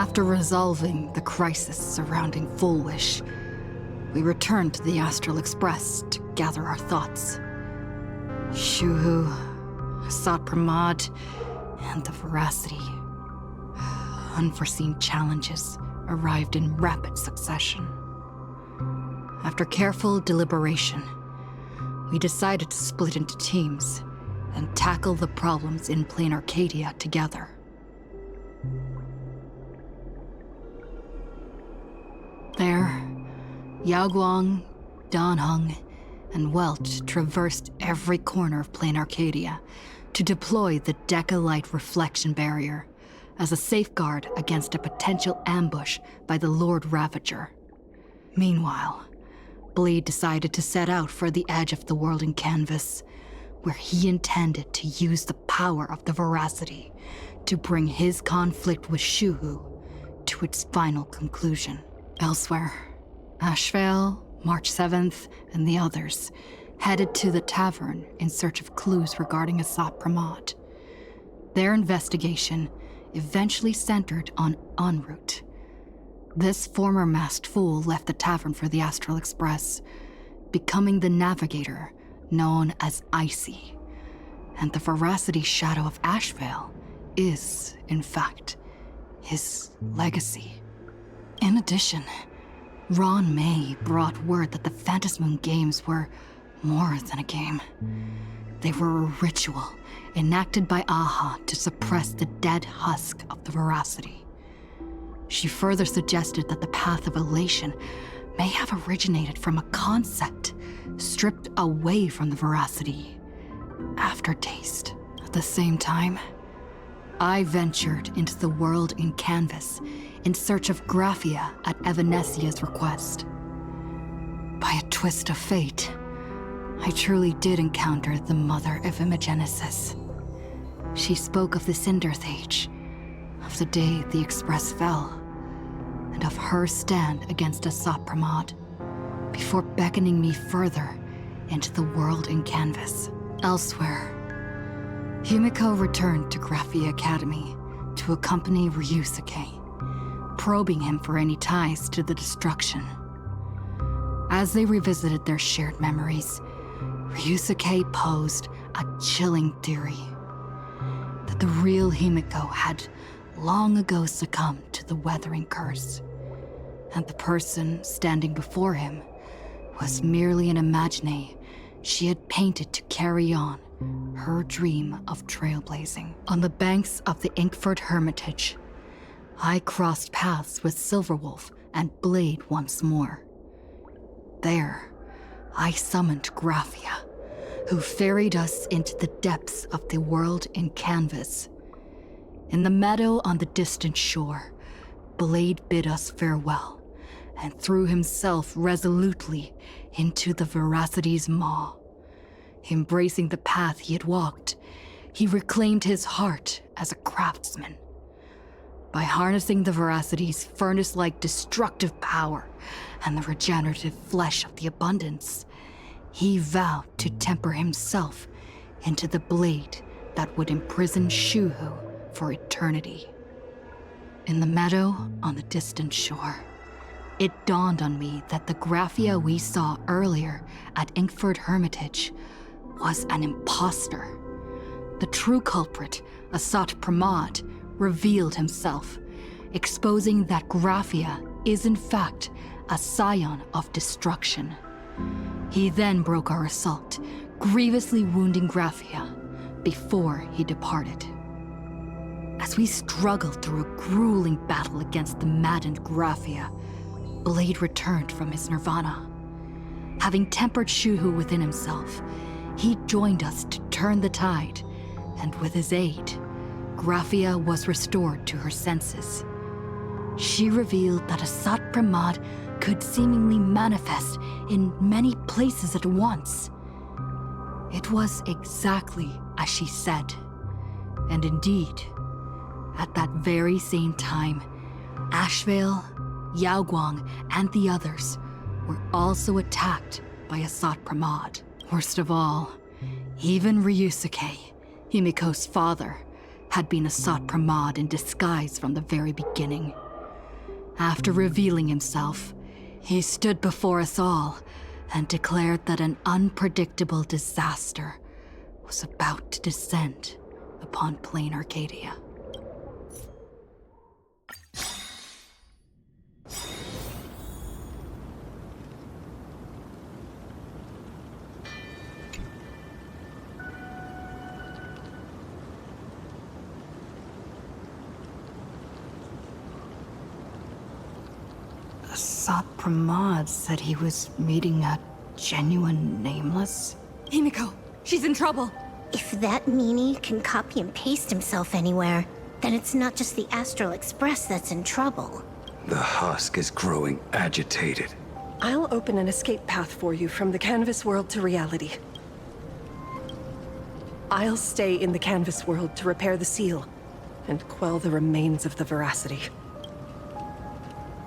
After resolving the crisis surrounding Full Wish, we returned to the Astral Express to gather our thoughts. Shuhu, Asat Pramad, and the Veracity. Unforeseen challenges arrived in rapid succession. After careful deliberation, we decided to split into teams and tackle the problems in Plain Arcadia together. There, Yaoguang, Danheng, and Welch traversed every corner of Plain Arcadia to deploy the Decalite reflection barrier as a safeguard against a potential ambush by the Lord Ravager. Meanwhile, Blade decided to set out for the edge of the world in canvas, where he intended to use the power of the Veracity to bring his conflict with Shuhu to its final conclusion. Elsewhere, Ashvale, March 7th, and the others headed to the tavern in search of clues regarding Asat Pramad. Their investigation eventually centered on en route. This former masked fool left the tavern for the Astral Express, becoming the navigator known as Icy. And the Veracity shadow of Ashvale is, in fact, his legacy. In addition, Ron May brought word that the Phantasmoon Games were more than a game. They were a ritual enacted by Aha to suppress the dead husk of the Veracity. She further suggested that the Path of Elation may have originated from a concept stripped away from the Veracity: aftertaste. At the same time, I ventured into the world in canvas in search of Graphia at Evanesia's request. By a twist of fate, I truly did encounter the mother of Imogenesis. She spoke of the Cinderth Age, of the day the Express fell, and of her stand against Asat Pramad, before beckoning me further into the world in canvas. Elsewhere, Himeko returned to Graphia Academy to accompany Ryusuke, probing him for any ties to the destruction. As they revisited their shared memories, Ryusuke posed a chilling theory that the real Himeko had long ago succumbed to the Weathering Curse, and the person standing before him was merely an imagine she had painted to carry on her dream of trailblazing. On the banks of the Inkford Hermitage, I crossed paths with Silverwolf and Blade once more. There, I summoned Graphia, who ferried us into the depths of the world in canvas. In the meadow on the distant shore, Blade bid us farewell and threw himself resolutely into the Veracity's maw. Embracing the path he had walked, he reclaimed his heart as a craftsman. By harnessing the Veracity's furnace-like destructive power and the regenerative flesh of the abundance, he vowed to temper himself into the blade that would imprison Shuhu for eternity. In the meadow on the distant shore, it dawned on me that the Graphia we saw earlier at Inkford Hermitage was an imposter. The true culprit, Asat Pramad, revealed himself, exposing that Graphia is in fact a scion of destruction. He then broke our assault, grievously wounding Graphia before he departed. As we struggled through a grueling battle against the maddened Graphia, Blade returned from his nirvana. Having tempered Shuhu within himself, he joined us to turn the tide, and with his aid, Graphia was restored to her senses. She revealed that Asat Pramad could seemingly manifest in many places at once. It was exactly as she said. And indeed, at that very same time, Ashvale, Yaoguang, and the others were also attacked by Asat Pramad. Worst of all, even Ryusuke, Himeko's father, had been Asat Pramad in disguise from the very beginning. After revealing himself, he stood before us all and declared that an unpredictable disaster was about to descend upon plain Arcadia. Asat Pramod said he was meeting a genuine nameless. Himeko, she's in trouble. If that meanie can copy and paste himself anywhere, then it's not just the Astral Express that's in trouble. The husk is growing agitated. I'll open an escape path for you from the canvas world to reality. I'll stay in the canvas world to repair the seal and quell the remains of the veracity.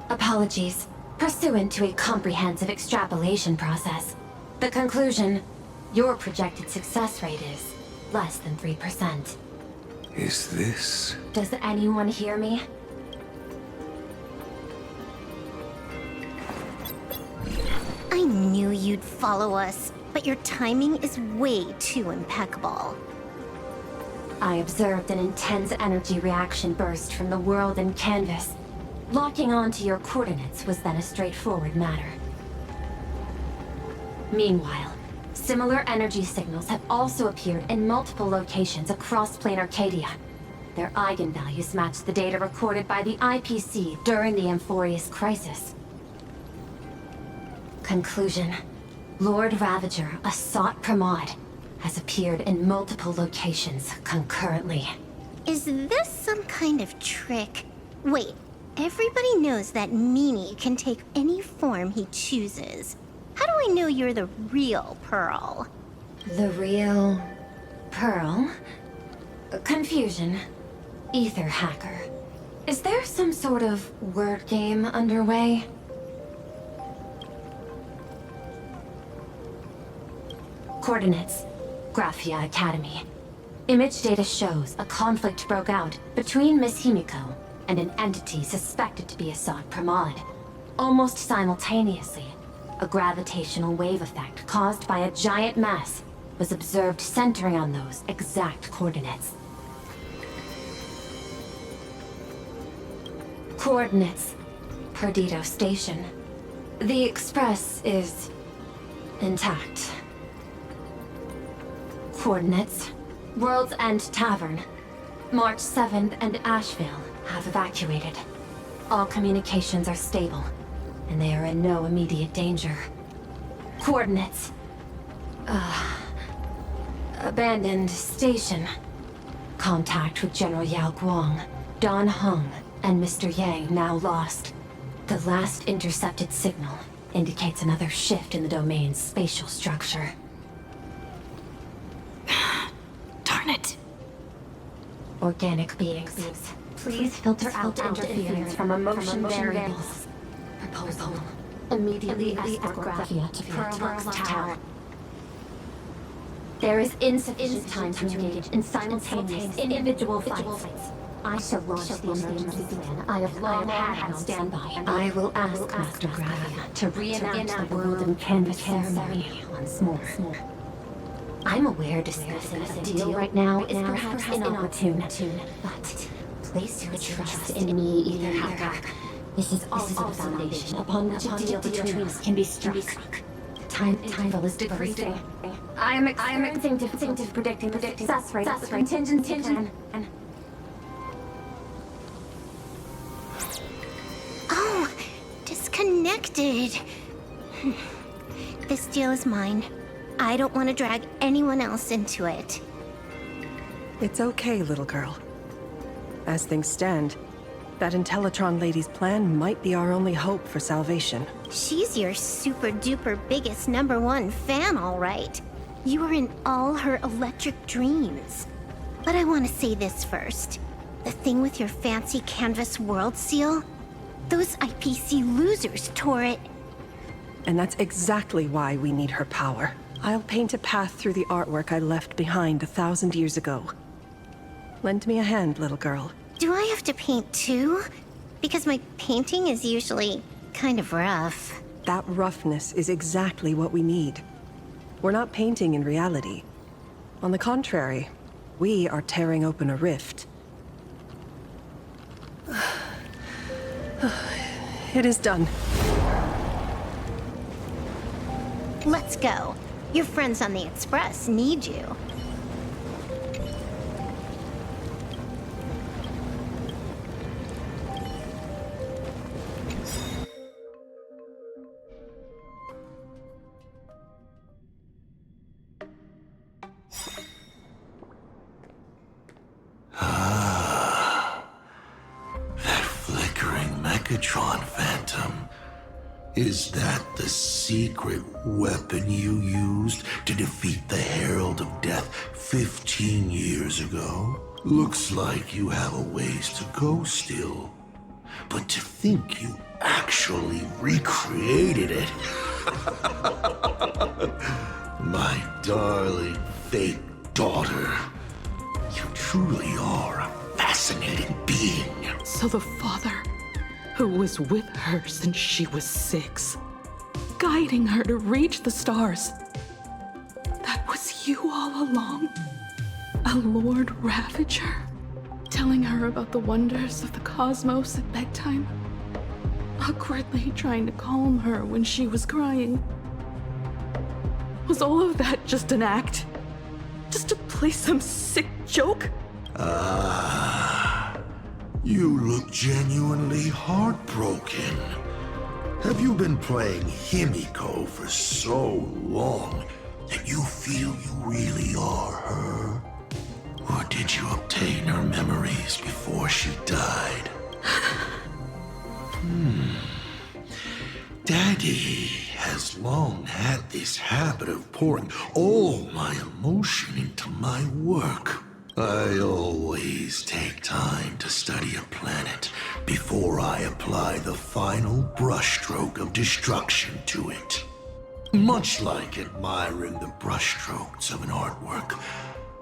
Apologies. Pursuant to a comprehensive extrapolation process, the conclusion, your projected success rate is less than 3%. Is this... Does anyone hear me? I knew you'd follow us, but your timing is way too impeccable. I observed an intense energy reaction burst from the world in canvas. Locking onto your coordinates was then a straightforward matter. Meanwhile, similar energy signals have also appeared in multiple locations across plain Arcadia. Their eigenvalues match the data recorded by the IPC during the Amphorius crisis. Conclusion. Lord Ravager, Asat Pramod, has appeared in multiple locations concurrently. Is this some kind of trick? Wait, everybody knows that meanie can take any form he chooses. How do I know you're the real Pearl? The real... Pearl? Confusion. Ether hacker. Is there some sort of word game underway? Coordinates. Graphia Academy. Image data shows a conflict broke out between Miss Himeko and an entity suspected to be Asat Pramod. Almost simultaneously, a gravitational wave effect caused by a giant mass was observed centering on those exact coordinates. Coordinates. Perdido Station. The Express is... intact. Coordinates. World's End Tavern. March 7th and Asheville have evacuated. All communications are stable, and they are in no immediate danger. Coordinates. Abandoned station. Contact with General Yao Guang, Don Hung, and Mr. Yang now lost. The last intercepted signal indicates another shift in the domain's spatial structure. Darn it. Organic beings. Please filter out interference from emotion variables. Proposal. Immediately escort Graphia to Pearl's Tower. There is insufficient time to engage in simultaneous individual fights. I shall launch the emergency plan I have long had on standby. I will ask Master Graphia to reenact the world in canvas ceremony once more. I'm aware discussing a deal right now is perhaps inopportune, but place your trust in me, Ether Hacker. This is also the foundation upon which a deal between us can be struck. Time is decreasing. I am experiencing difficulty predicting the success rate of the contingency plan. Oh, disconnected. This deal is mine. I don't want to drag anyone else into it. It's okay, little girl. As things stand, that Intellitron lady's plan might be our only hope for salvation. She's your super-duper biggest #1 fan, all right. You are in all her electric dreams. But I want to say this first. The thing with your fancy canvas world seal? Those IPC losers tore it. And that's exactly why we need her power. I'll paint a path through the artwork I left behind 1,000 years ago. Lend me a hand, little girl. Do I have to paint too? Because my painting is usually kind of rough. That roughness is exactly what we need. We're not painting in reality. On the contrary, we are tearing open a rift. It is done. Let's go. Your friends on the Express need you. Phantom. Is that the secret weapon you used to defeat the Herald of Death 15 years ago? Looks like you have a ways to go still. But to think you actually recreated it. My darling fake daughter. You truly are a fascinating being. So the father, who was with her since she was 6, guiding her to reach the stars. That was you all along? A Lord Ravager? Telling her about the wonders of the cosmos at bedtime? Awkwardly trying to calm her when she was crying? Was all of that just an act? Just to play some sick joke? You look genuinely heartbroken. Have you been playing Himeko for so long that you feel you really are her? Or did you obtain her memories before she died? Daddy has long had this habit of pouring all my emotion into my work. I always take time to study a planet before I apply the final brushstroke of destruction to it. Much like admiring the brushstrokes of an artwork,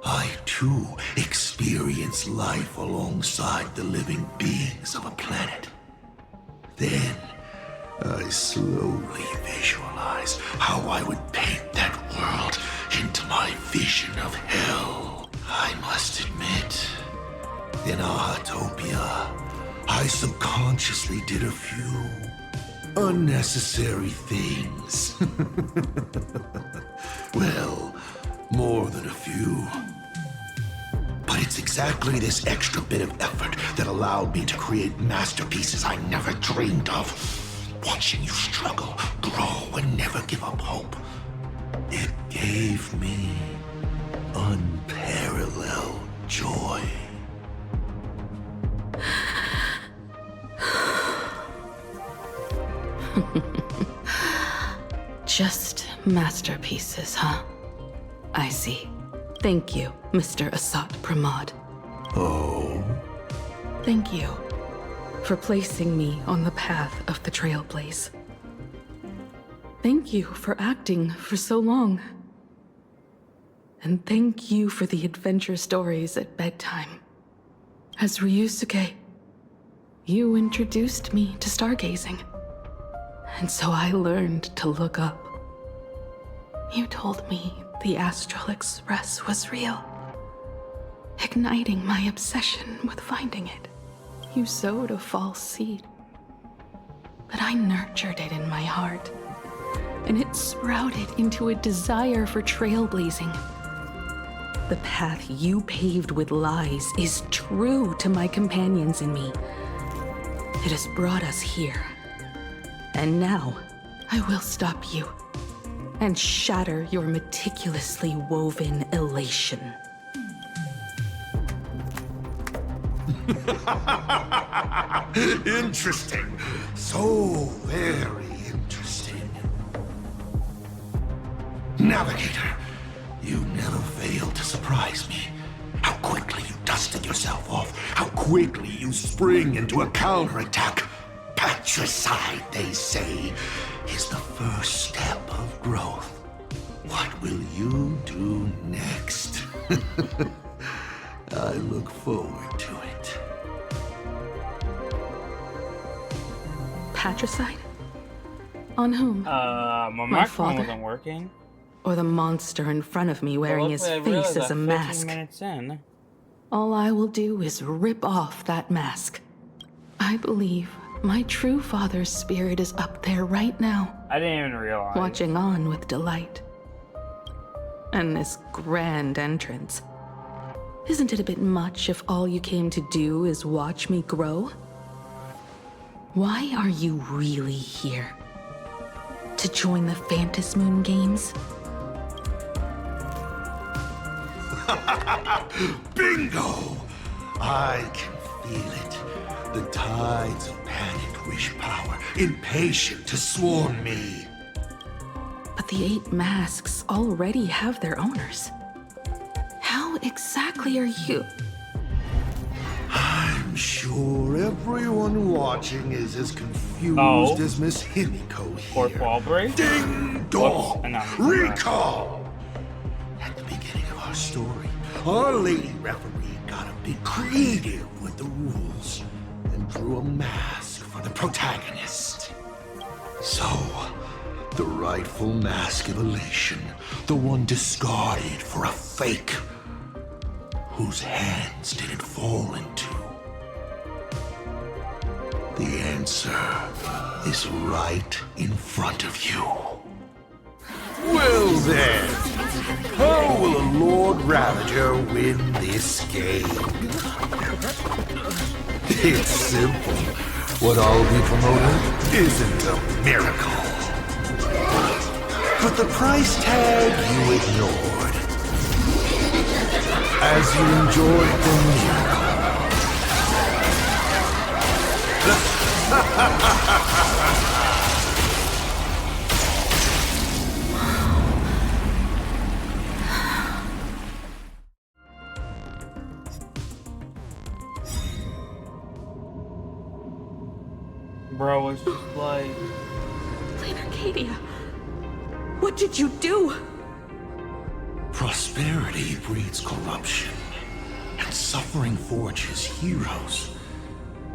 I too experience life alongside the living beings of a planet. Then, I slowly visualize how I would paint that world into my vision of hell. I must admit, in Ahatopia, I subconsciously did a few unnecessary things. Well, more than a few. But it's exactly this extra bit of effort that allowed me to create masterpieces I never dreamed of. Watching you struggle, grow, and never give up hope. It gave me unparalleled joy. Just masterpieces, huh? I see. Thank you, Mr. Asat Pramod. Oh? Thank you for placing me on the path of the Trailblaze. Thank you for acting for so long. And thank you for the adventure stories at bedtime. As Ryusuke, you introduced me to stargazing. And so I learned to look up. You told me the Astral Express was real, igniting my obsession with finding it. You sowed a false seed, but I nurtured it in my heart, and it sprouted into a desire for trailblazing. The path you paved with lies is true to my companions and me. It has brought us here. And now, I will stop you and shatter your meticulously woven elation. Interesting. So very interesting. Navigator, you never fail to surprise me. How quickly you dusted yourself off. How quickly you spring into a counterattack. Patricide, they say, is the first step of growth. What will you do next? I look forward to it. patricide? On whom? My microphone wasn't working. Or the monster in front of me wearing his face as a mask? Minutes in. All I will do is rip off that mask. I believe my true father's spirit is up there right now. I didn't even realize. Watching on with delight. And this grand entrance. Isn't it a bit much if all you came to do is watch me grow? Why are you really here? To join the Phantasmoon Games? Bingo! I can feel it. The tides of panic wish power, impatient to swarm me. But the 8 masks already have their owners. How exactly are you? I'm sure everyone watching is as confused as Miss Himeko here. Fourth wall break? Ding dong! Whoops, Recall! At the beginning of our story, our lady referee got a bit creative with the rules and drew a mask for the protagonist. So, the rightful mask of elation, the one discarded for a fake, whose hands did it fall into? The answer is right in front of you. Well then, how will a Lord Ravager win this game? It's simple. What I'll be promoting isn't a miracle. But the price tag you ignored. As you enjoyed the miracle. Bro, it's just like... Plain Arcadia, what did you do? Prosperity breeds corruption, and suffering forges heroes.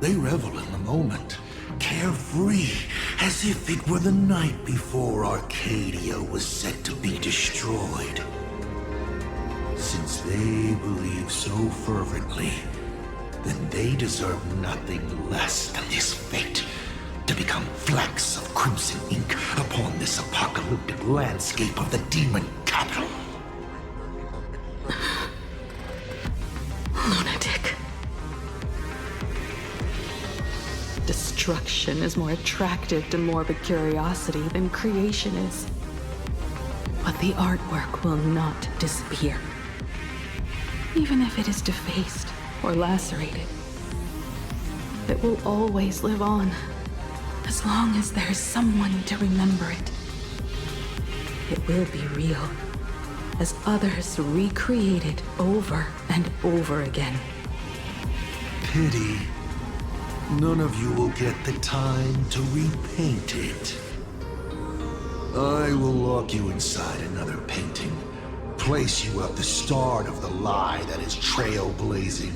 They revel in the moment, carefree, as if it were the night before Arcadia was set to be destroyed. Since they believe so fervently, then they deserve nothing less than this fate, to become flecks of crimson ink upon this apocalyptic landscape of the demon capital. Lunatic. Destruction is more attractive to morbid curiosity than creation is. But the artwork will not disappear. Even if it is defaced or lacerated, it will always live on, as long as there is someone to remember it. It will be real, as others recreate it over and over again. Pity. None of you will get the time to repaint it. I will lock you inside another painting, place you at the start of the lie that is trailblazing.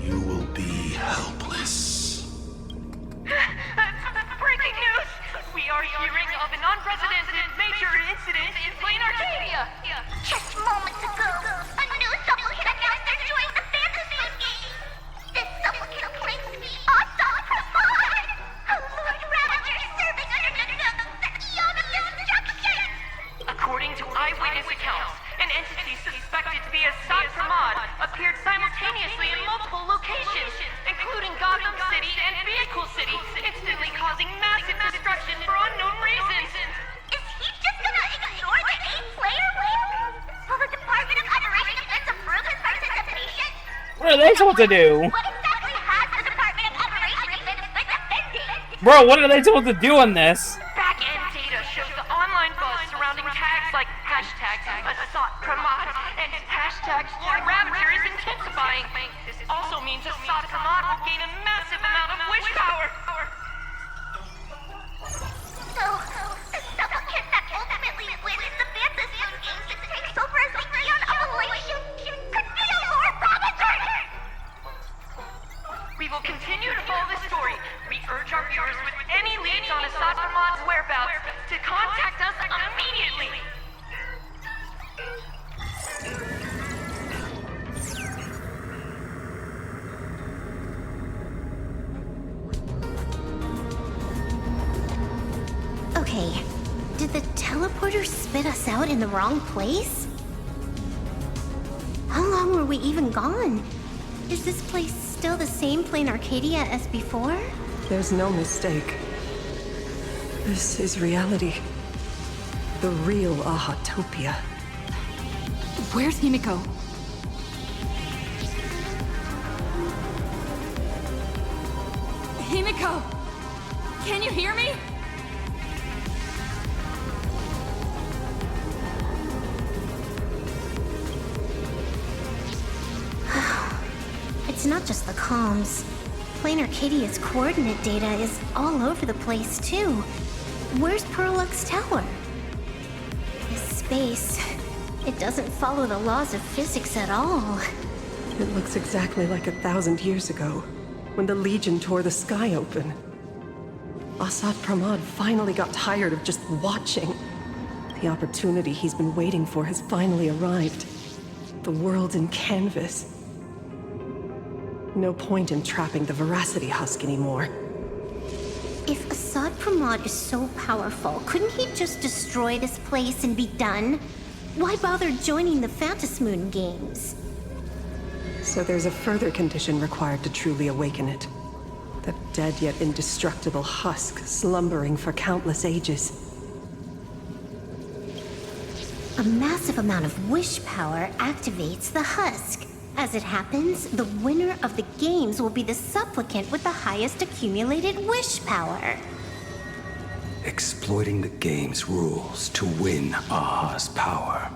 You will be helpless. Breaking news! We are hearing of an unprecedented major incident in Plain Arcadia! Just moments ago, a new supplicant announced they're joining the Phantasmoon Games. This supplicant claims to be awesome Pramod, a Lord Ravager serving under the nose of Ionic Destruction. According to eyewitness accounts, an entity suspected to be Assad Pramod appeared simultaneously in multiple locations, including Gotham City and Vehicle City, instantly causing massive destruction for unknown reasons. Is he just gonna ignore the 8-player rule? Will the Department of Operation Defense approve his participation? What are they supposed to do? What exactly has the Department of Operation Defense been defending? Bro, what are they supposed to do in this? Back-end data shows the online buzz surrounding tags like hashtag Assad Pramod and hashtag Lord Ravager is intensifying. This also means Assad Pramod will gain a massive amount of wish power. So, the supplicant that ultimately wins the Phantasmoon Games and takes over as the Eon of Elation could be a Lord Ravager! We will continue to follow this story. We urge our viewers with Okay, did the teleporter spit us out in the wrong place? How long were we even gone? Is this place still the same plain Arcadia as before? There's no mistake. This is reality. The real Ahatopia. Where's Himeko? Himeko! Can you hear me? It's not just the comms. Plain Arcadia's coordinate data is all over the place, too. Where's Perlux Tower? This space, it doesn't follow the laws of physics at all. It looks exactly like 1,000 years ago, when the Legion tore the sky open. Asad Pramad finally got tired of just watching. The opportunity he's been waiting for has finally arrived. The world in canvas. No point in trapping the Veracity Husk anymore. If Asad Pramad is so powerful, couldn't he just destroy this place and be done? Why bother joining the Phantasmoon games? So there's a further condition required to truly awaken it. The dead yet indestructible husk slumbering for countless ages. A massive amount of wish power activates the husk. As it happens, the winner of the games will be the supplicant with the highest accumulated wish power. Exploiting the game's rules to win Aha's power,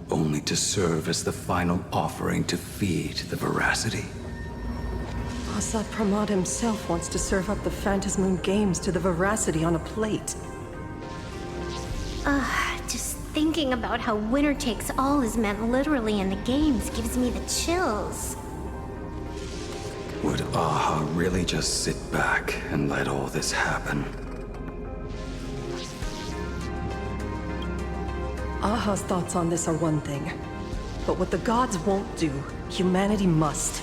only to serve as the final offering to feed the Veracity. Asad Pramad himself wants to serve up the Phantasmoon games to the Veracity on a plate. Just thinking about how winner takes all is meant literally in the games gives me the chills. Would Aha really just sit back and let all this happen? Aha's thoughts on this are one thing, but what the gods won't do, humanity must.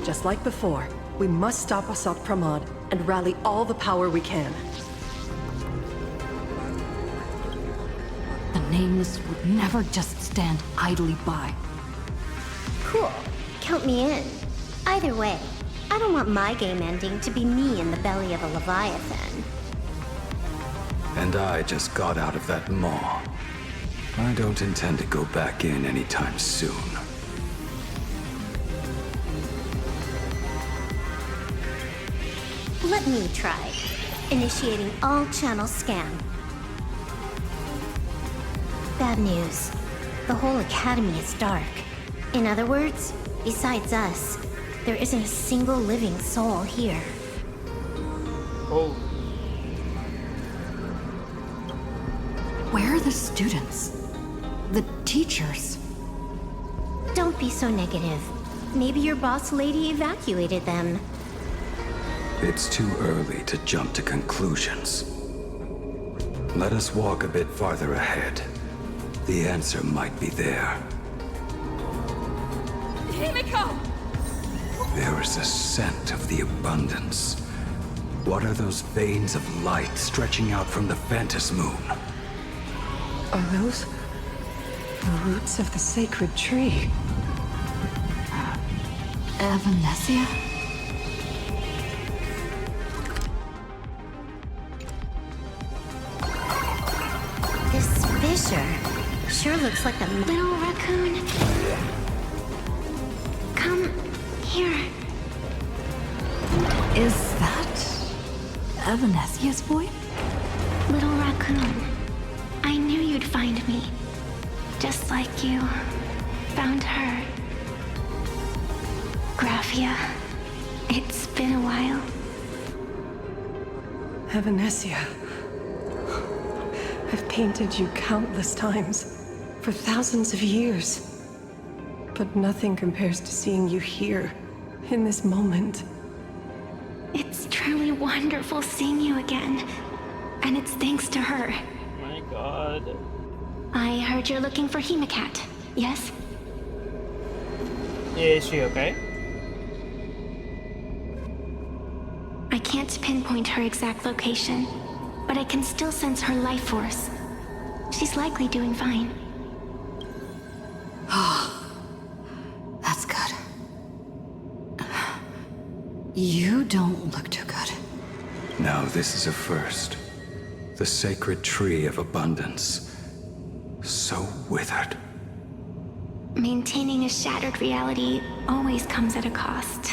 Just like before, we must stop Asad Pramad and rally all the power we can. The Nameless would never just stand idly by. Cool. Count me in. Either way, I don't want my game ending to be me in the belly of a Leviathan. And I just got out of that maw. I don't intend to go back in anytime soon. Let me try. Initiating all channel scan. Bad news. The whole academy is dark. In other words, besides us, there isn't a single living soul here. Oh. Where are the students? The teachers? Don't be so negative. Maybe your boss lady evacuated them. It's too early to jump to conclusions. Let us walk a bit farther ahead. The answer might be there. Himeko! There is a scent of the abundance. What are those veins of light stretching out from the Phantasmoon? Are those the roots of the sacred tree? Evanesia? This fissure sure looks like a little raccoon. Come here. Is that Evanesia's boy? Little raccoon. I knew you'd find me. Just like you found her. Graphia, it's been a while. Evanesia. I've painted you countless times, for thousands of years. But nothing compares to seeing you here, in this moment. It's truly wonderful seeing you again. And it's thanks to her. My god. I heard you're looking for Hemecat, yes? Is she okay? I can't pinpoint her exact location, but I can still sense her life force. She's likely doing fine. That's good. You don't look too good. Now this is a first. The sacred tree of abundance. So withered. Maintaining a shattered reality always comes at a cost.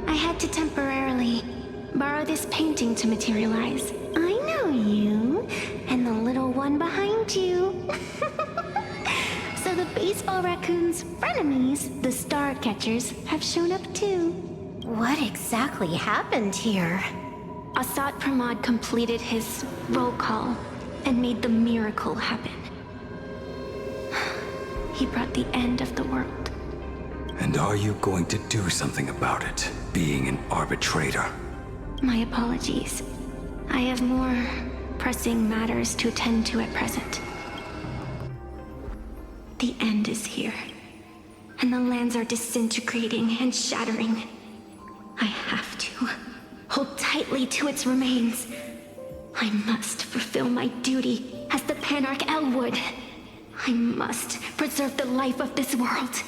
I had to temporarily borrow this painting to materialize. I know you, and the little one behind you. So the baseball raccoon's frenemies, the star catchers, have shown up too. What exactly happened here? Asat Pramod completed his roll call and made the miracle happen. He brought the end of the world. And are you going to do something about it, being an arbitrator? My apologies. I have more pressing matters to attend to at present. The end is here, and the lands are disintegrating and shattering. I have to hold tightly to its remains. I must fulfill my duty as the Panarch Elwood. I must preserve the life of this world.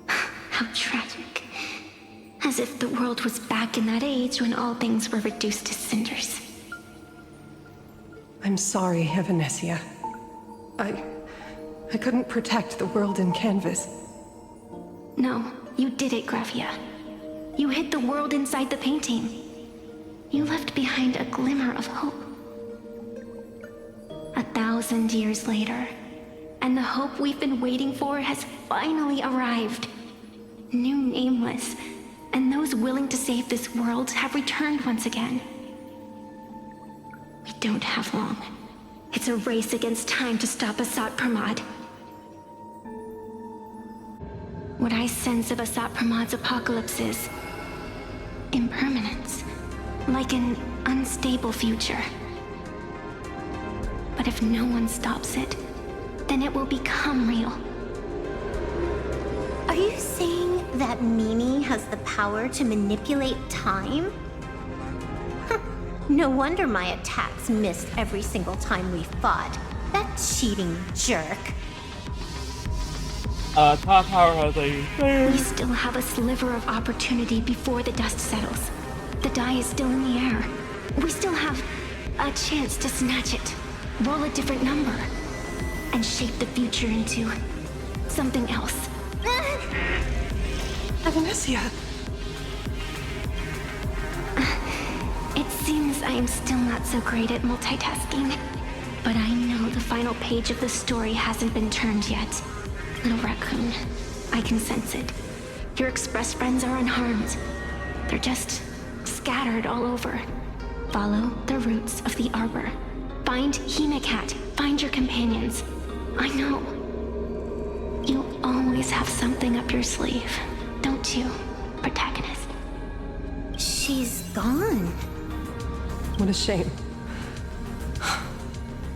How tragic. As if the world was back in that age when all things were reduced to cinders. I'm sorry, Evanesia. I couldn't protect the world in canvas. No, you did it, Gravia. You hid the world inside the painting. You left behind a glimmer of hope. 1,000 years later, and the hope we've been waiting for has finally arrived. New Nameless, and those willing to save this world have returned once again. We don't have long. It's a race against time to stop Asat Pramod. What I sense of Asat Pramod's apocalypse is impermanence, like an unstable future. But if no one stops it, then it will become real. Are you saying that Mimi has the power to manipulate time? No wonder my attacks missed every single time we fought. That cheating jerk. Top powerhouse are you there? We still have a sliver of opportunity before the dust settles. The die is still in the air. We still have a chance to snatch it, roll a different number, and shape the future into something else. Evanesia! It seems I am still not so great at multitasking, but I know the final page of the story hasn't been turned yet. Little raccoon, I can sense it. Your express friends are unharmed. They're just scattered all over. Follow the roots of the arbor. Find Himeko. Find your companions. I know. You always have something up your sleeve, don't you, protagonist? She's gone. What a shame.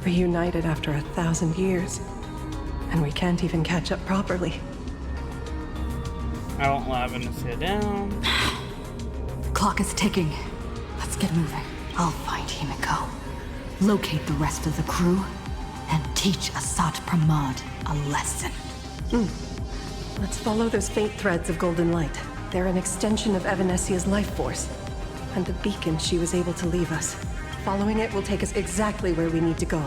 Reunited after 1,000 years. And we can't even catch up properly. I won't allow him to sit down. Clock is ticking. Let's get moving. I'll find Himeko, locate the rest of the crew, and teach Asat Pramod a lesson. Let's follow those faint threads of golden light. They're an extension of Evanesia's life force, and the beacon she was able to leave us. Following it will take us exactly where we need to go.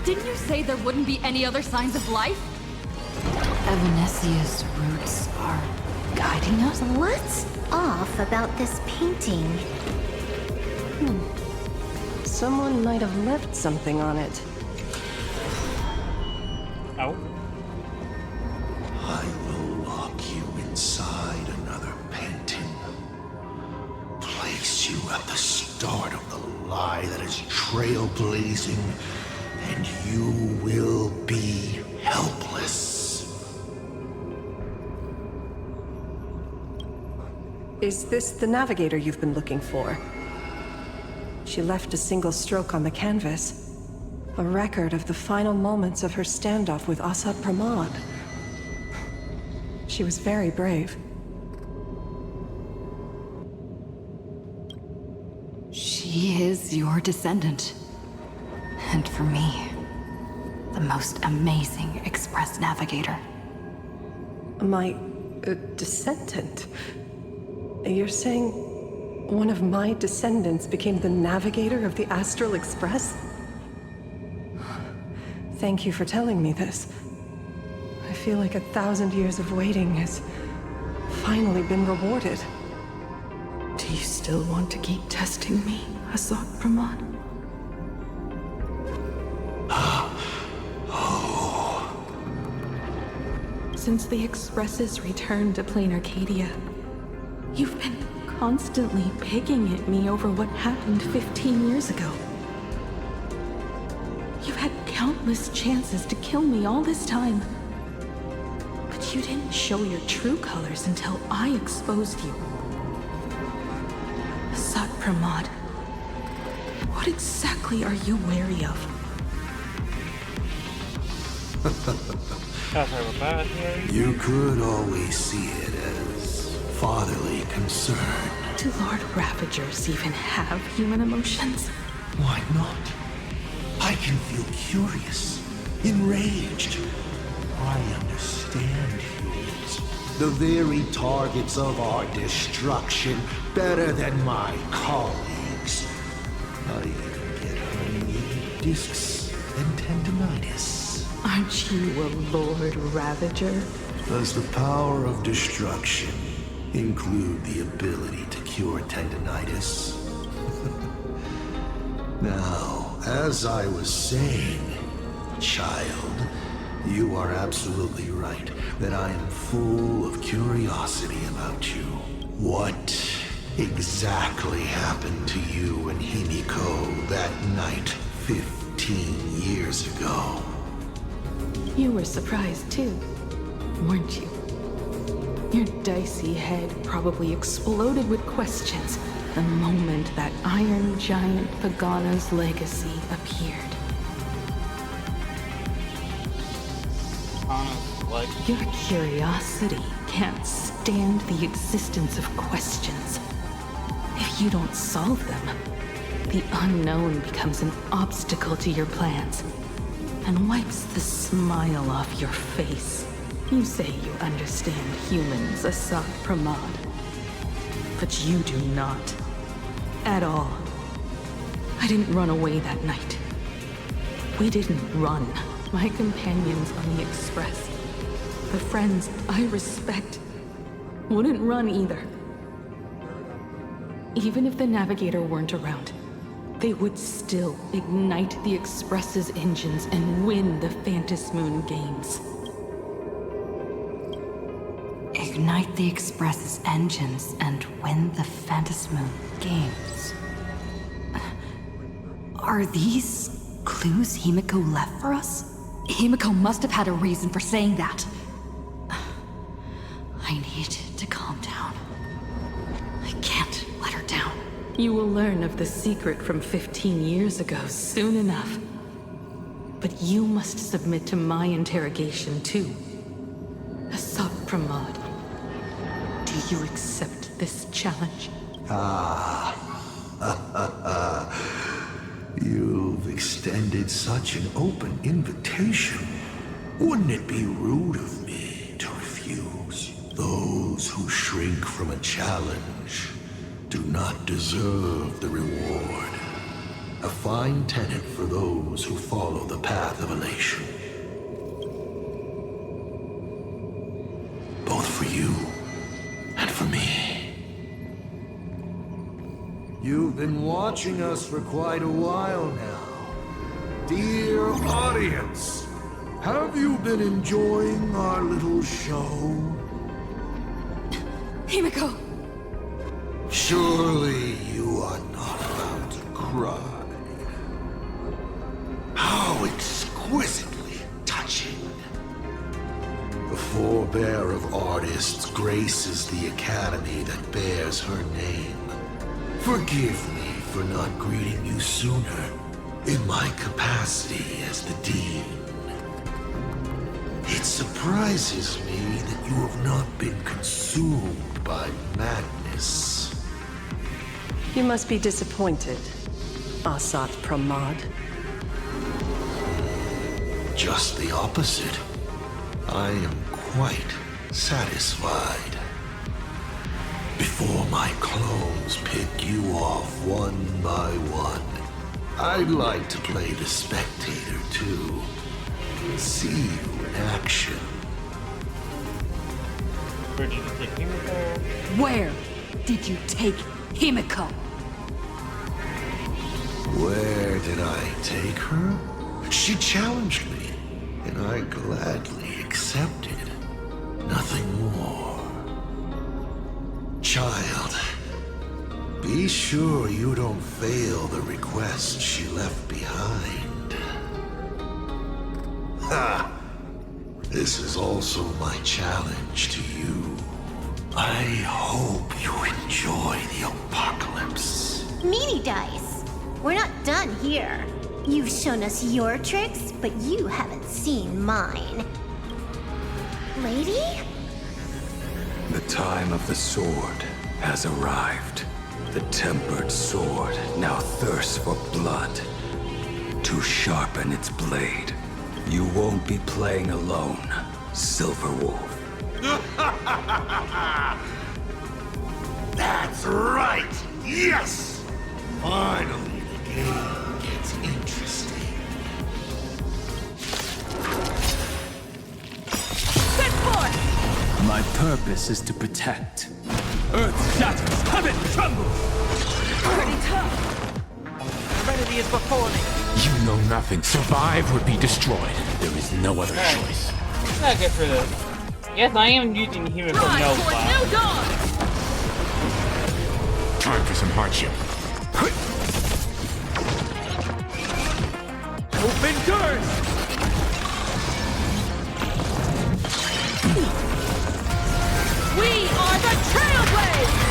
Didn't you say there wouldn't be any other signs of life? Evanesia's roots are guiding us? What's off about this painting? Someone might have left something on it. Oh. I will lock you inside another painting. Place you at the start of the lie that is trailblazing, and you will be helpless. Is this the navigator you've been looking for? She left a single stroke on the canvas. A record of the final moments of her standoff with Asad Pramod. She was very brave. She is your descendant. And for me, the most amazing Express navigator. My descendant? You're saying one of my descendants became the navigator of the Astral Express? Thank you for telling me this. I feel like 1,000 years of waiting has finally been rewarded. Do you still want to keep testing me, Asad Pramod? Since the Expresses returned to Plain Arcadia, you've been constantly picking at me over what happened 15 years ago. You've had countless chances to kill me all this time. But you didn't show your true colors until I exposed you. Asad Pramod, what exactly are you wary of? You could always see it as fatherly concern. Do Lord Ravagers even have human emotions? Why not? I can feel curious, enraged. I understand humans, the very targets of our destruction, better than my colleagues. I even get herniated discs and tendinitis. Aren't you a Lord Ravager? Does the power of destruction include the ability to cure tendinitis? Now, as I was saying, child, you are absolutely right that I am full of curiosity about you. What exactly happened to you and Himeko that night 15 years ago? You were surprised too, weren't you? Your dicey head probably exploded with questions the moment that Iron Giant Pagano's legacy appeared. Your curiosity can't stand the existence of questions. If you don't solve them, the unknown becomes an obstacle to your plans and wipes the smile off your face. You say you understand humans, Asad Pramod, but you do not. At all. I didn't run away that night. We didn't run. My companions on the Express, the friends I respect, wouldn't run either. Even if the Navigator weren't around, they would still ignite the Express's engines and win the Phantasmoon games. Ignite the Express's engines and win the Phantasmoon games. Are these clues Himeko left for us? Himeko must have had a reason for saying that. I need to calm down. I can't let her down. You will learn of the secret from 15 years ago soon enough. But you must submit to my interrogation too. Asad Pramod, do you accept this challenge? You've extended such an open invitation. Wouldn't it be rude of me to refuse? Those who shrink from a challenge do not deserve the reward. A fine tenet for those who follow the path of elation. Both for you and for me. You've been watching us for quite a while now. Dear audience, have you been enjoying our little show? Himeko! Surely you are not about to cry. How exquisitely touching. The forebear of artists graces the academy that bears her name. Forgive me for not greeting you sooner. in my capacity as the Dean. It surprises me that you have not been consumed by madness. You must be disappointed, Asat Pramod. Just the opposite. I am quite satisfied. Before my clones pick you off one by one, I'd like to play the spectator too. See you in action. Where did you take Himeko? Where did you take Himeko? Where did I take her? She challenged me, and I gladly accepted. Nothing more. Child, be sure you don't fail the request she left behind. Ha! This is also my challenge to you. I hope you enjoy the apocalypse. Meanie dice! We're not done here. You've shown us your tricks, but you haven't seen mine. Lady? The time of the sword has arrived. The tempered sword now thirsts for blood. To sharpen its blade, you won't be playing alone, Silverwolf. That's right! Yes! Finally, the game gets interesting. Set forth! My purpose is to protect. Earth shatters, heaven trembles! Pretty tough. Serenity is before me. You know nothing. Survive or be destroyed. There is no other choice. Not good for this. Yes, I am using Himeko no file. New dawn! Time for some hardship. Open doors! We are the Trailblazers!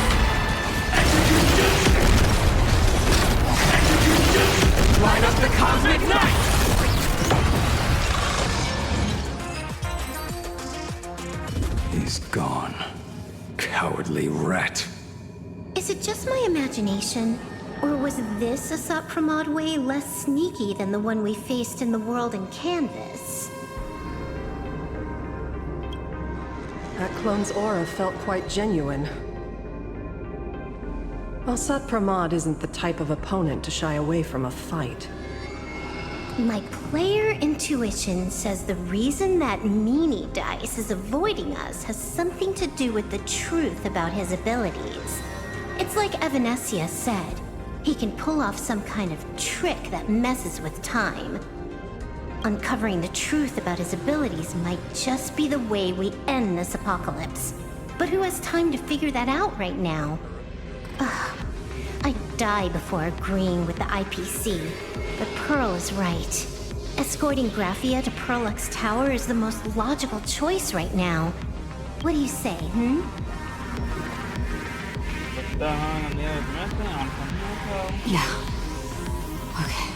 Light up the cosmic night! He's gone. Cowardly rat. Is it just my imagination? Or was this Asat Pramod way less sneaky than the one we faced in the world in Canvas? That clone's aura felt quite genuine. Asat Pramod isn't the type of opponent to shy away from a fight. My player intuition says the reason that Meanie Dice is avoiding us has something to do with the truth about his abilities. It's like Evanescia said, he can pull off some kind of trick that messes with time. Uncovering the truth about his abilities might just be the way we end this apocalypse. But who has time to figure that out right now? Ugh. I'd die before agreeing with the IPC, but Pearl is right. Escorting Graphia to Perlux Tower is the most logical choice right now. What do you say, Yeah. Okay.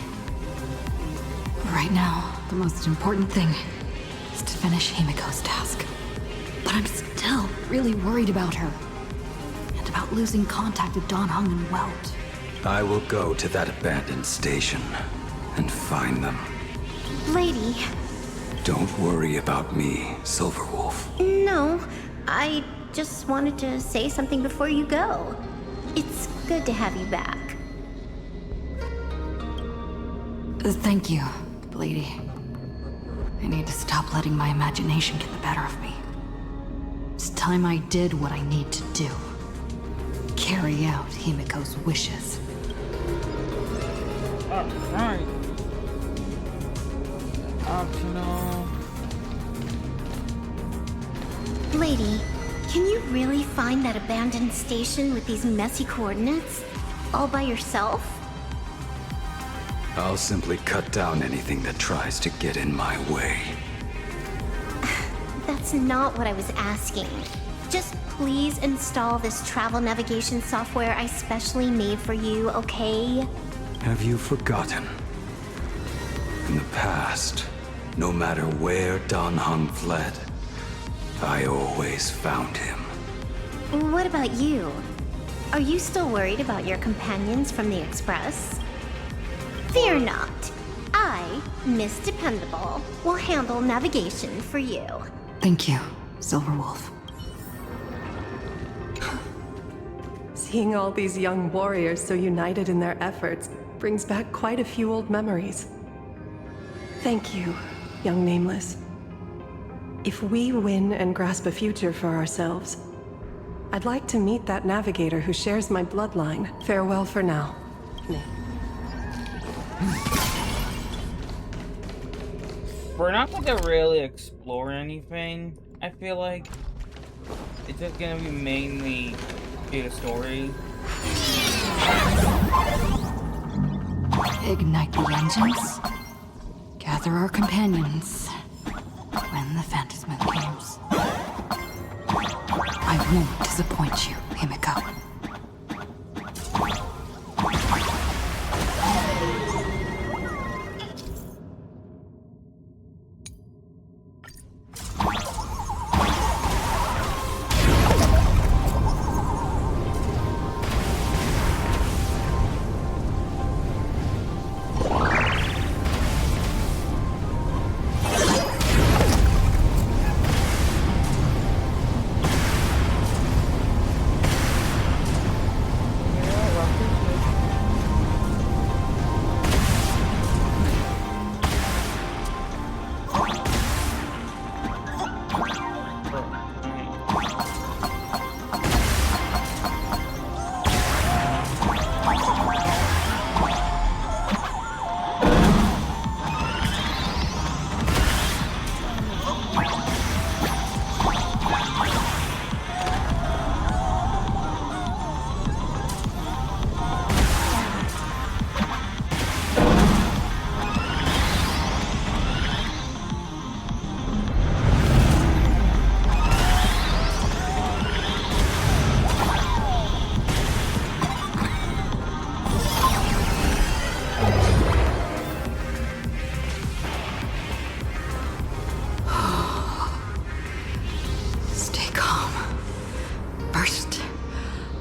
Right now, the most important thing is to finish Himeko's task. But I'm still really worried about her. And about losing contact with Donhung and Welt. I will go to that abandoned station and find them. Lady? Don't worry about me, Silverwolf. No, I just wanted to say something before you go. It's good to have you back. Thank you, Lady. I need to stop letting my imagination get the better of me. It's time I did what I need to do. Carry out Himeko's wishes. Alright. Optional. Lady, can you really find that abandoned station with these messy coordinates? All by yourself? I'll simply cut down anything that tries to get in my way. That's not what I was asking. Just please install this travel navigation software I specially made for you, okay? Have you forgotten? In the past, no matter where Dan Heng fled, I always found him. What about you? Are you still worried about your companions from the Express? Fear not. I, Miss Dependable, will handle navigation for you. Thank you, Silverwolf. Seeing all these young warriors so united in their efforts brings back quite a few old memories. Thank you, young Nameless. If we win and grasp a future for ourselves, I'd like to meet that navigator who shares my bloodline. Farewell for now. We're not going to really explore anything, I feel like. It's just going to be mainly data story. Ignite the engines. Gather our companions. When the Phantasm comes. I won't disappoint you, Himeko.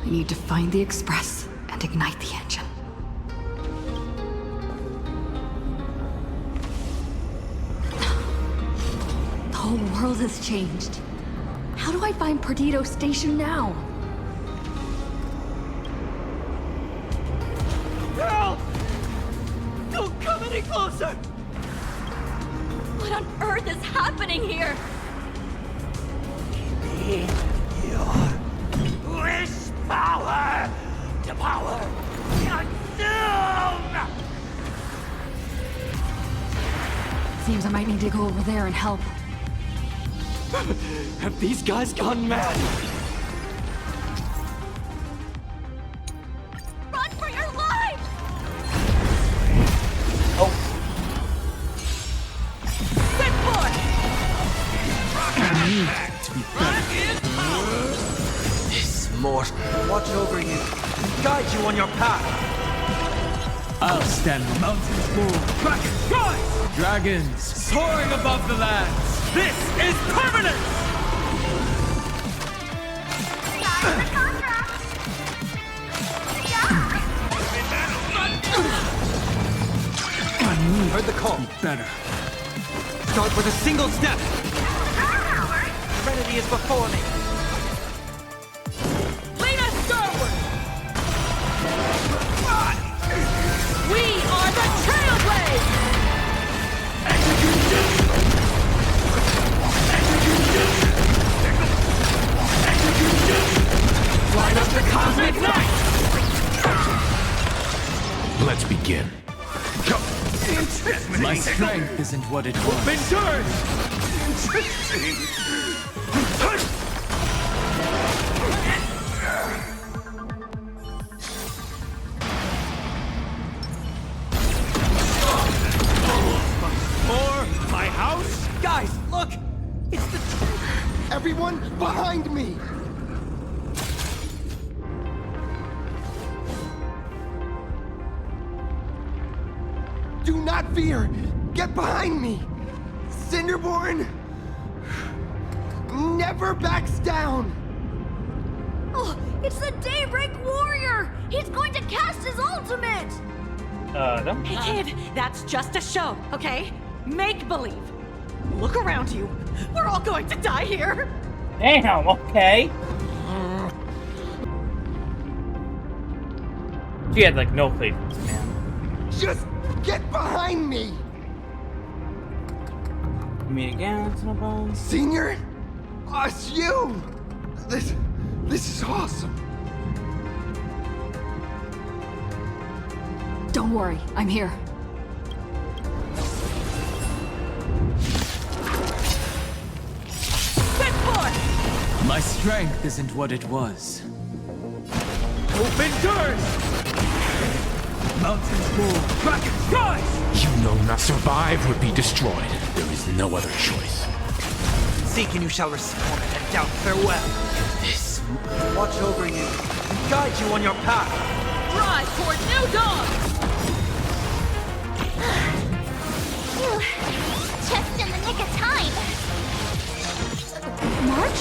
Need to find the Express and ignite the engine. The whole world has changed. How do I find Perdido Station now? Girl! Don't come any closer! What on earth is happening here? Wish power! To power! Consume! Seems I might need to go over there and help. Have these guys gone mad? Run for your lives! Oh. Sit for it! This mortal watch over you, guide you on your path. I'll stand the mountains full. Dragons, rise! Dragons soaring above the lands. This is permanent! Heard the call. Better. Start with a single step. Serenity is before me. Lead us starward! We are the Trailblades! Light up the cosmic night! Let's begin. Go. My strength isn't what it was. Endurance! Interesting! Or my house? Guys, look! It's the truth! Everyone behind me! Do not fear! Get behind me! Cinderborn never backs down! Oh, it's the Daybreak Warrior! He's going to cast his ultimate! Hey kid, that's just a show, okay? Make believe. Look around you. We're all going to die here. Damn, okay. She had like no faith in this man. Just get behind me! Meet again, Cinnabon. Senior? It's you! This is awesome. Don't worry, I'm here. Set forth! My strength isn't what it was. Open doors! Mountains move, dragons rise! You know not survive would be destroyed. There is no other choice. Seek and you shall receive, and doubt farewell. This Watch over you, and guide you on your path. Drive toward new dawn! Phew. Just in the nick of time. March?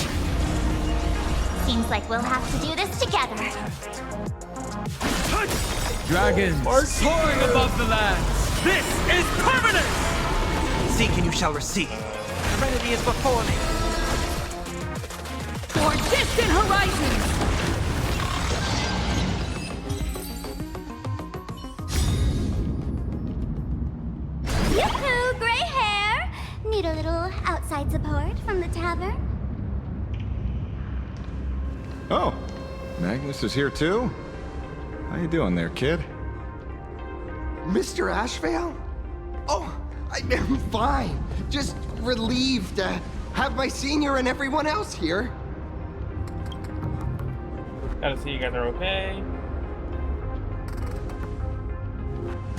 Seems like we'll have to do this together. Dragons soaring above the lands! This is permanent! Seek and you shall receive. Serenity is before me. Toward distant horizons! Yoo-hoo, gray hair! Need a little outside support from the tavern? Oh, Magnus is here too? How you doing there, kid? Mr. Ashvale? Oh, I'm fine. Just relieved to have my senior and everyone else here. Gotta see you guys are okay.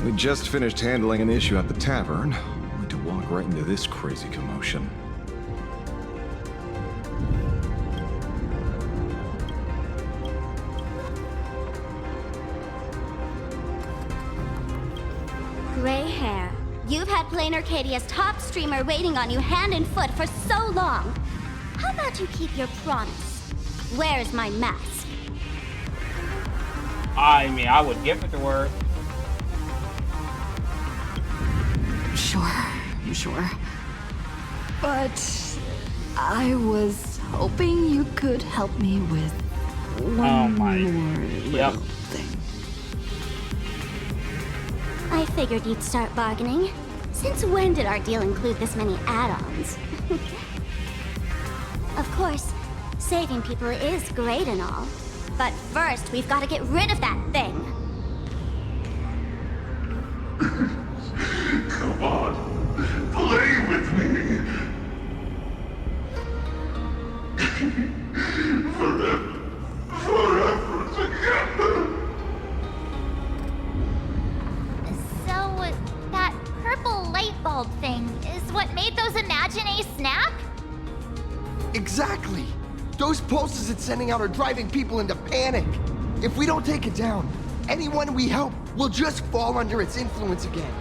We just finished handling an issue at the tavern, only to walk right into this crazy commotion. Gray hair. You've had Plain Arcadia's top streamer waiting on you hand and foot for so long. How about you keep your promise? Where's my mask? I mean, I would give it to her. Sure. But I was hoping you could help me with one more little thing. I figured you'd start bargaining. Since when did our deal include this many add-ons? Of course, saving people is great and all. But first, we've got to get rid of that thing. Come on, play with me. Forever together. So, that purple light bulb thing is what made those Imagine snap? Exactly. Those pulses it's sending out are driving people into panic. If we don't take it down, anyone we help will just fall under its influence again.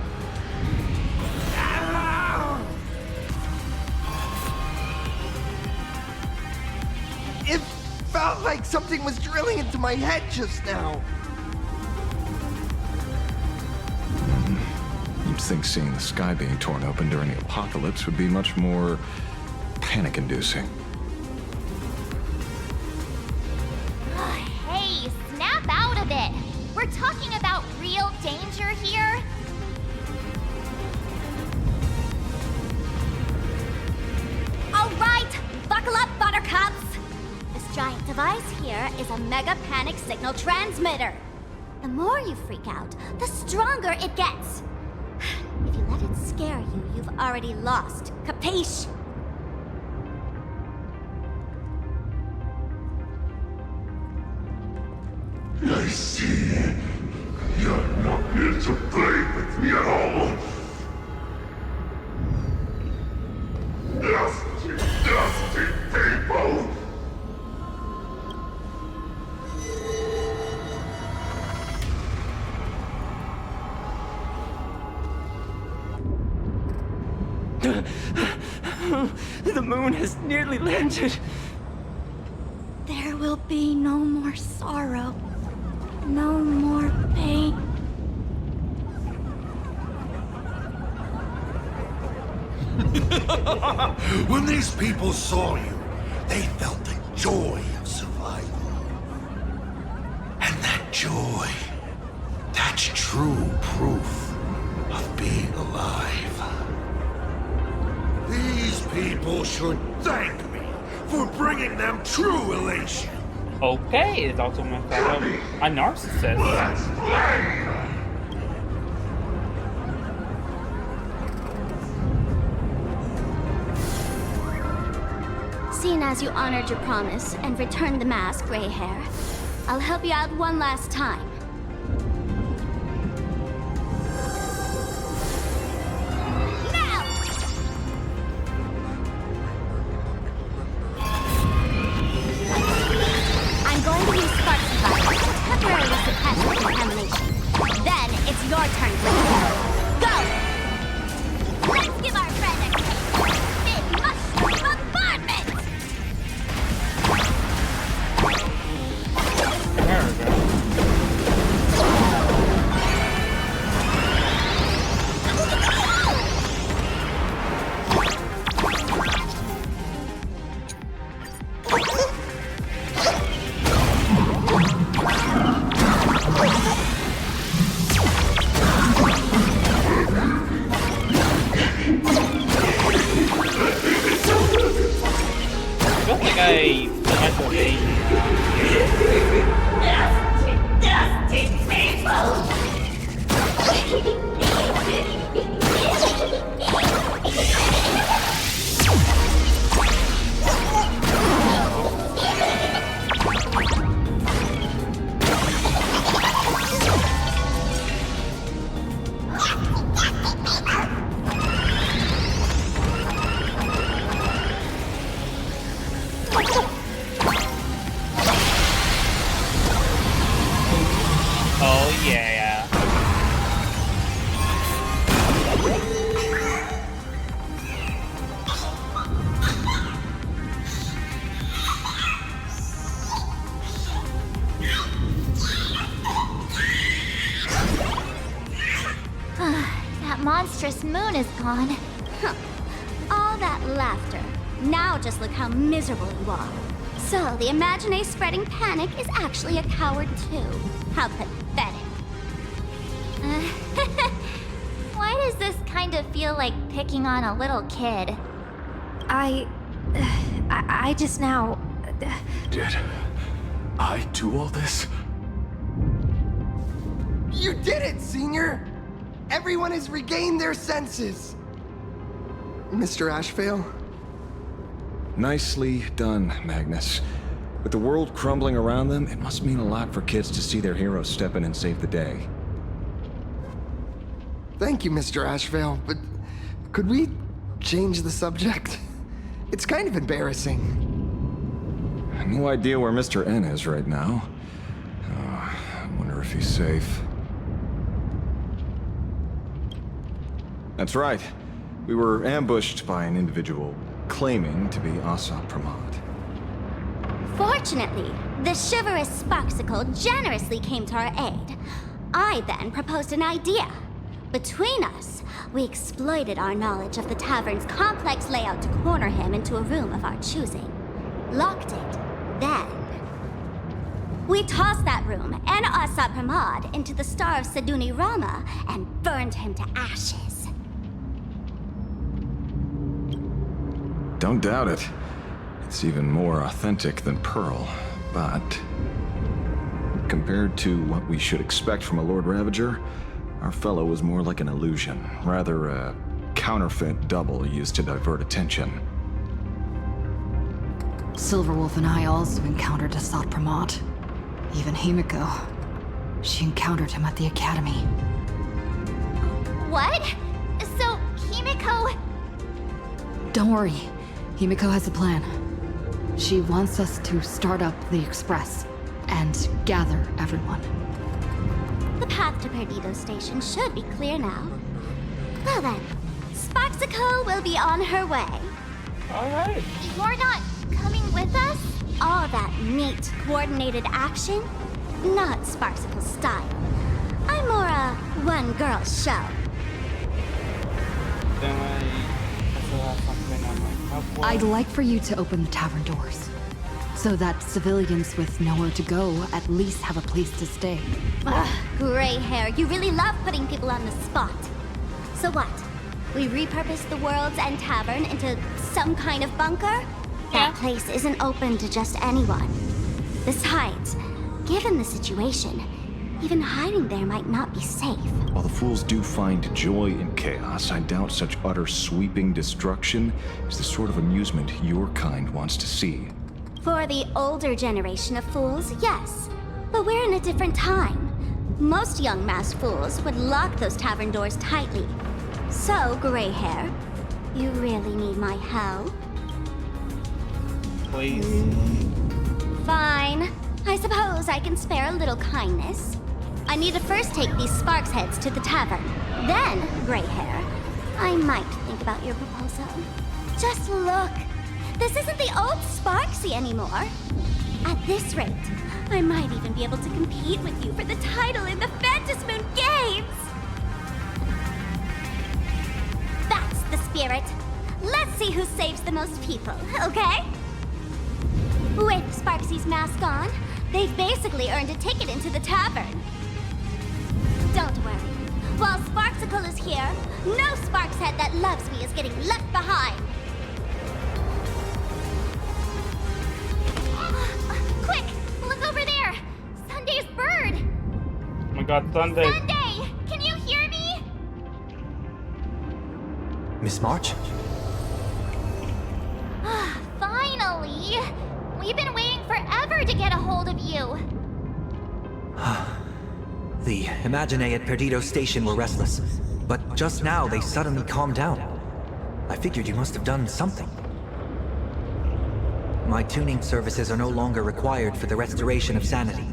It felt like something was drilling into my head just now. You'd think seeing the sky being torn open during the apocalypse would be much more panic-inducing. Hey, snap out of it! We're talking about real danger here. All right, buckle up, buttercups! This giant device here is a mega panic signal transmitter. The more you freak out, the stronger it gets. If you let it scare you, you've already lost. Capiche? I see. You're not here to play with me at all. Dusty people! The moon has nearly landed. There will be no more sorrow. No more pain. When these people saw you, they felt the joy of survival. And that joy, that's true proof of being alive. These people should thank me for bringing them true elation. Okay, it's also my fault. A narcissist. Seeing as you honored your promise and returned the mask, Gray Hair, I'll help you out one last time. Now! I'm going to use Spark Survival to temporarily suppress the contamination. Then it's your turn, Gray Hair. Go! Let's give our friend a taste. Big mushroom bombardment! There we go. I feel like I had to wait. Oh yeah. That monstrous moon is gone. Huh. All that laughter. Now just look how miserable you are. So, the Imagine spreading panic is actually a coward too. How pathetic. Why does this kind of feel like picking on a little kid? I just now... Did I do all this? You did it, Senior! Everyone has regained their senses! Mr. Ashvale? Nicely done, Magnus. With the world crumbling around them, it must mean a lot for kids to see their heroes step in and save the day. Thank you, Mr. Ashvale, but could we change the subject? It's kind of embarrassing. No idea where Mr. N is right now. I wonder if he's safe. That's right. We were ambushed by an individual claiming to be Asap Pramod. Fortunately, the chivalrous Sparksicle generously came to our aid. I then proposed an idea. Between us, we exploited our knowledge of the tavern's complex layout to corner him into a room of our choosing. Locked it. Then, we tossed that room and Asap Pramod into the Star of Seduni Rama and burned him to ashes. Don't doubt it. It's even more authentic than Pearl, but compared to what we should expect from a Lord Ravager, our fellow was more like an illusion, rather a counterfeit double used to divert attention. Silverwolf and I also encountered Asap Pramod. Even Himeko. She encountered him at the academy. What? So, Himeko... Don't worry. Himeko has a plan. She wants us to start up the Express and gather everyone. The path to Perdido Station should be clear now. Well then, Sparks Sparksicle will be on her way. Alright. You're not coming with us? All that neat, coordinated action? Not Sparksicle style. I'm more a one-girl show. Then I still have something on my cup. I'd like for you to open the tavern doors, so that civilians with nowhere to go at least have a place to stay. Ugh, gray hair, you really love putting people on the spot. So what? We repurpose the World's End Tavern into some kind of bunker? That place isn't open to just anyone. Besides, given the situation, even hiding there might not be safe. While the fools do find joy in chaos, I doubt such utter sweeping destruction is the sort of amusement your kind wants to see. For the older generation of fools, yes. But we're in a different time. Most young masked fools would lock those tavern doors tightly. So, gray hair, you really need my help? Please. Fine. I suppose I can spare a little kindness. I need to first take these Sparks heads to the tavern. Then, gray hair, I might think about your proposal. Just look. This isn't the old Sparksy anymore. At this rate, I might even be able to compete with you for the title in the Phantasmoon Games! That's the spirit. Let's see who saves the most people, okay? With Sparksy's mask on, they've basically earned a ticket into the tavern. Don't worry. While Sparksicle is here, no Sparks head that loves me is getting left behind. Quick! Look over there! Sunday's bird! Oh my god, Sunday! Sunday! Can you hear me? Miss March? Finally! We've been waiting forever to get a hold of you. The Imaginae at Perdido Station were restless, but just now they suddenly calmed down. I figured you must have done something. My tuning services are no longer required for the restoration of sanity.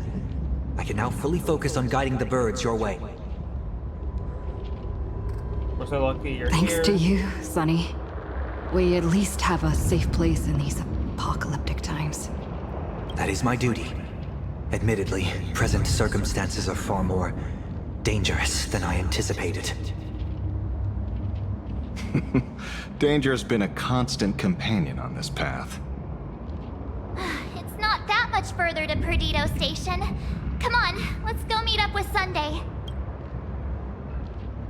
I can now fully focus on guiding the birds your way. We're so lucky you're Thanks here. to you, Sonny. We at least have a safe place in these apocalyptic times. That is my duty. Admittedly, present circumstances are far more dangerous than I anticipated. Danger has been a constant companion on this path. It's not that much further to Perdido Station. Come on, let's go meet up with Sunday.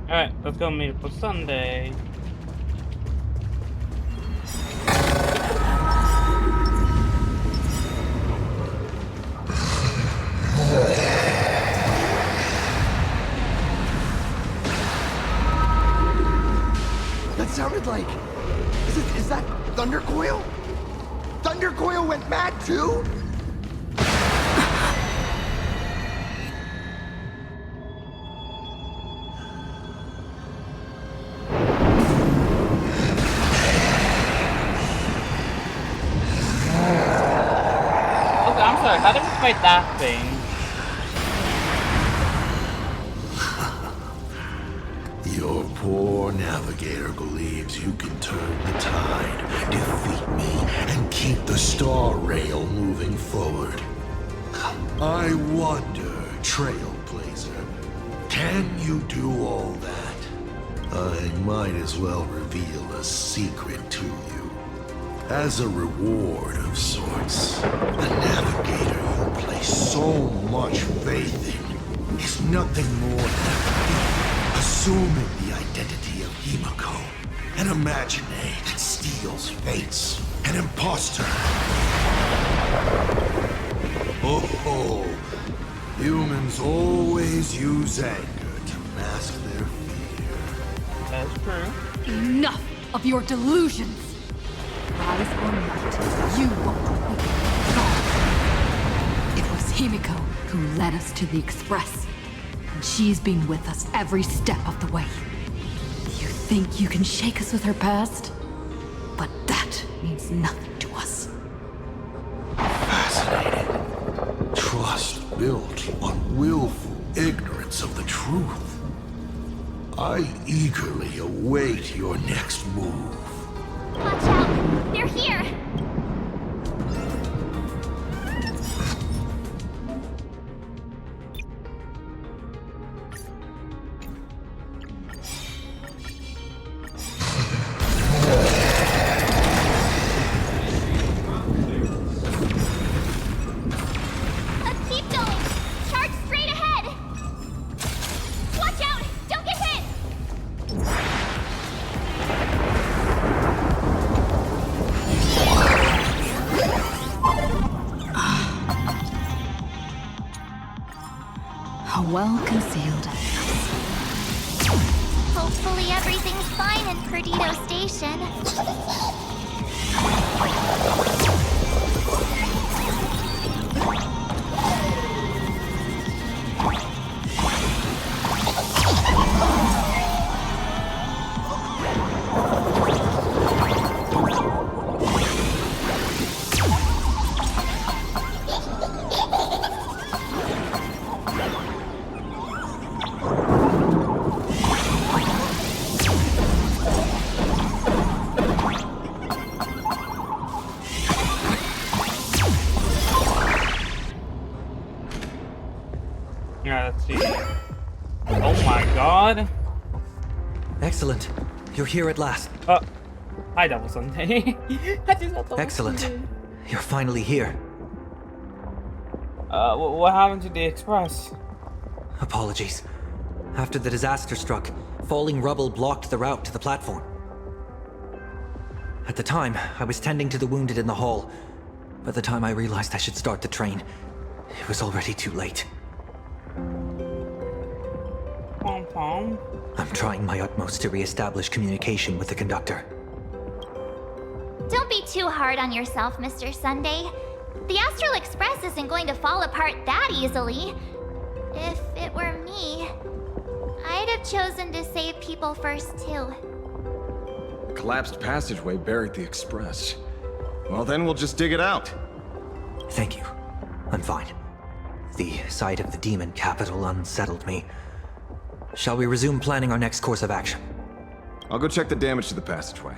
Alright, let's go meet up with Sunday. That sounded like... Is that Thundercoil? Thundercoil went mad too? Okay, I'm sorry, how did we fight that thing? Your poor navigator believes you can turn the tide, defeat me, and keep the star rail moving forward. I wonder, Trailblazer, can you do all that? I might as well reveal a secret to you. As a reward of sorts, the navigator you place so much faith in is nothing more than assuming the identity of Himeko, an Imaginae that steals fates, an imposter. Oh, humans always use anger to mask their fear. That's true. Enough of your delusions! Rise or not, you won't be gone. It was Himeko who led us to the Express, and she's been with us every step of the way. You think you can shake us with her past? But that means nothing to us. Fascinating. Trust built on willful ignorance of the truth. I eagerly await your next move. Watch out! They're here! Let's keep going! Charge straight ahead! Watch out! Don't get hit! A well-concealed. Hopefully everything's fine in Perdido Station. Yeah, let's see. Oh my god. Excellent. You're here at last. Hi, Double Sunday. I just got Double Excellent. Sunday. You're finally here. What happened to the Express? Apologies. After the disaster struck, falling rubble blocked the route to the platform. At the time, I was tending to the wounded in the hall. By the time I realized I should start the train, it was already too late. Pom-pom. I'm trying my utmost to re-establish communication with the conductor. Don't be too hard on yourself, Mr. Sunday. The Astral Express isn't going to fall apart that easily. If it were me, I'd have chosen to save people first, too. Collapsed passageway buried the express. Well, then we'll just dig it out. Thank you. I'm fine. The sight of the demon capital unsettled me. Shall we resume planning our next course of action? I'll go check the damage to the passageway.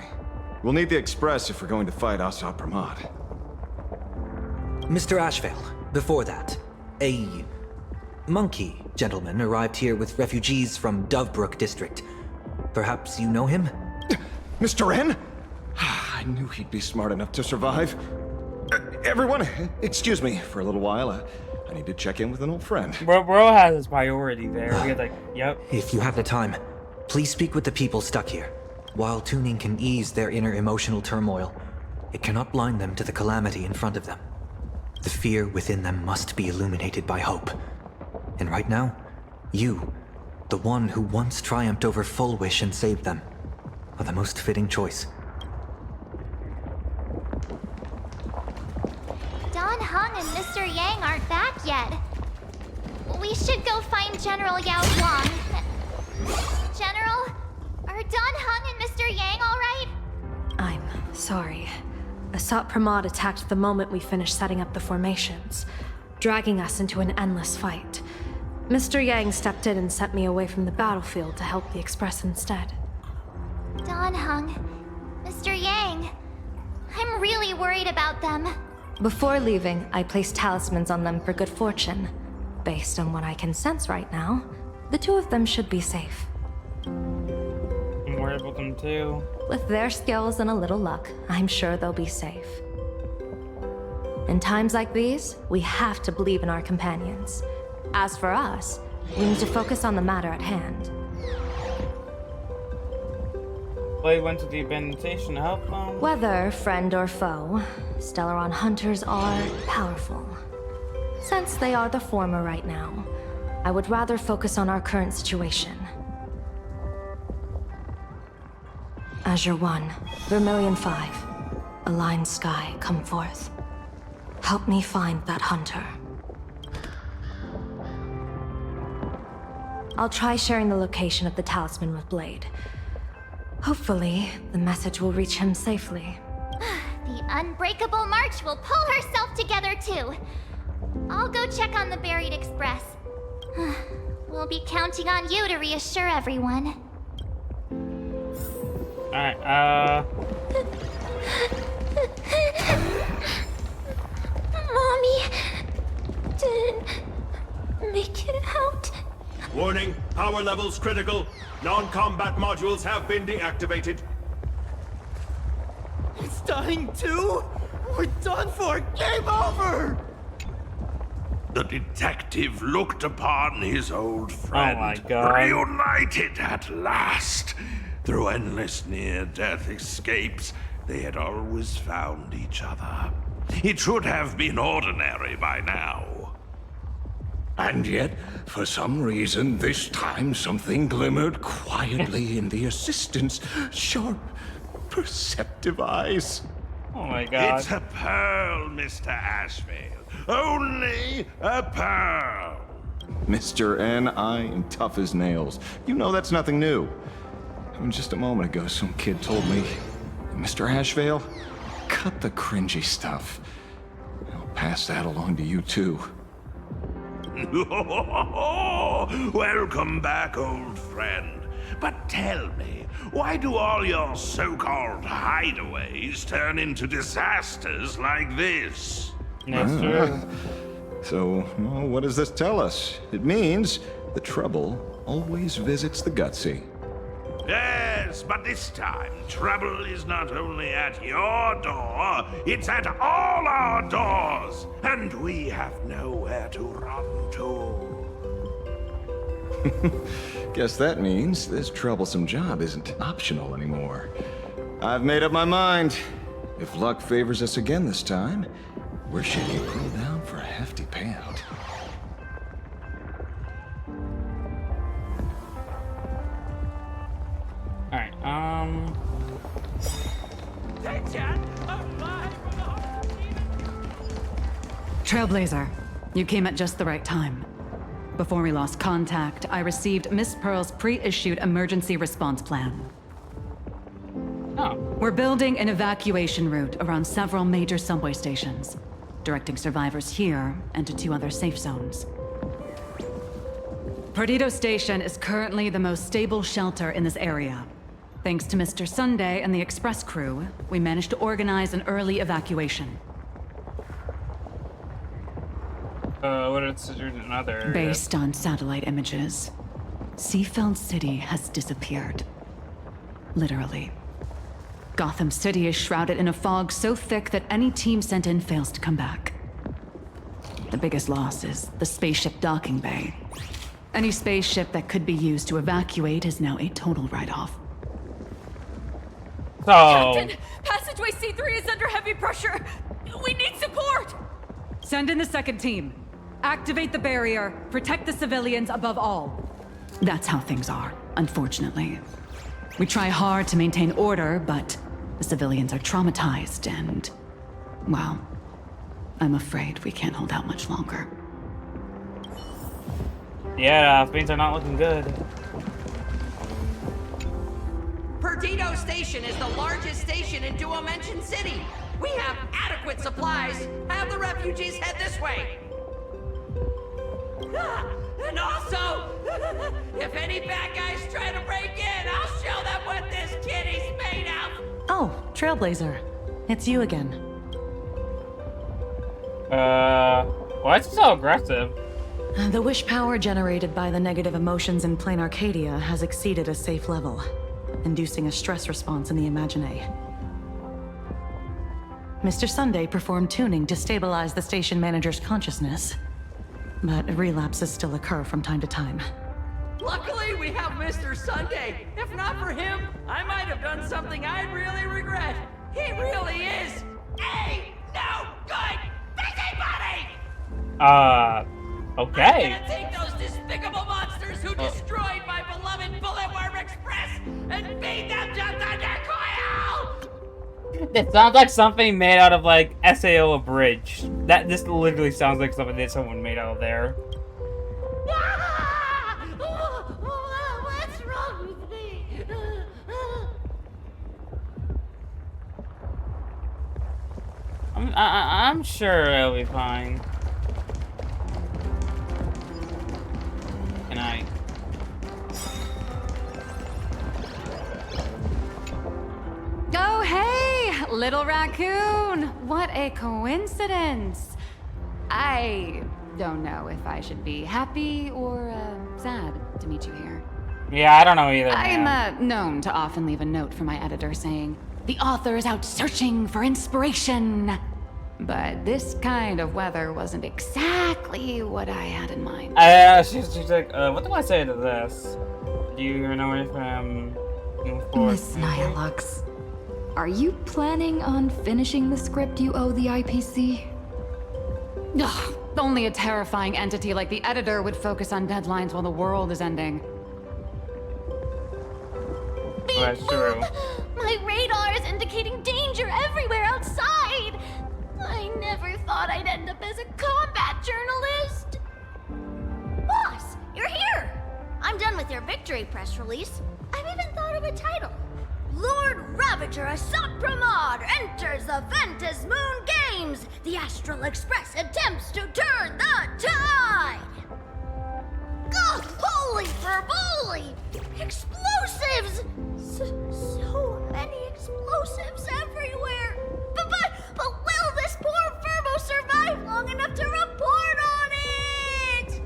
We'll need the express if we're going to fight Asad Pramod. Mr. Ashvale, before that, a monkey gentleman arrived here with refugees from Dovebrook district. Perhaps you know him? Mr. N? I knew he'd be smart enough to survive. Everyone, excuse me for a little while. I need to check in with an old friend. Bro has his priority there. He's like, yep. If you have the time, please speak with the people stuck here. While tuning can ease their inner emotional turmoil, it cannot blind them to the calamity in front of them. The fear within them must be illuminated by hope. And right now, you, the one who once triumphed over Full Wish and saved them, are the most fitting choice. Don Hung and Mr. Yang aren't back yet. We should go find General Yao Guang. General, are Don Hung and Mr. Yang all right? I'm sorry. Asat Pramod attacked the moment we finished setting up the formations, dragging us into an endless fight. Mr. Yang stepped in and sent me away from the battlefield to help the Express instead. Don Hung, Mr. Yang, I'm really worried about them. Before leaving, I placed talismans on them for good fortune. Based on what I can sense right now, the two of them should be safe. I'm worried about them too. With their skills and a little luck, I'm sure they'll be safe. In times like these, we have to believe in our companions. As for us, we need to focus on the matter at hand. Well, he went to the abandoned station to help them. Whether friend or foe, Stellaron hunters are powerful. Since they are the former right now, I would rather focus on our current situation. Azure 1, Vermilion 5, Aligned Sky, come forth. Help me find that hunter. I'll try sharing the location of the talisman with Blade. Hopefully, the message will reach him safely. The Unbreakable March will pull herself together too. I'll go check on the buried express. We'll be counting on you to reassure everyone. Alright, Mommy didn't make it out. Warning, power levels critical. Non-combat modules have been deactivated. It's dying too? We're done for! Game over! The detective looked upon his old friend, my God. reunited at last. Through endless near-death escapes, they had always found each other. It should have been ordinary by now. And yet, for some reason, this time something glimmered quietly in the assistant's sharp, perceptive eyes. Oh my God. It's a pearl, Mr. Ashvale. Only a pearl. Mr. N, I am tough as nails. You know that's nothing new. Just a moment ago, some kid told me, Mr. Ashvale, cut the cringy stuff. I'll pass that along to you, too. Welcome back, old friend. But tell me, why do all your so-called hideaways turn into disasters like this? So, well, what does this tell us? It means the trouble always visits the gutsy. Yes, but this time, trouble is not only at your door, it's at all our doors, and we have nowhere to run to. Guess that means this troublesome job isn't optional anymore. I've made up my mind. If luck favors us again this time, we're shaking Pearl down for a hefty payout. Alright, Trailblazer, you came at just the right time. Before we lost contact, I received Miss Pearl's pre-issued emergency response plan. Oh. We're building an evacuation route around several major subway stations, directing survivors here and to 2 other safe zones. Perdido Station is currently the most stable shelter in this area. Thanks to Mr. Sunday and the express crew, we managed to organize an early evacuation. What is another area? Based on satellite images, Seafeld City has disappeared. Literally. Gotham City is shrouded in a fog so thick that any team sent in fails to come back. The biggest loss is the spaceship docking bay. Any spaceship that could be used to evacuate is now a total write-off. Captain, passageway C3 is under heavy pressure. We need support. Send in the second team. Activate the barrier. Protect the civilians above all. That's how things are, unfortunately. We try hard to maintain order, but the civilians are traumatized and, well, I'm afraid we can't hold out much longer. Yeah, things are not looking good. Perdido Station is the largest station in Duomension City. We have adequate supplies. Have the refugees head this way. And also, if any bad guys try to break in, I'll show them what this kitty's made of. Oh, Trailblazer. It's you again. Why is it so aggressive? The wish power generated by the negative emotions in Plain Arcadia has exceeded a safe level, inducing a stress response in the Imagine. Mr. Sunday performed tuning to stabilize the station manager's consciousness, but relapses still occur from time to time. Luckily, we have Mr. Sunday. If not for him, I might have done something I'd really regret. He really is a no good busybody! Okay. I'm gonna take those despicable monsters who destroyed my beloved Bulletworm Express and feed them to Thundercoil! It sounds like something made out of like SAO Abridged. This literally sounds like something that someone made out of there. What's wrong with me? I'm sure it'll be fine. Can I? little raccoon! What a coincidence! I don't know if I should be happy or sad to meet you here. Yeah, I don't know either. I'm known to often leave a note for my editor saying, "The author is out searching for inspiration." But this kind of weather wasn't exactly what I had in mind. She's like, what do I say to this? Do you know if Miss Nyalux, are you planning on finishing the script you owe the IPC? Ugh, only a terrifying entity like the editor would focus on deadlines while the world is ending. That's true. My radar is indicating danger everywhere outside! I never thought I'd end up as a combat journalist! Boss, you're here! I'm done with your victory press release. I've even thought of a title. Lord Ravager Asat Pramod enters the Ventus Moon Games! The Astral Express attempts to turn the tide! Ugh, holy verboli! Explosives! So many explosives everywhere! But will this poor Verbo survive long enough to report on it?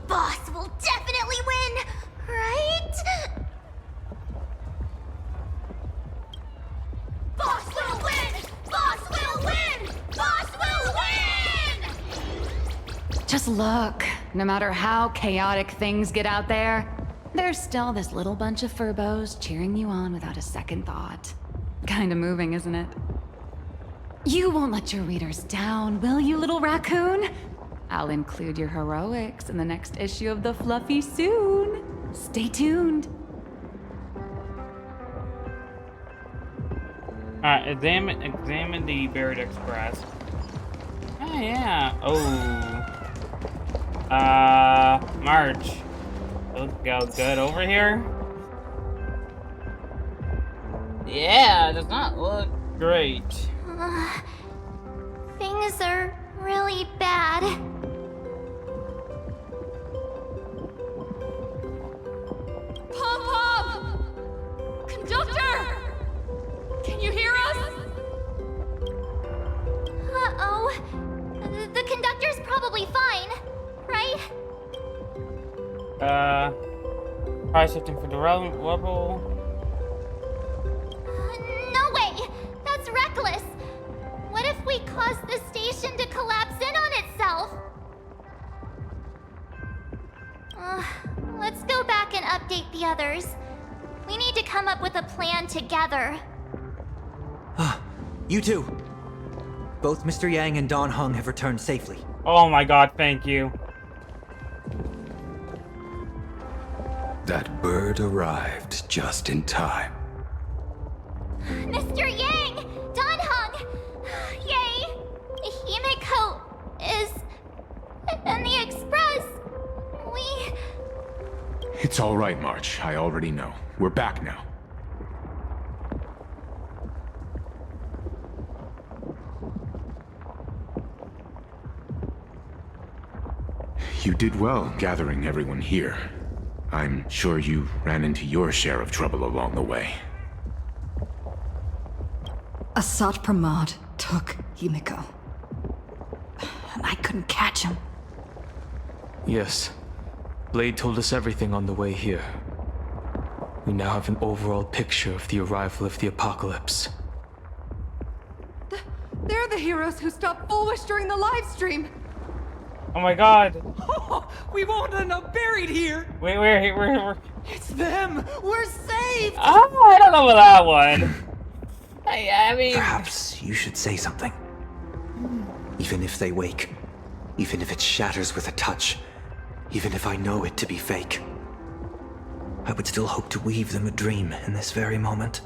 Boss will definitely win, right? Boss will win! Boss will win! Boss will win! Just look, no matter how chaotic things get out there, there's still this little bunch of furbos cheering you on without a second thought. Kinda moving, isn't it? You won't let your readers down, will you, little raccoon? I'll include your heroics in the next issue of The Fluffy soon. Stay tuned. Alright, examine the Buried Express. Oh, yeah. Oh. March. Look good over here. Yeah, it does not look great. Things are really bad. Pom-Pom! Conductor! Can you hear us? Uh-oh. The conductor's probably fine, right? Probably shifting for the rubble. No way! That's reckless! What if we cause the station to collapse in on itself? Let's go back and update the others. We need to come up with a plan together. You too. Both Mr. Yang and Don Hung have returned safely. Oh my god, thank you. That bird arrived just in time. Mr. Yang! Don Hung! Yay! Himeko is... in the Express! It's all right, March. I already know. We're back now. You did well gathering everyone here. I'm sure you ran into your share of trouble along the way. Asat Pramod took Himeko. And I couldn't catch him. Yes. Blade told us everything on the way here. We now have an overall picture of the arrival of the apocalypse. They're the heroes who stopped Bulwish during the live stream. Oh my god. We won't end up buried here. Wait, we're... It's them. We're saved. Oh, I don't know about that one. I mean... Perhaps you should say something. Even if they wake, even if it shatters with a touch, even if I know it to be fake, I would still hope to weave them a dream in this very moment.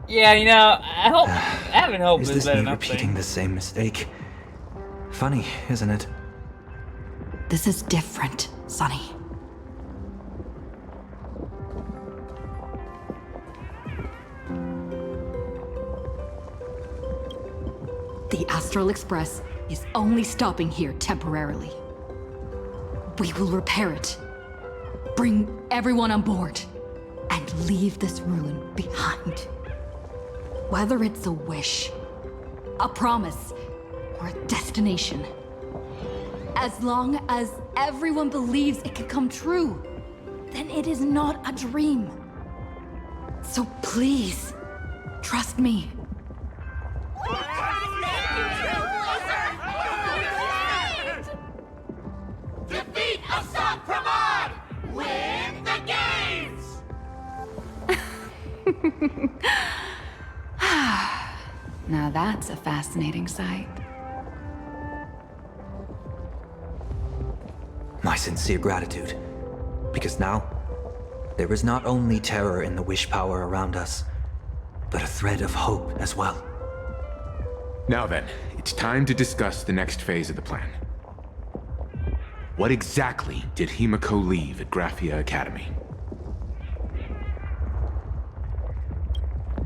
Yeah, you know, I haven't hoped Is this this me enough repeating thing. the same mistake? Funny, isn't it? This is different, Sonny. The Astral Express is only stopping here temporarily. We will repair it, bring everyone on board, and leave this ruin behind. Whether it's a wish, a promise, or a destination. As long as everyone believes it can come true, then it is not a dream. So please, trust me. Defeat Assad Pramod! Win the games! Now that's a fascinating sight. My sincere gratitude. Because now, there is not only terror in the wish power around us, but a thread of hope as well. Now then, it's time to discuss the next phase of the plan. What exactly did Himeko leave at Graphia Academy?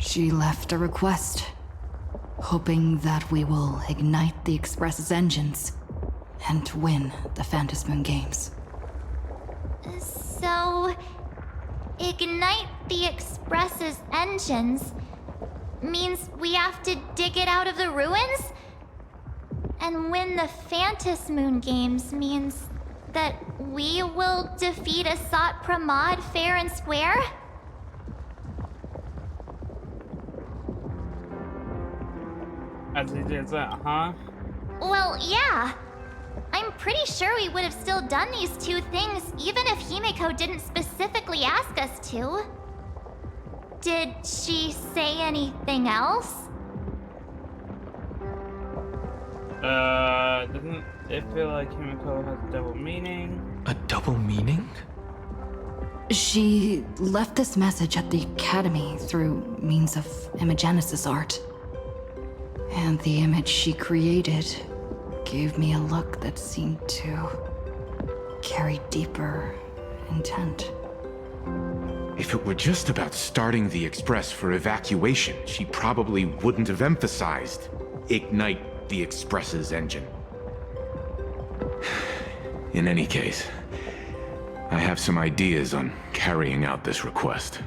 She left a request, hoping that we will ignite the Express's engines and win the Phantasmoon Games. So, ignite the Express's engines means we have to dig it out of the ruins? And win the Phantasmoon Games means that we will defeat Assad Pramod fair and square? As he did that, huh? Well, yeah. I'm pretty sure we would have still done these two things even if Himeko didn't specifically ask us to. Did she say anything else? Doesn't it feel like Himeko has a double meaning? A double meaning? She left this message at the Academy through means of Imagenesis art. And the image she created gave me a look that seemed to carry deeper intent. If it were just about starting the Express for evacuation, she probably wouldn't have emphasized ignite the Express's engine. In any case, I have some ideas on carrying out this request.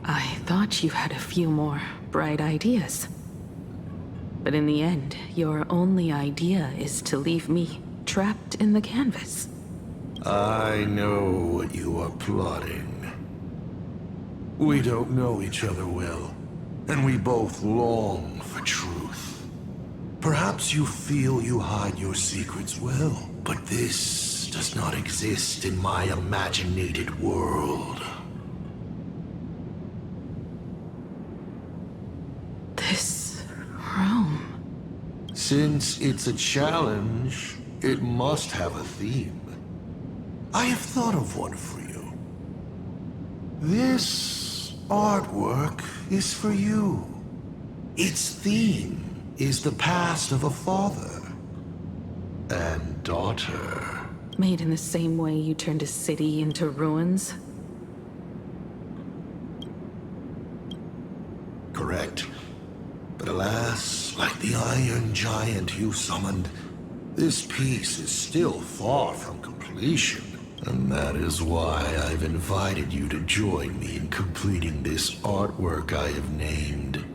I thought you had a few more bright ideas. But in the end, your only idea is to leave me trapped in the canvas. I know what you are plotting. We don't know each other well, and we both long for truth. Perhaps you feel you hide your secrets well, but this does not exist in my imaginated world. This room. Since it's a challenge, it must have a theme. I have thought of one for you. This artwork is for you. Its theme is the past of a father and daughter. Made in the same way you turned a city into ruins? Correct. But alas, like the Iron Giant you summoned, this piece is still far from completion. And that is why I've invited you to join me in completing this artwork I have named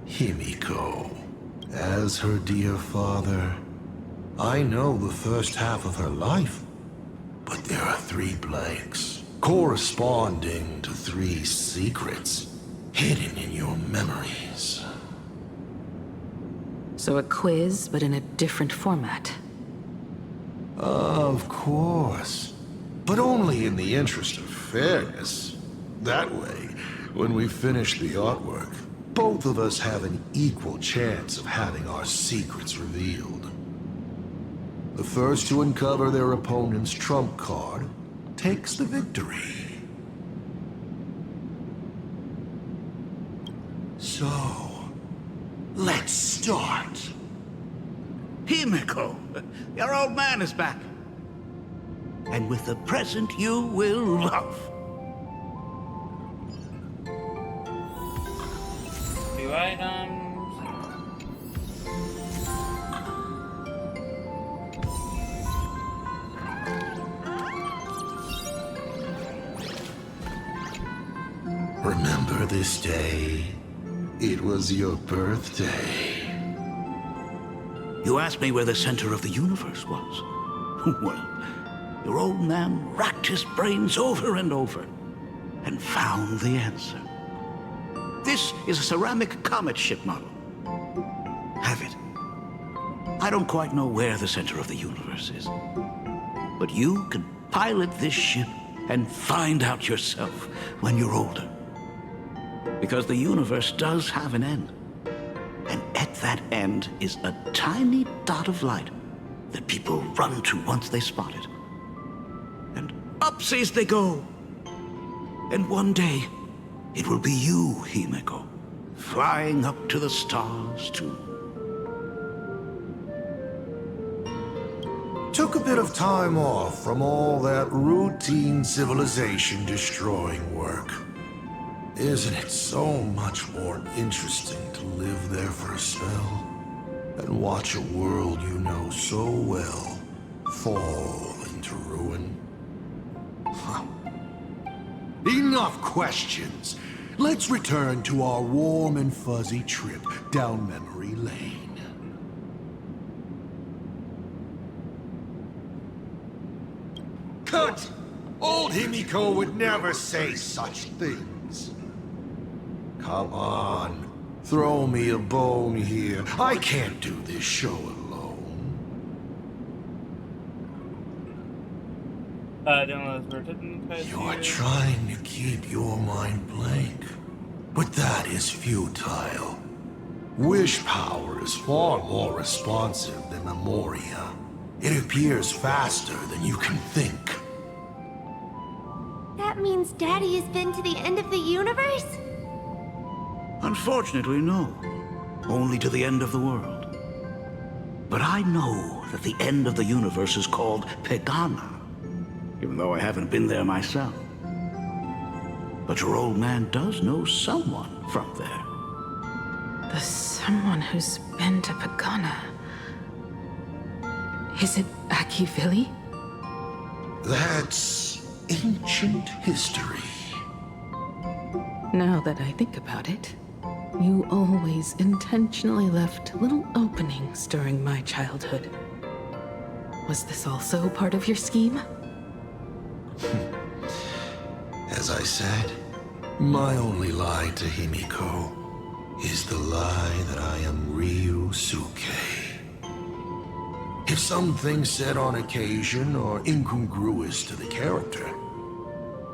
Himeko. As her dear father, I know the first half of her life, but there are 3 blanks, corresponding to 3 secrets hidden in your memories. So a quiz, but in a different format. Of course. But only in the interest of fairness. That way, when we finish the artwork, both of us have an equal chance of having our secrets revealed. The first to uncover their opponent's trump card takes the victory. So, let's start. Himeko, your old man is back. And with a present you will love. Few items. remember this day? It was your birthday. You asked me where the center of the universe was. Well, your old man racked his brains over and over and found the answer. This is a ceramic comet ship model. Have it. I don't quite know where the center of the universe is, but you can pilot this ship and find out yourself when you're older. Because the universe does have an end. And at that end is a tiny dot of light that people run to once they spot it. And upsies they go. And one day, it will be you, Himeko, flying up to the stars too. Took a bit of time off from all that routine civilization-destroying work. Isn't it so much more interesting to live there for a spell and watch a world you know so well fall into ruin? Huh. Enough questions. Let's return to our warm and fuzzy trip down memory lane. Cut! Old Himeko would never say such things. Come on, throw me a bone here. I can't do this show alone. You're trying to keep your mind blank, but that is futile. Wish power is far more responsive than Memoria. It appears faster than you can think. That means Daddy has been to the end of the universe? Unfortunately, no. Only to the end of the world. But I know that the end of the universe is called Pegana, even though I haven't been there myself. But your old man does know someone from there. The someone who's been to Pagana. Is it Akivili? That's ancient history. Now that I think about it, you always intentionally left little openings during my childhood. Was this also part of your scheme? As I said, my only lie to Himeko is the lie that I am Ryusuke. If something said on occasion are incongruous to the character,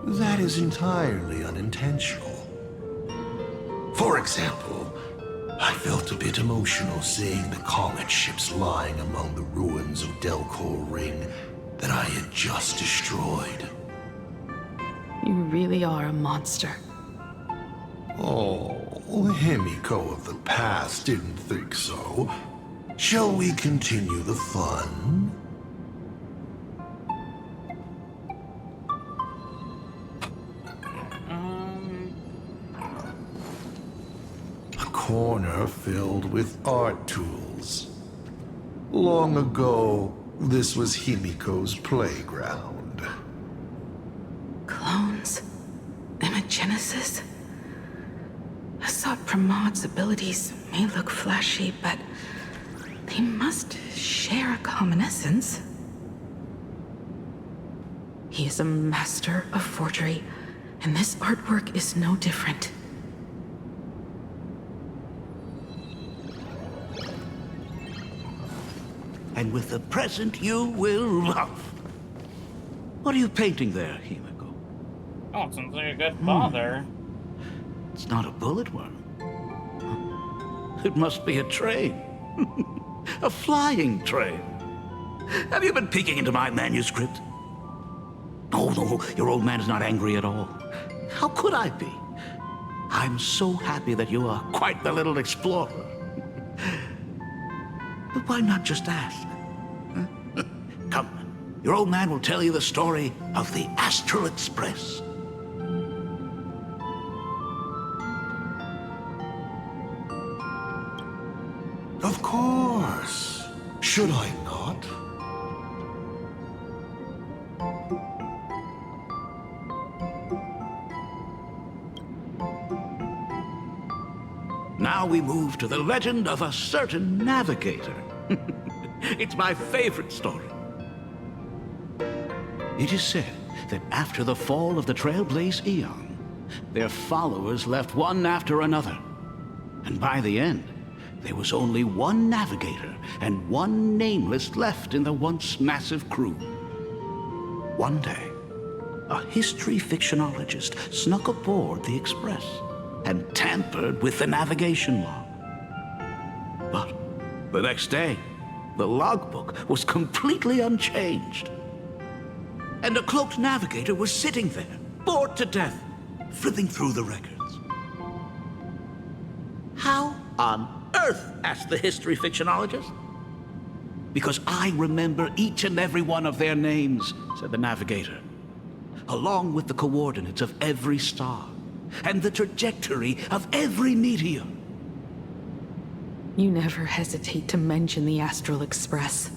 that is entirely unintentional. For example, I felt a bit emotional seeing the comet ships lying among the ruins of Delcor Ring that I had just destroyed. You really are a monster. Oh, Himeko of the past didn't think so. Shall we continue the fun? A corner filled with art tools. Long ago, this was Himeko's playground. Clones? Imagenesis? Assad Pramod's abilities may look flashy, but they must share a common essence. He is a master of forgery, and this artwork is no different. And with the present you will love. What are you painting there, Himeko? Oh, sounds like a good father. It's not a bullet worm. It must be a train. A flying train. Have you been peeking into my manuscript? Oh, no, your old man is not angry at all. How could I be? I'm so happy that you are quite the little explorer. But why not just ask? Huh? Come, your old man will tell you the story of the Astral Express. Of course. Should I not? we move to the legend of a certain navigator. It's my favorite story. It is said that after the fall of the Trailblaze Eon, their followers left one after another. And by the end, there was only one navigator and one nameless left in the once massive crew. One day, a history fictionologist snuck aboard the Express and tampered with the navigation log. But the next day, the logbook was completely unchanged. And a cloaked navigator was sitting there, bored to death, flipping through the records. How on earth? Asked the history fictionologist. Because I remember each and every one of their names, said the navigator, along with the coordinates of every star and the trajectory of every meteor. You never hesitate to mention the Astral Express.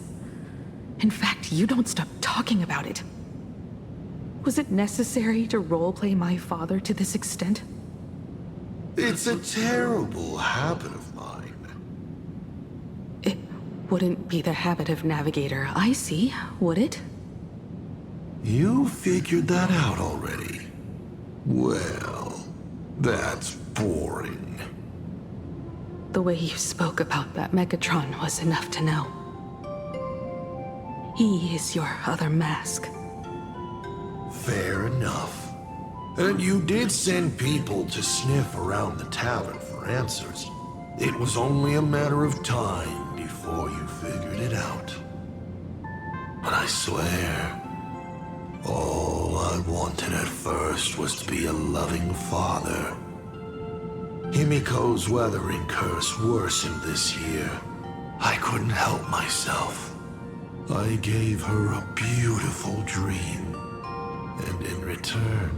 In fact, you don't stop talking about it. Was it necessary to roleplay my father to this extent? It's a terrible habit of mine. It wouldn't be the habit of Navigator I see, would it? You figured that out already. Well, that's boring. The way you spoke about that Megatron was enough to know. He is your other mask. Fair enough. And you did send people to sniff around the tavern for answers. It was only a matter of time before you figured it out. But I swear, all I wanted at first was to be a loving father. Himeko's weathering curse worsened this year. I couldn't help myself. I gave her a beautiful dream. And in return,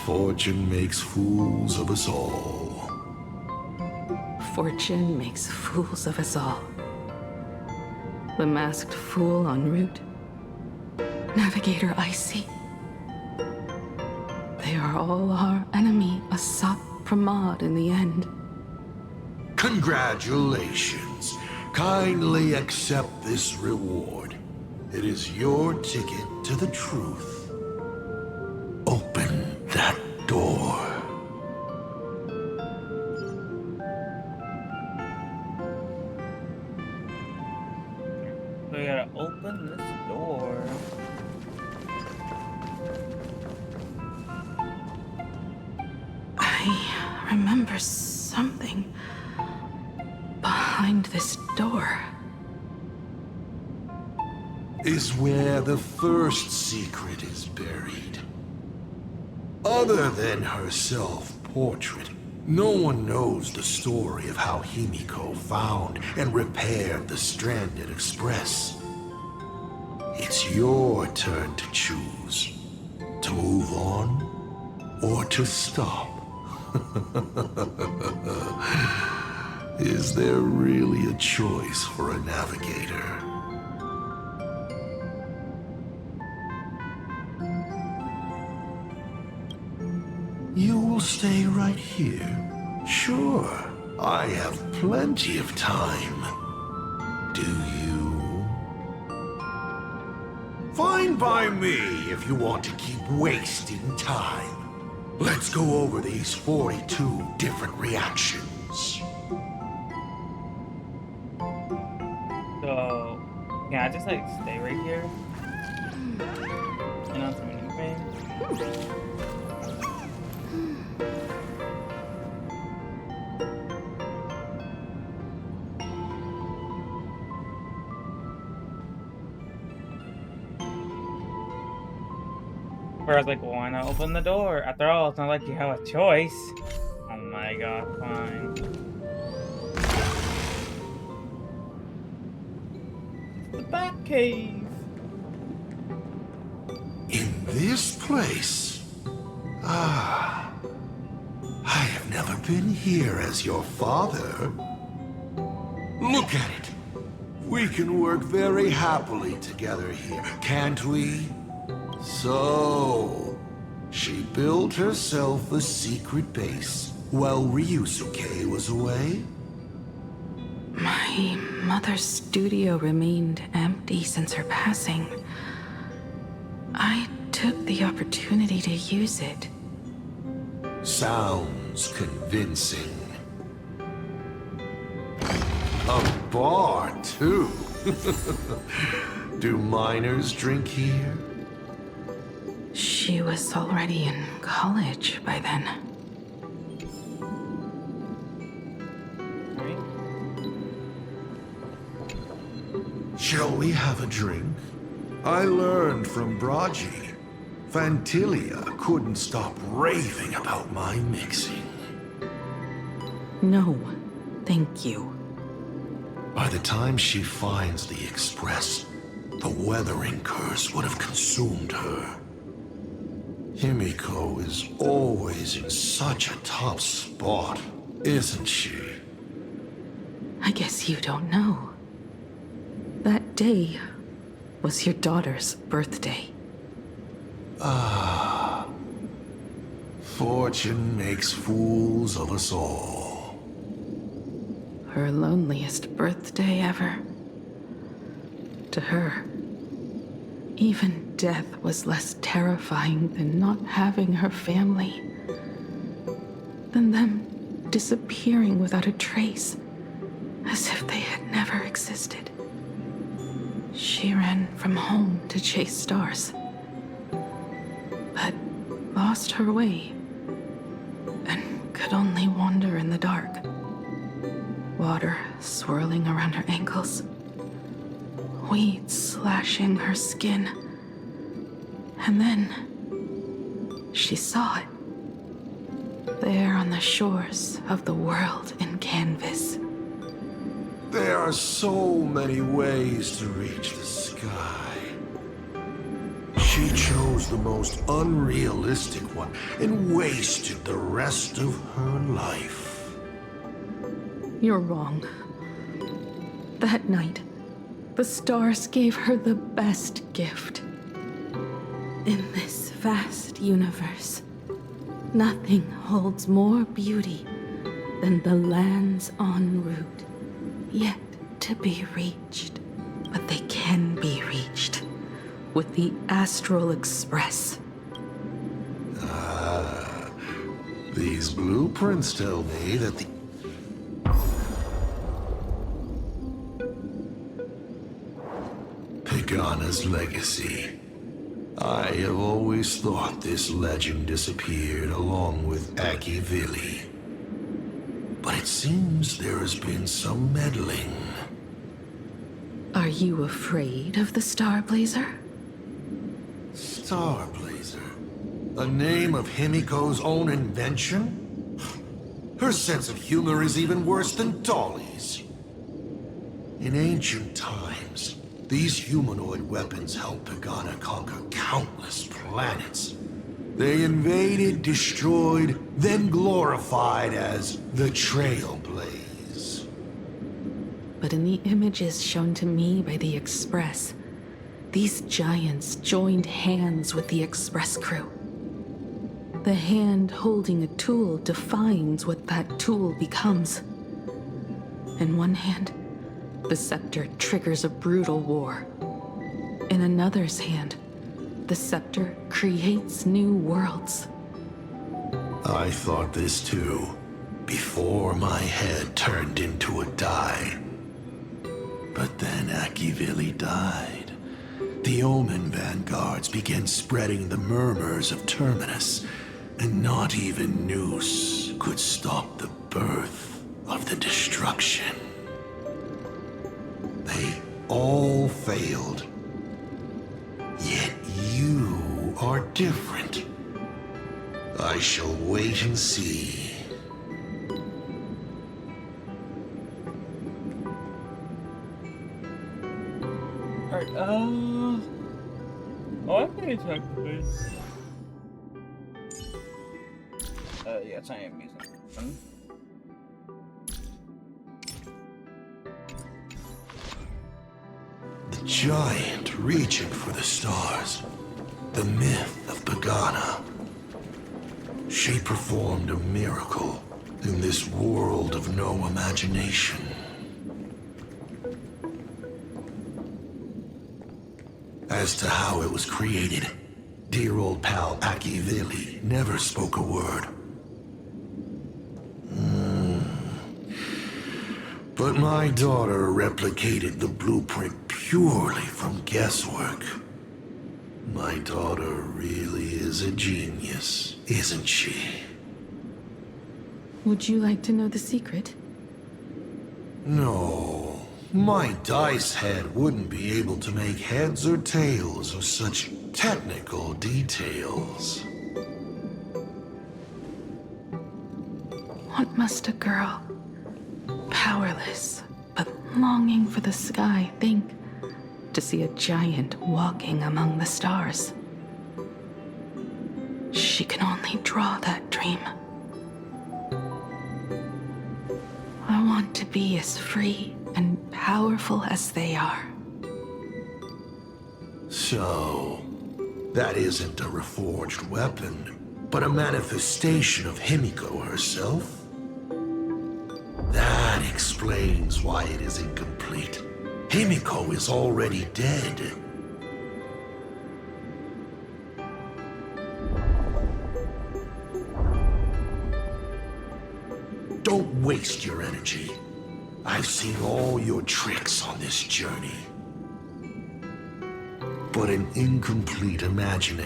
fortune makes fools of us all. Fortune makes fools of us all. The masked fool en route. Navigator Icy. They are all our enemy, Asat Pramod in the end. Congratulations. Kindly accept this reward. It is your ticket to the truth. Open that door. We gotta open this door. I remember something behind this door. Is where the first secret is buried. Other than her self-portrait, no one knows the story of how Himeko found and repaired the stranded Express. It's your turn to choose. To move on, or to stop. Is there really a choice for a navigator? You will stay right here. Sure, I have plenty of time. Do you? Fine by me if you want to keep wasting time. Let's go over these 42 different reactions. So, can I just like stay right here? And not do anything? Where I was like, why not open the door? After all, it's not like you have a choice. Oh my god, fine. It's the Bat Cave. In this place? Ah. I have never been here as your father. Look at it. We can work very happily together here, can't we? So, She built herself a secret base while Ryusuke was away? My mother's studio remained empty since her passing. I took the opportunity to use it. Sounds convincing. A bar, too. Do minors drink here? She was already in college by then. Shall we have a drink? I learned from Braji. Fantilia couldn't stop raving about my mixing. No, thank you. By the time she finds the Express, the weathering curse would have consumed her. Himeko is always in such a top spot, isn't she? I guess you don't know. That day was your daughter's birthday. Ah. Fortune makes fools of us all. Her loneliest birthday ever. To her, even death was less terrifying than not having her family. Than them disappearing without a trace, as if they had never existed. She ran from home to chase stars, but lost her way and could only wander in the dark. Water swirling around her ankles, weeds slashing her skin, and then she saw it, there on the shores of the world in canvas. There are so many ways to reach the sky. She chose the most unrealistic one and wasted the rest of her life. You're wrong. That night, the stars gave her the best gift. In this vast universe, nothing holds more beauty than the lands en route, yet to be reached. But they can be reached with the Astral Express. Ah, these blueprints tell me that the Pagana's legacy. I have always thought this legend disappeared along with Akivili. But it seems there has been some meddling. Are you afraid of the Starblazer? Starblazer? A name of Himeko's own invention? Her sense of humor is even worse than Dolly's. In ancient times, these humanoid weapons helped Pagana conquer countless planets. They invaded, destroyed, then glorified as the Trailblaze. But in the images shown to me by the Express, these giants joined hands with the Express crew. The hand holding a tool defines what that tool becomes. In one hand, the scepter triggers a brutal war. In another's hand, the scepter creates new worlds. I thought this too, before my head turned into a die. But then Akivili died. The Omen vanguards began spreading the murmurs of Terminus, and not even Noose could stop the birth of the destruction. They all failed. Yet you are different. I shall wait and see. Alright, oh, I think it's actually. Yes, I am using this one. The giant reaching for the stars. The myth of Pagana. She performed a miracle in this world of no imagination. As to how it was created, dear old pal Akivili never spoke a word. But my daughter replicated the blueprint purely from guesswork. My daughter really is a genius, isn't she? Would you like to know the secret? No, my dice head wouldn't be able to make heads or tails of such technical details. What must a girl, powerless but longing for the sky, think to see a giant walking among the stars? She can only draw that dream. I want to be as free and powerful as they are. So, that isn't a reforged weapon, but a manifestation of Himeko herself? That explains why it is incomplete. Himeko is already dead. Don't waste your energy. I've seen all your tricks on this journey. But an incomplete Imagine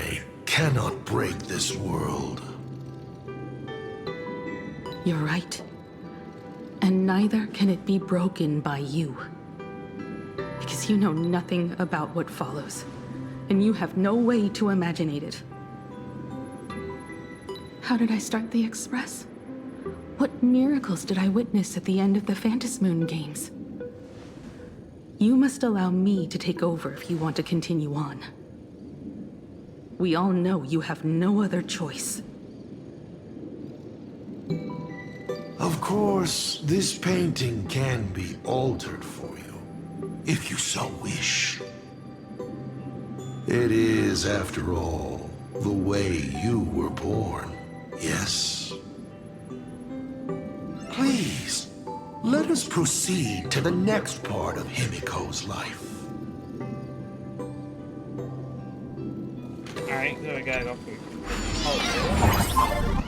cannot break this world. You're right. And neither can it be broken by you. Because you know nothing about what follows, and you have no way to imagine it. How did I start the Express? What miracles did I witness at the end of the Phantasmoon games? You must allow me to take over if you want to continue on. We all know you have no other choice. Of course, this painting can be altered for you, if you so wish. It is, after all, the way you were born, yes? Please, let us proceed to the next part of Himeko's life. Alright, so we gotta go for oh,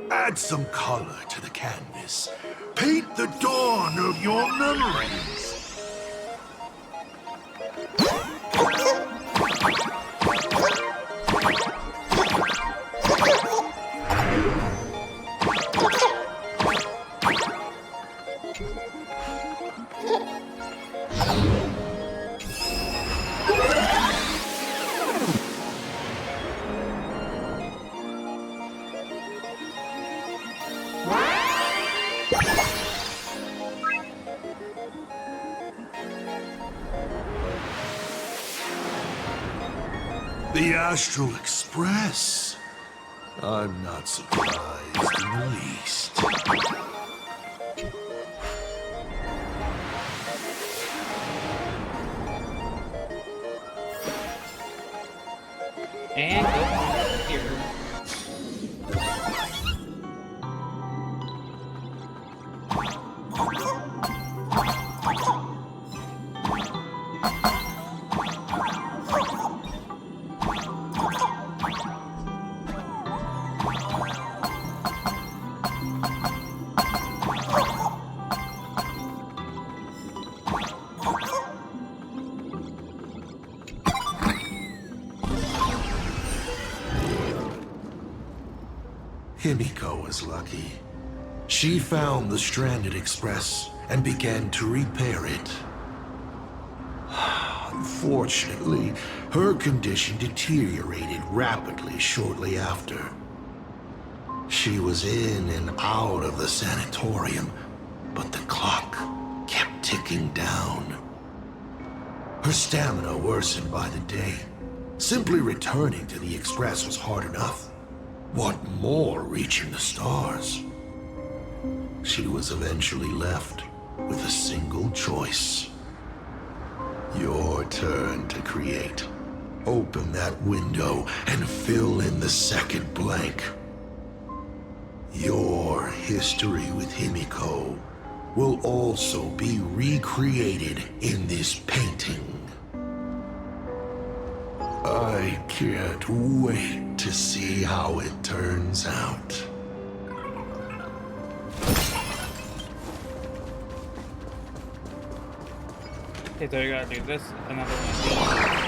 Add some color to the canvas. Paint the dawn of your memories. The Astral Express. I'm not surprised in the least. and go here. Himeko was lucky. She found the stranded express and began to repair it. Unfortunately, her condition deteriorated rapidly shortly after. She was in and out of the sanatorium, but the clock kept ticking down. Her stamina worsened by the day. Simply returning to the Express was hard enough. What more reaching the stars? She was eventually left with a single choice. Your turn to create. Open that window and fill in the second blank. Your history with Himeko will also be recreated in this painting. I can't wait to see how it turns out. Okay, so you gotta do this, another one.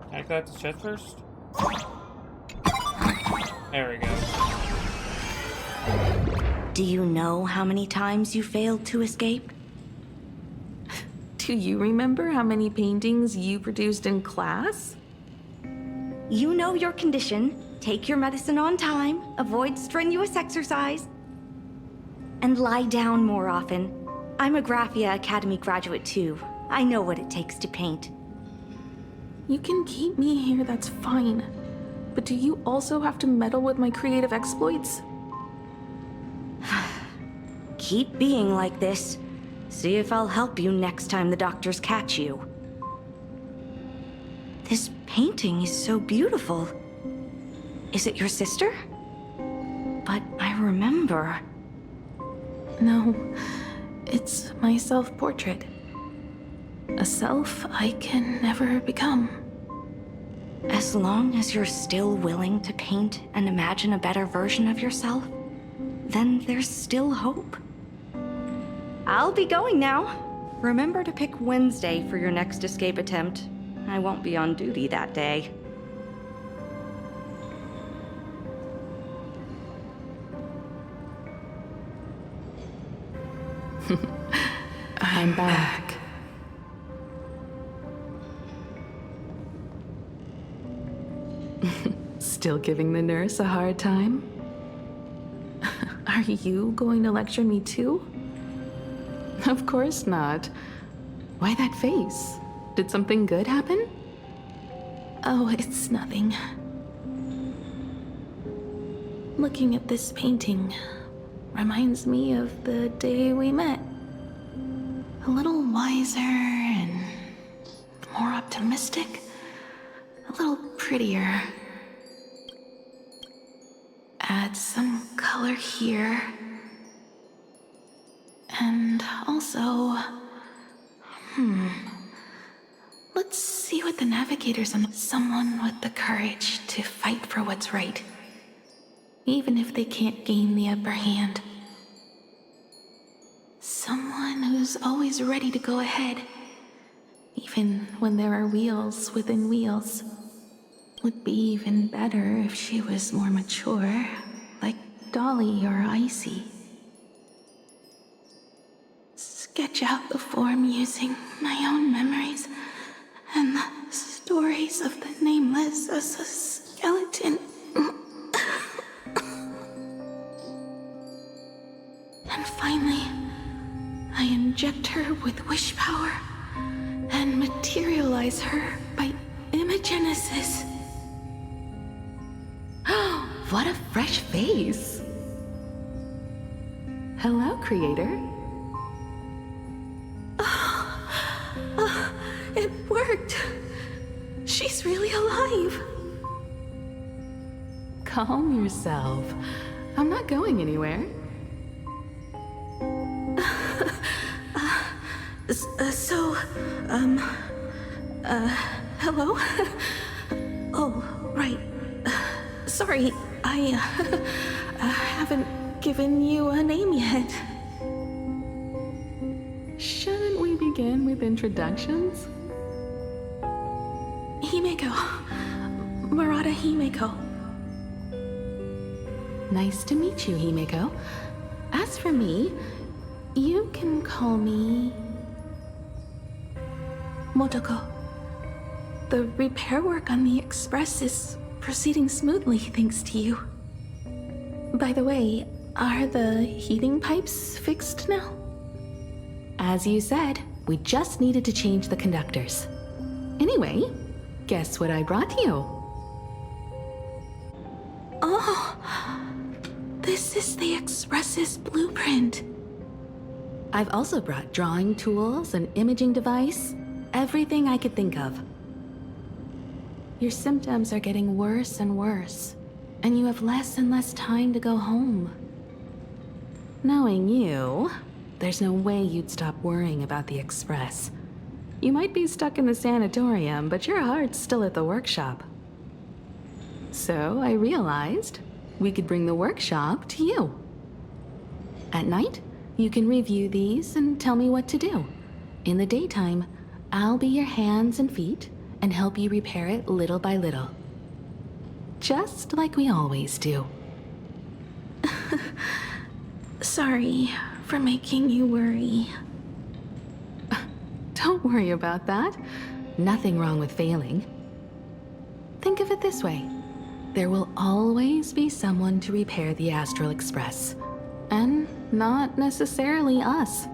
Can I collect the chest first? There we go. Do you know how many times you failed to escape? Do you remember how many paintings you produced in class? You know your condition. Take your medicine on time, avoid strenuous exercise, and lie down more often. I'm a Graphia Academy graduate too. I know what it takes to paint. You can keep me here, that's fine. But do you also have to meddle with my creative exploits? Keep being like this. See if I'll help you next time the doctors catch you. This painting is so beautiful. Is it your sister? But I remember. No, it's my self-portrait. A self I can never become. As long as you're still willing to paint and imagine a better version of yourself, then there's still hope. I'll be going now. Remember to pick Wednesday for your next escape attempt. I won't be on duty that day. I'm back. Still giving the nurse a hard time? Are you going to lecture me too? Of course not. Why that face? Did something good happen? Oh, it's nothing. Looking at this painting reminds me of the day we met. A little wiser and more optimistic. A little prettier. Add some color here. And also... Let's see what the navigators and someone with the courage to fight for what's right. Even if they can't gain the upper hand. Someone who's always ready to go ahead. Even when there are wheels within wheels. Would be even better if she was more mature, like Dolly or Icy. Sketch out the form using my own memories and the stories of the nameless as a skeleton. And finally, I inject her with wish power and materialize her by imagenesis. What a fresh face! Hello, creator. It worked! She's really alive! Calm yourself. I'm not going anywhere. Hello? Oh, right. Sorry, I haven't given you a name yet. Shouldn't we begin with introductions? Himeko. Murata Himeko. Nice to meet you, Himeko. As for me, you can call me Motoko. The repair work on the Express is proceeding smoothly thanks to you. By the way, are the heating pipes fixed now? As you said, we just needed to change the conductors. Anyway, guess what I brought you? Oh, this is the Express's blueprint. I've also brought drawing tools, an imaging device, everything I could think of. Your symptoms are getting worse and worse, and you have less and less time to go home. Knowing you, there's no way you'd stop worrying about the Express. You might be stuck in the sanatorium, but your heart's still at the workshop. So I realized we could bring the workshop to you. At night, you can review these and tell me what to do. In the daytime, I'll be your hands and feet and help you repair it little by little. Just like we always do. Sorry for making you worry. Don't worry about that. Nothing wrong with failing. Think of it this way. There will always be someone to repair the Astral Express. And not necessarily us.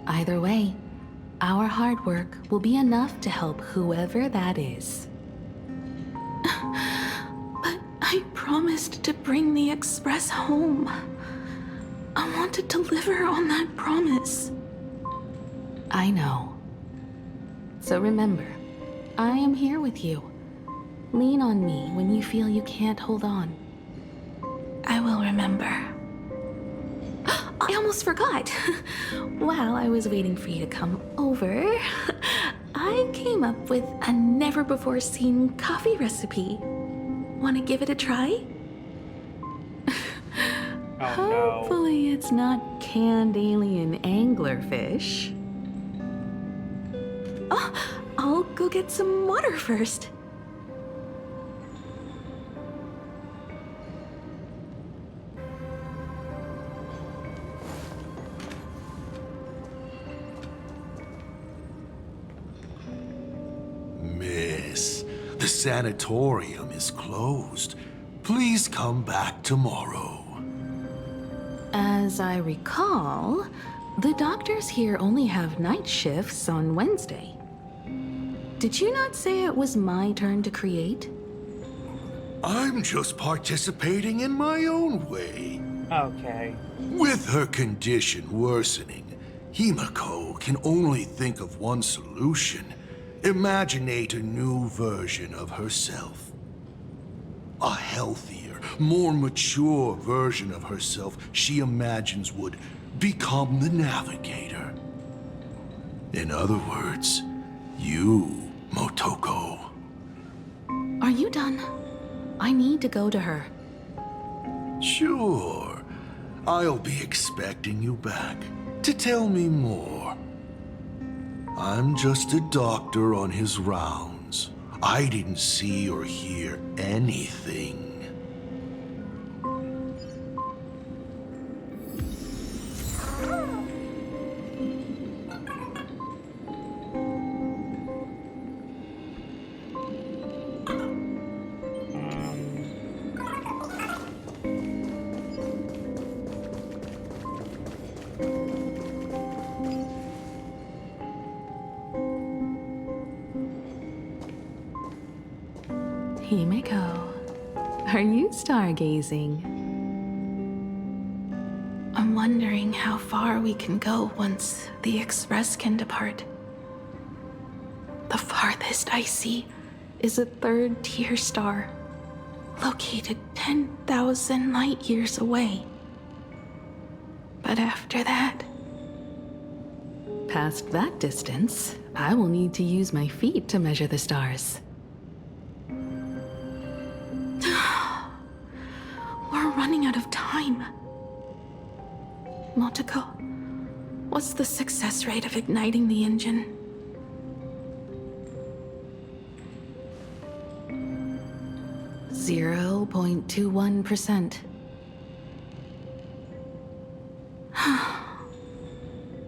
Either way, our hard work will be enough to help whoever that is. But I promised to bring the Express home. I want to deliver on that promise. I know. So remember, I am here with you. Lean on me when you feel you can't hold on. I will remember. I almost forgot. While I was waiting for you to come over, I came up with a never-before-seen coffee recipe. Want to give it a try? Hopefully it's not canned alien anglerfish. Oh, I'll go get some water first. Miss, the sanatorium is closed. Please come back tomorrow. As I recall, the doctors here only have night shifts on Wednesday. Did you not say it was my turn to create? I'm just participating in my own way. Okay. With her condition worsening, Himeko can only think of one solution. Imaginate a new version of herself. A healthier, more mature version of herself she imagines would become the Navigator. In other words, you, Motoko. Are you done? I need to go to her. Sure. I'll be expecting you back to tell me more. I'm just a doctor on his rounds. I didn't see or hear anything. Himeko, are you stargazing? I'm wondering how far we can go once the Express can depart. The farthest I see is a third-tier star, located 10,000 light years away. But after that... Past that distance, I will need to use my feet to measure the stars. We're running out of time. Motoko, what's the success rate of igniting the engine? 0.21%.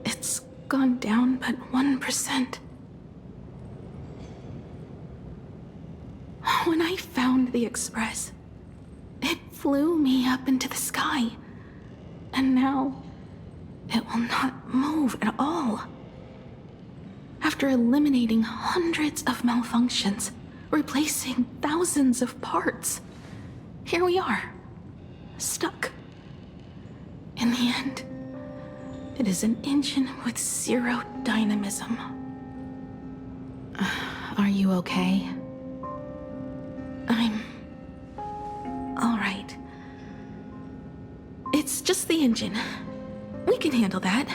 It's gone down but 1%. When I found the Express, it flew me up into the sky. And now, it will not move at all. After eliminating hundreds of malfunctions, replacing thousands of parts, here we are, stuck. In the end, it is an engine with zero dynamism. Are you okay? I'm... all right. It's just the engine. We can handle that.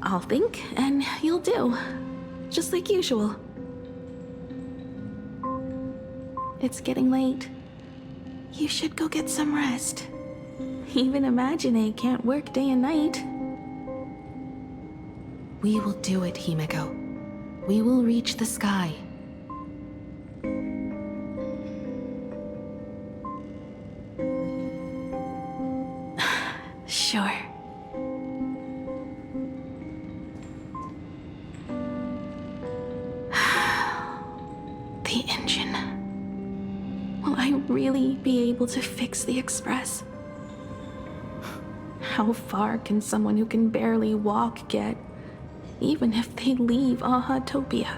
I'll think, and you'll do. Just like usual. It's getting late. You should go get some rest. Even Imagine can't work day and night. We will do it, Himeko. We will reach the sky. Sure. The engine. Will I really be able to fix the Express? How far can someone who can barely walk get, even if they leave Ahatopia?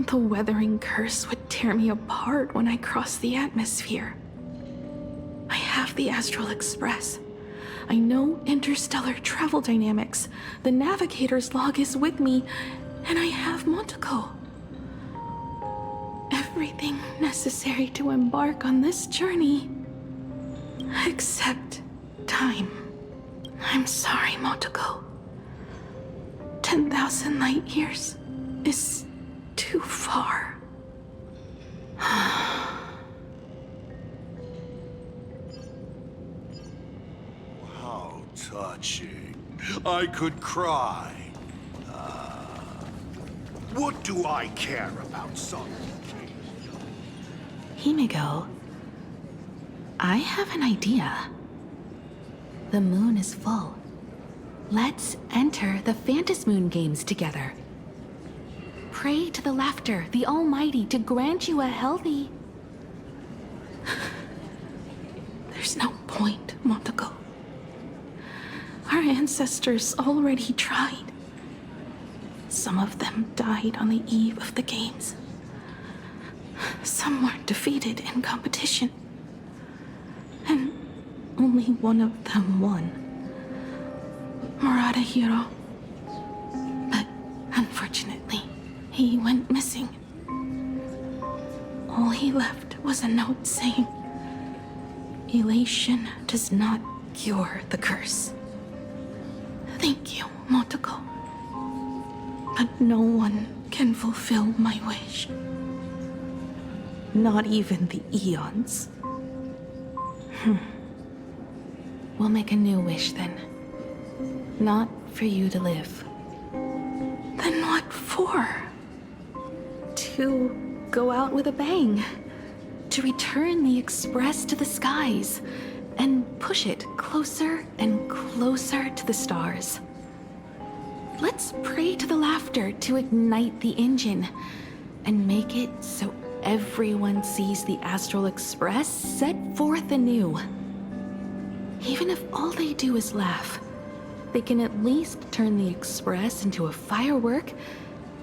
The weathering curse would tear me apart when I cross the atmosphere. I have the Astral Express. I know interstellar travel dynamics. The navigator's log is with me, and I have Motoko. Everything necessary to embark on this journey. Except time. I'm sorry, Motoko. 10,000 light years is too far. How touching. I could cry. What do I care about some? Himeko, I have an idea. The moon is full. Let's enter the Phantasmoon games together. Pray to the Laughter, the Almighty, to grant you a healthy... There's no point, Motoko. Our ancestors already tried. Some of them died on the eve of the games. Some were defeated in competition. And only one of them won. Murata Hiro. But unfortunately, he went missing. All he left was a note saying, "Elation does not cure the curse." Thank you, Motoko. But no one can fulfill my wish. Not even the eons. We'll make a new wish then. Not for you to live. Then what for? To go out with a bang. To return the Express to the skies. And push it closer and closer to the stars. Let's pray to the Laughter to ignite the engine. And make it so everyone sees the Astral Express set forth anew. Even if all they do is laugh, they can at least turn the Express into a firework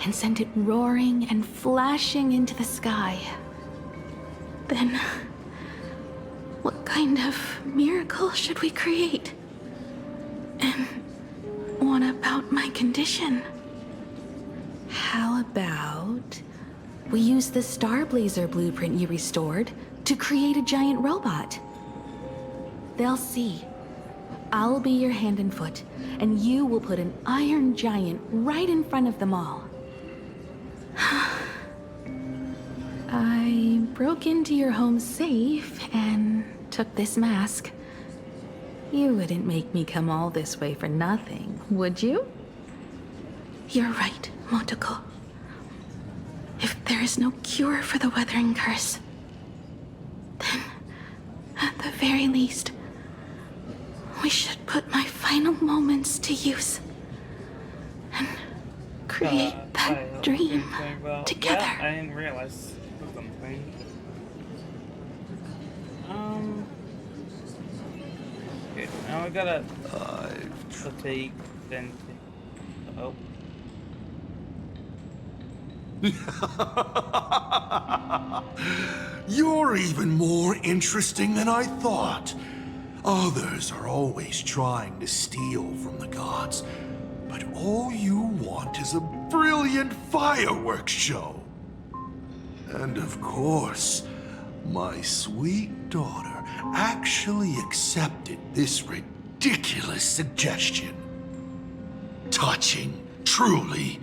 and send it roaring and flashing into the sky. Then, what kind of miracle should we create? And what about my condition? How about We used the Starblazer blueprint you restored to create a giant robot. They'll see. I'll be your hand and foot, and you will put an iron giant right in front of them all. I broke into your home safe and took this mask. You wouldn't make me come all this way for nothing, would you? You're right, Motoko. If there is no cure for the Weathering Curse, then, at the very least, we should put my final moments to use and create that dream together. Yeah, I didn't realize something. Okay, now we gotta take then. Oh. You're even more interesting than I thought. Others are always trying to steal from the gods, but all you want is a brilliant fireworks show. And of course, my sweet daughter actually accepted this ridiculous suggestion. Touching, truly.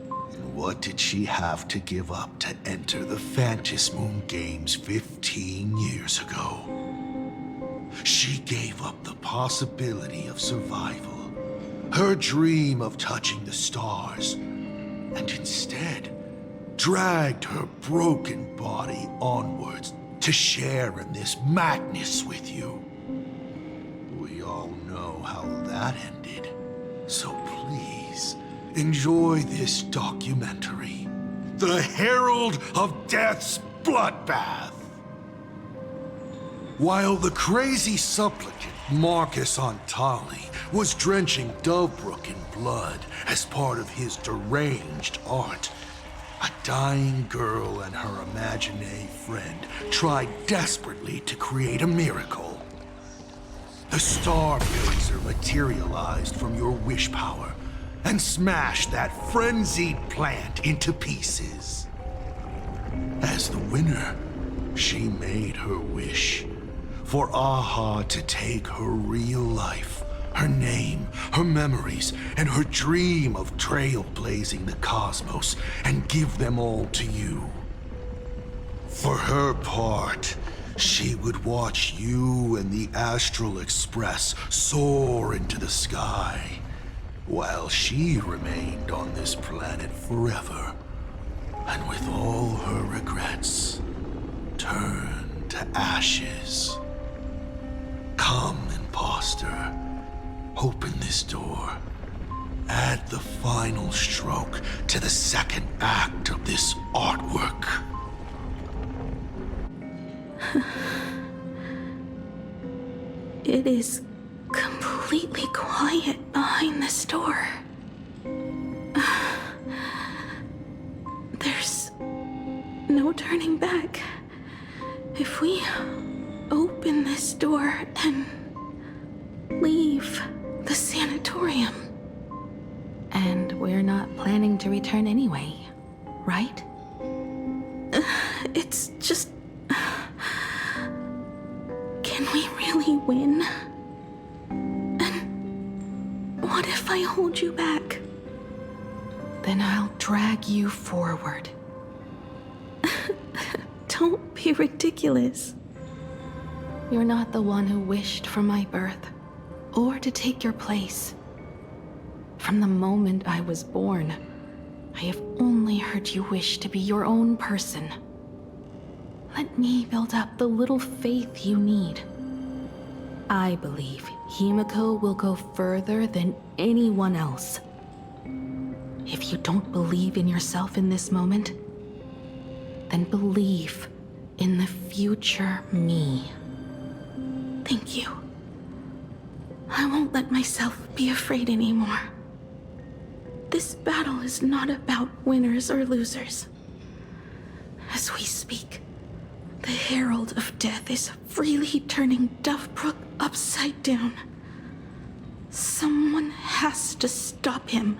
And what did she have to give up to enter the Phantasmoon Games 15 years ago? She gave up the possibility of survival, her dream of touching the stars, and instead dragged her broken body onwards to share in this madness with you. We all know how that ended, so please enjoy this documentary, The Herald of Death's Bloodbath. While the crazy supplicant Marcus Antali was drenching Dovebrook in blood as part of his deranged art, a dying girl and her imaginary friend tried desperately to create a miracle. The Starblazer materialized from your wish power and smashed that frenzied plant into pieces. As the winner, she made her wish for Aha to take her real life, her name, her memories, and her dream of trailblazing the cosmos and give them all to you. For her part, she would watch you and the Astral Express soar into the sky, while she remained on this planet forever, and with all her regrets, turned to ashes. Come, imposter. Open this door. Add the final stroke to the second act of this artwork. It is completely quiet behind this door. There's no turning back. If we open this door and leave the sanatorium. And we're not planning to return anyway, right? It's just... Can we really win? And what if I hold you back? Then I'll drag you forward. Don't be ridiculous. You're not the one who wished for my birth, or to take your place. From the moment I was born, I have only heard you wish to be your own person. Let me build up the little faith you need. I believe Himeko will go further than anyone else. If you don't believe in yourself in this moment, then believe in the future me. Thank you. I won't let myself be afraid anymore. This battle is not about winners or losers. As we speak, the Herald of Death is freely turning Dovebrook upside down. Someone has to stop him.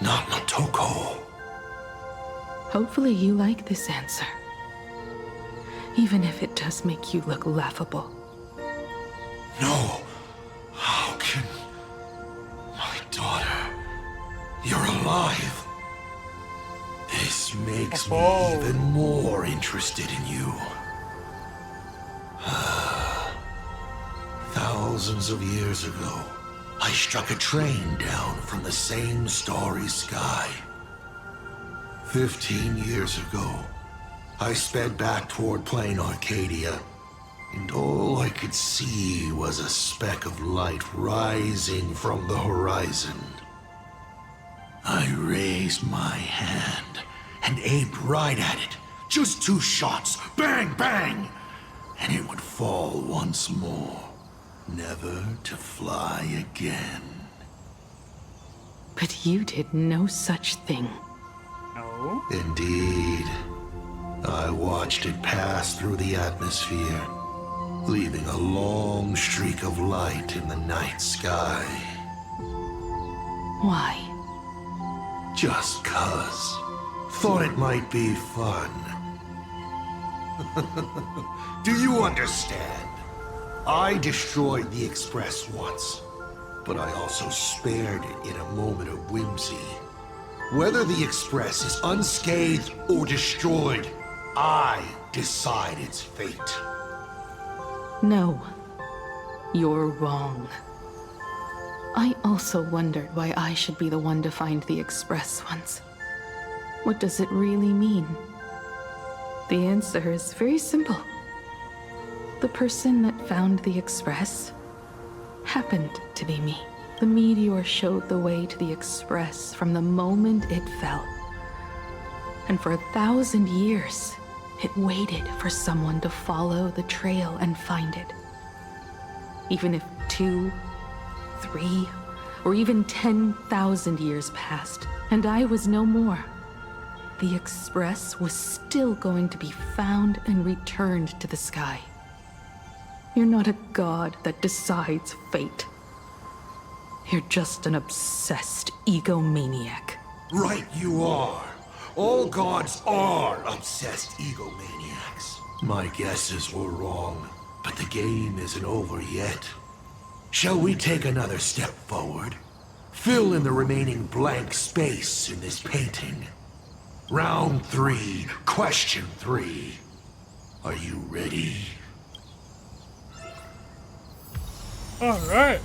Not Motoko. Hopefully you like this answer. Even if it does make you look laughable. No. How can... My daughter... You're alive. This makes me even more interested in you. Thousands of years ago, I struck a train down from the same starry sky. 15 years ago, I sped back toward plain Arcadia, and all I could see was a speck of light rising from the horizon. I raised my hand and aimed right at it. Just 2 shots, bang, bang, and it would fall once more, never to fly again. But you did no such thing. No? Indeed. I watched it pass through the atmosphere, leaving a long streak of light in the night sky. Why? Just 'cause. Thought it might be fun. Do you understand? I destroyed the Express once, but I also spared it in a moment of whimsy. Whether the Express is unscathed or destroyed, I decide its fate. No. You're wrong. I also wondered why I should be the one to find the Express once. What does it really mean? The answer is very simple. The person that found the Express happened to be me. The meteor showed the way to the Express from the moment it fell. And for 1,000 years, it waited for someone to follow the trail and find it. Even if 2, 3, or even 10,000 years passed, and I was no more, the Express was still going to be found and returned to the sky. You're not a god that decides fate. You're just an obsessed egomaniac. Right you are. All gods are obsessed egomaniacs. My guesses were wrong, but the game isn't over yet. Shall we take another step forward? Fill in the remaining blank space in this painting. Round 3, question 3. Are you ready? All right.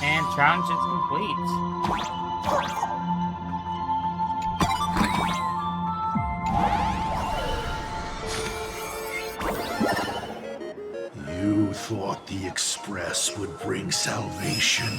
And challenge is complete. You thought the Express would bring salvation?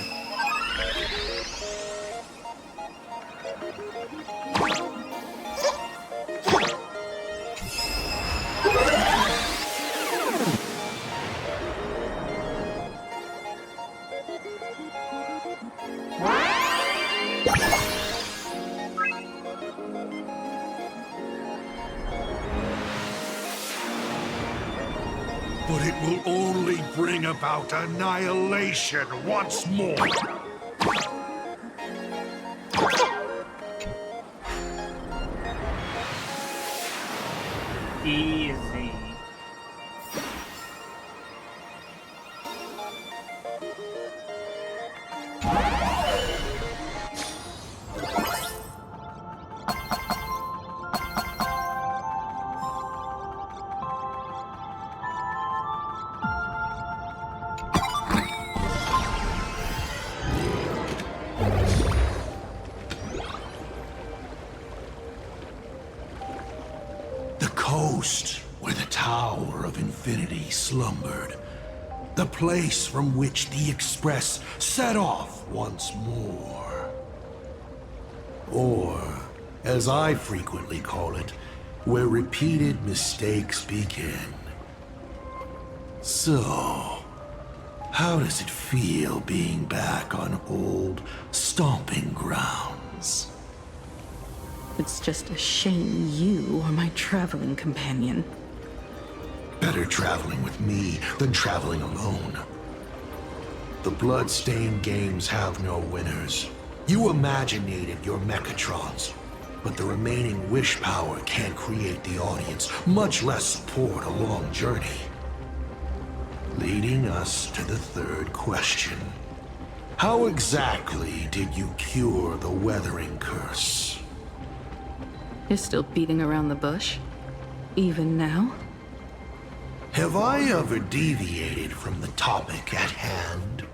But it will only bring about annihilation once more. Easy. Where the Tower of Infinity slumbered. The place from which the Express set off once more. Or, as I frequently call it, where repeated mistakes begin. So, how does it feel being back on old stomping grounds? It's just a shame you are my traveling companion. Better traveling with me than traveling alone. The blood-stained games have no winners. You imaginated your Mechatrons, but the remaining wish power can't create the audience, much less support a long journey. Leading us to the third question. How exactly did you cure the weathering curse? You're still beating around the bush? Even now? Have I ever deviated from the topic at hand?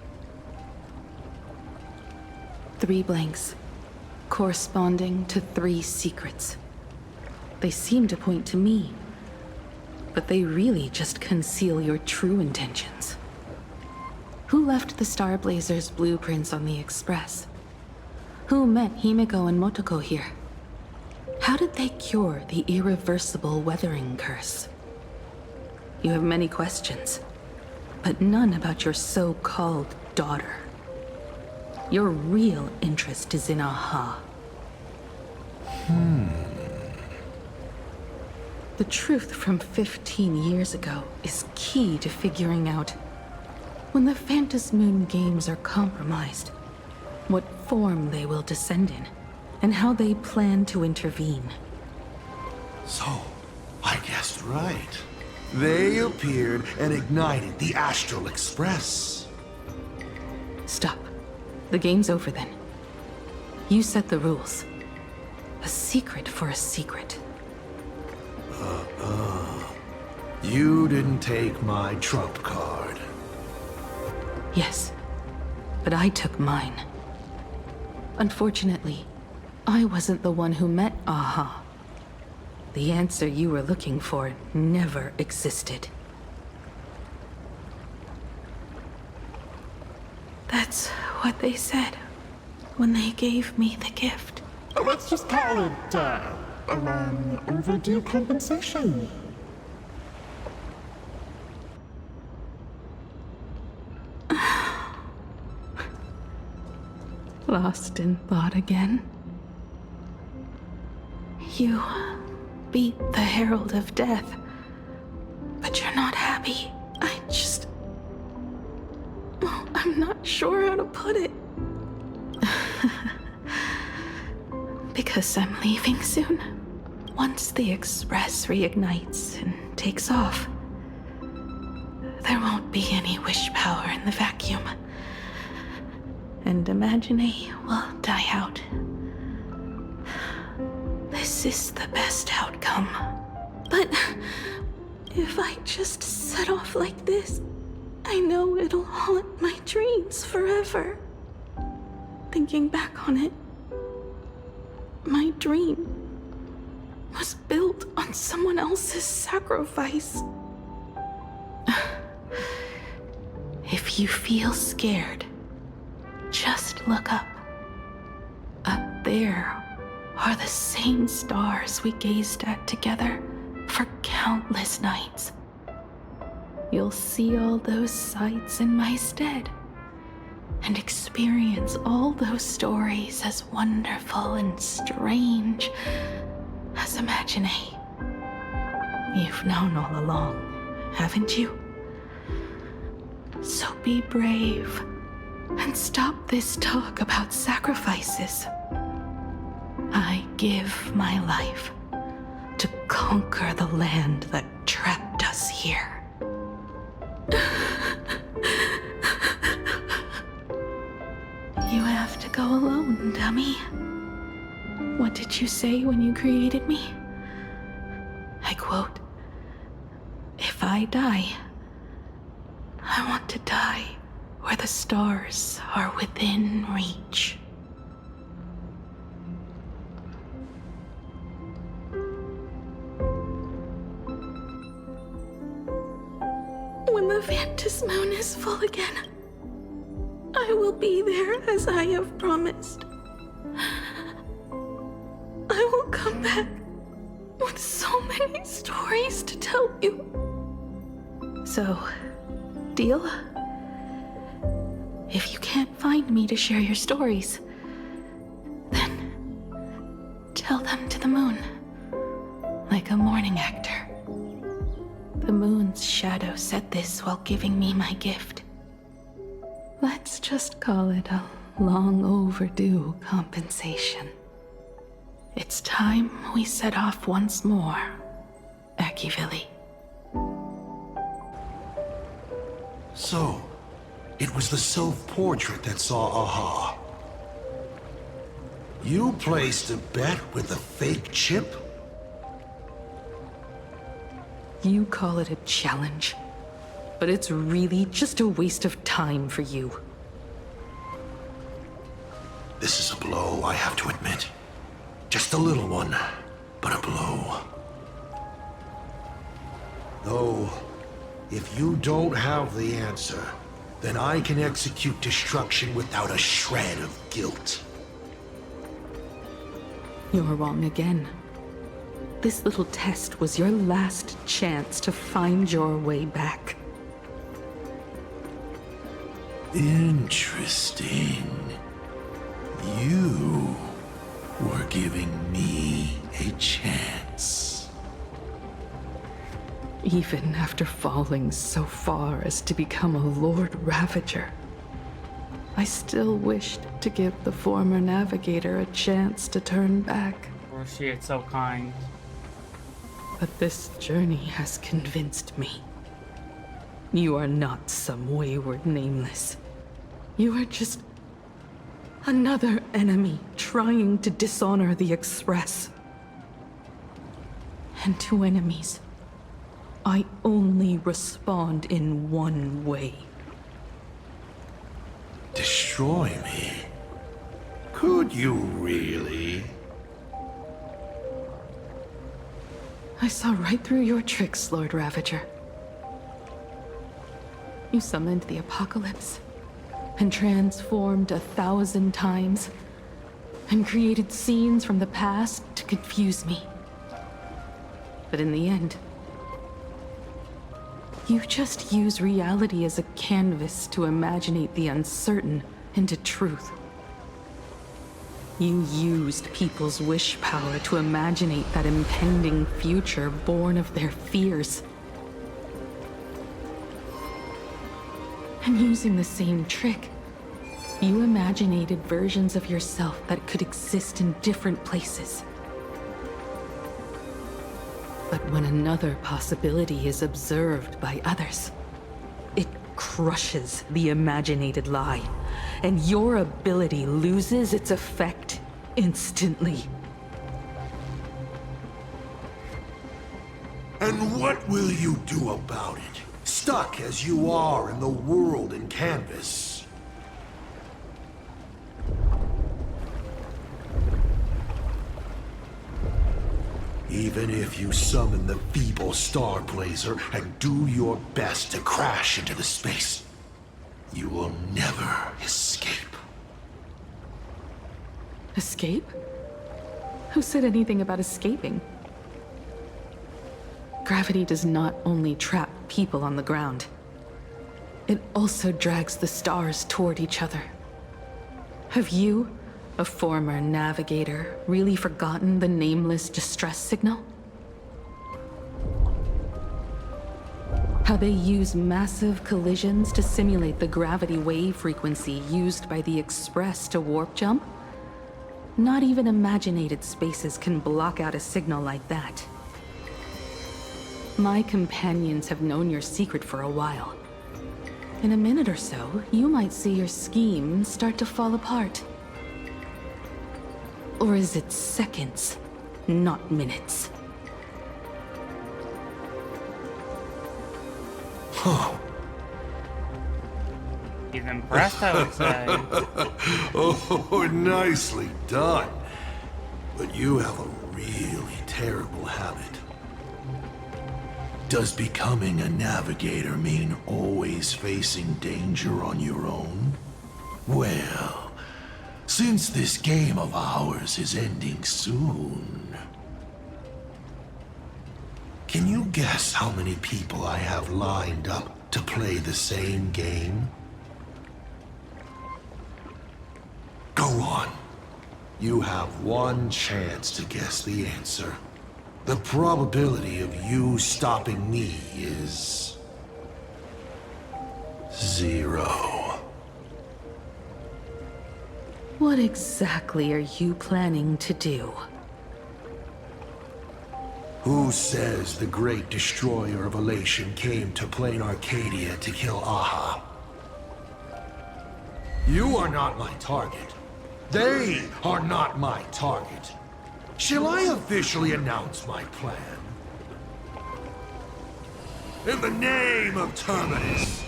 3 blanks, corresponding to 3 secrets. They seem to point to me, but they really just conceal your true intentions. Who left the Starblazer's blueprints on the Express? Who met Himeko and Motoko here? How did they cure the irreversible weathering curse? You have many questions, but none about your so-called daughter. Your real interest is in Aha. The truth from 15 years ago is key to figuring out when the Phantasmoon games are compromised, what form they will descend in, and how they plan to intervene. So, I guessed right. They appeared and ignited the Astral Express. Stop. The game's over then. You set the rules. A secret for a secret. You didn't take my trump card. Yes, but I took mine. Unfortunately, I wasn't the one who met Aha. The answer you were looking for never existed. That's what they said when they gave me the gift. Let's just call it, a long overdue compensation. Lost in thought again. You beat the Herald of Death, but you're not happy. I'm not sure how to put it. Because I'm leaving soon. Once the Express reignites and takes off, there won't be any wish power in the vacuum. And Imagine will die out. This is the best outcome. But if I just set off like this, I know it'll haunt my dreams forever. Thinking back on it, my dream was built on someone else's sacrifice. If you feel scared, just look up. Up there are the same stars we gazed at together for countless nights. You'll see all those sights in my stead, and experience all those stories as wonderful and strange as Imagine. You've known all along, haven't you? So be brave, and stop this talk about sacrifices. I give my life to conquer the land that trapped us here. You have to go alone, dummy. What did you say when you created me? I quote, "If I die, I want to die where the stars are within reach." When the Phantasmoon is full again, I will be there as I have promised. I will come back with so many stories to tell you. So, deal? If you can't find me to share your stories, then tell them to the moon, like a mourning actor. The moon's shadow said this while giving me my gift. Let's just call it a long overdue compensation. It's time we set off once more, Akivili. So, it was the self-portrait that saw Aha. You placed a bet with a fake chip? You call it a challenge, but it's really just a waste of time for you. This is a blow, I have to admit. Just a little one, but a blow. Though, if you don't have the answer, then I can execute destruction without a shred of guilt. You're wrong again. This little test was your last chance to find your way back. Interesting. You were giving me a chance. Even after falling so far as to become a Lord Ravager, I still wished to give the former navigator a chance to turn back. Or she is so kind. But this journey has convinced me. You are not some wayward nameless. You are just another enemy trying to dishonor the Express. And to enemies, I only respond in one way. Destroy me? Could you really? I saw right through your tricks, Lord Ravager. You summoned the apocalypse, and transformed 1,000 times, and created scenes from the past to confuse me. But in the end, you just use reality as a canvas to imaginate the uncertain into truth. You used people's wish power to imaginate that impending future born of their fears. And using the same trick, you imaginated versions of yourself that could exist in different places. But when another possibility is observed by others, it crushes the imaginated lie, and your ability loses its effect instantly. And what will you do about it? Stuck as you are in the world in canvas. Even if you summon the feeble Star Blazer and do your best to crash into the space, you will never escape. Escape? Who said anything about escaping? Gravity does not only trap people on the ground, it also drags the stars toward each other. Have you, a former navigator, really forgotten the nameless distress signal? How they use massive collisions to simulate the gravity wave frequency used by the Express to warp jump? Not even imaginated spaces can block out a signal like that. My companions have known your secret for a while. In a minute or so, you might see your scheme start to fall apart. Or is it seconds, not minutes? Huh. He's impressed, I would say. Oh, nicely done. But you have a really terrible habit. Does becoming a navigator mean always facing danger on your own? Well, since this game of ours is ending soon, Can you guess how many people I have lined up to play the same game? Go on. You have one chance to guess the answer. The probability of you stopping me is 0. What exactly are you planning to do? Who says the great destroyer of Elation came to Plain Arcadia to kill Aha? You are not my target. They are not my target. Shall I officially announce my plan? In the name of Terminus,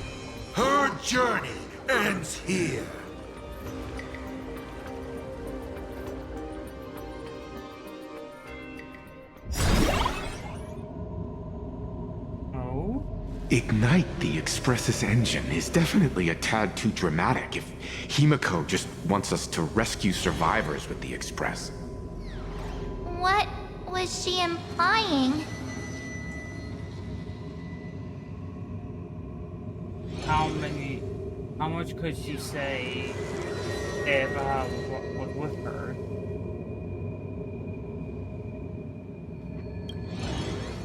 her journey ends here. Ignite the Express's engine is definitely a tad too dramatic if Himeko just wants us to rescue survivors with the Express. What was she implying? How much could she say if was with her?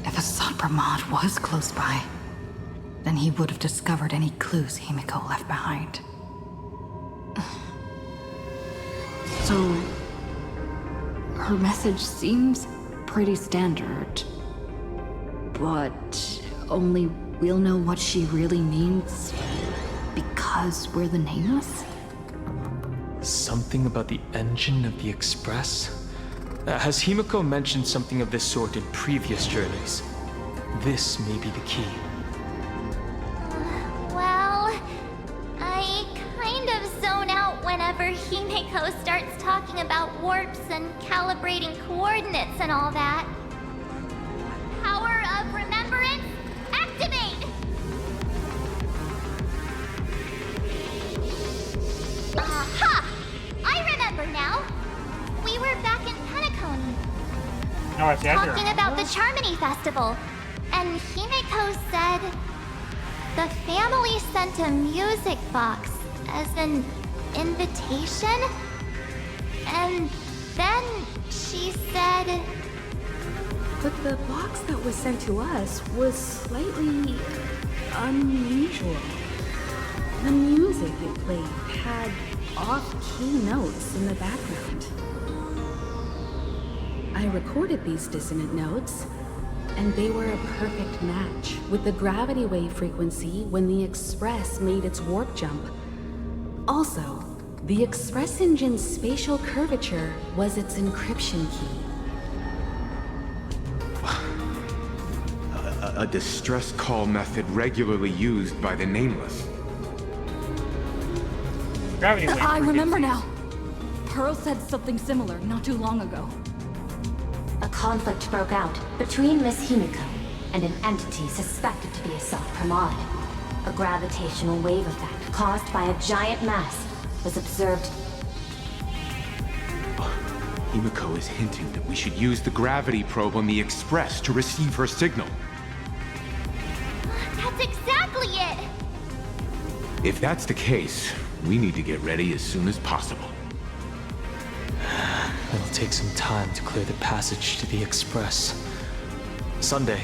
If Assad Brahmad was close by, then he would have discovered any clues Himeko left behind. So, her message seems pretty standard, but only we'll know what she really means because we're the Nameless? Something about the engine of the Express? Has Himeko mentioned something of this sort in previous journeys? This may be the key. Well, I kind of zone out whenever Himeko starts talking about warps and calibrating coordinates and all that. Power of remembrance, activate! Aha! I remember now. We were back in Penacony. Oh, I see. Talking about the Charmony Festival. And Himeko said the family sent a music box as an invitation. And then she said... But the box that was sent to us was slightly unusual. The music it played had off-key notes in the background. I recorded these dissonant notes, and they were a perfect match with the gravity wave frequency when the Express made its warp jump. Also, the Express engine's spatial curvature was its encryption key. A distress call method regularly used by the Nameless. Gravity wave I remember now. Pearl said something similar not too long ago. A conflict broke out between Miss Himeko and an entity suspected to be Assad Pramod. A gravitational wave effect caused by a giant mass was observed. Himeko is hinting that we should use the gravity probe on the Express to receive her signal. That's exactly it! If that's the case, we need to get ready as soon as possible. It'll take some time to clear the passage to the Express. Sunday,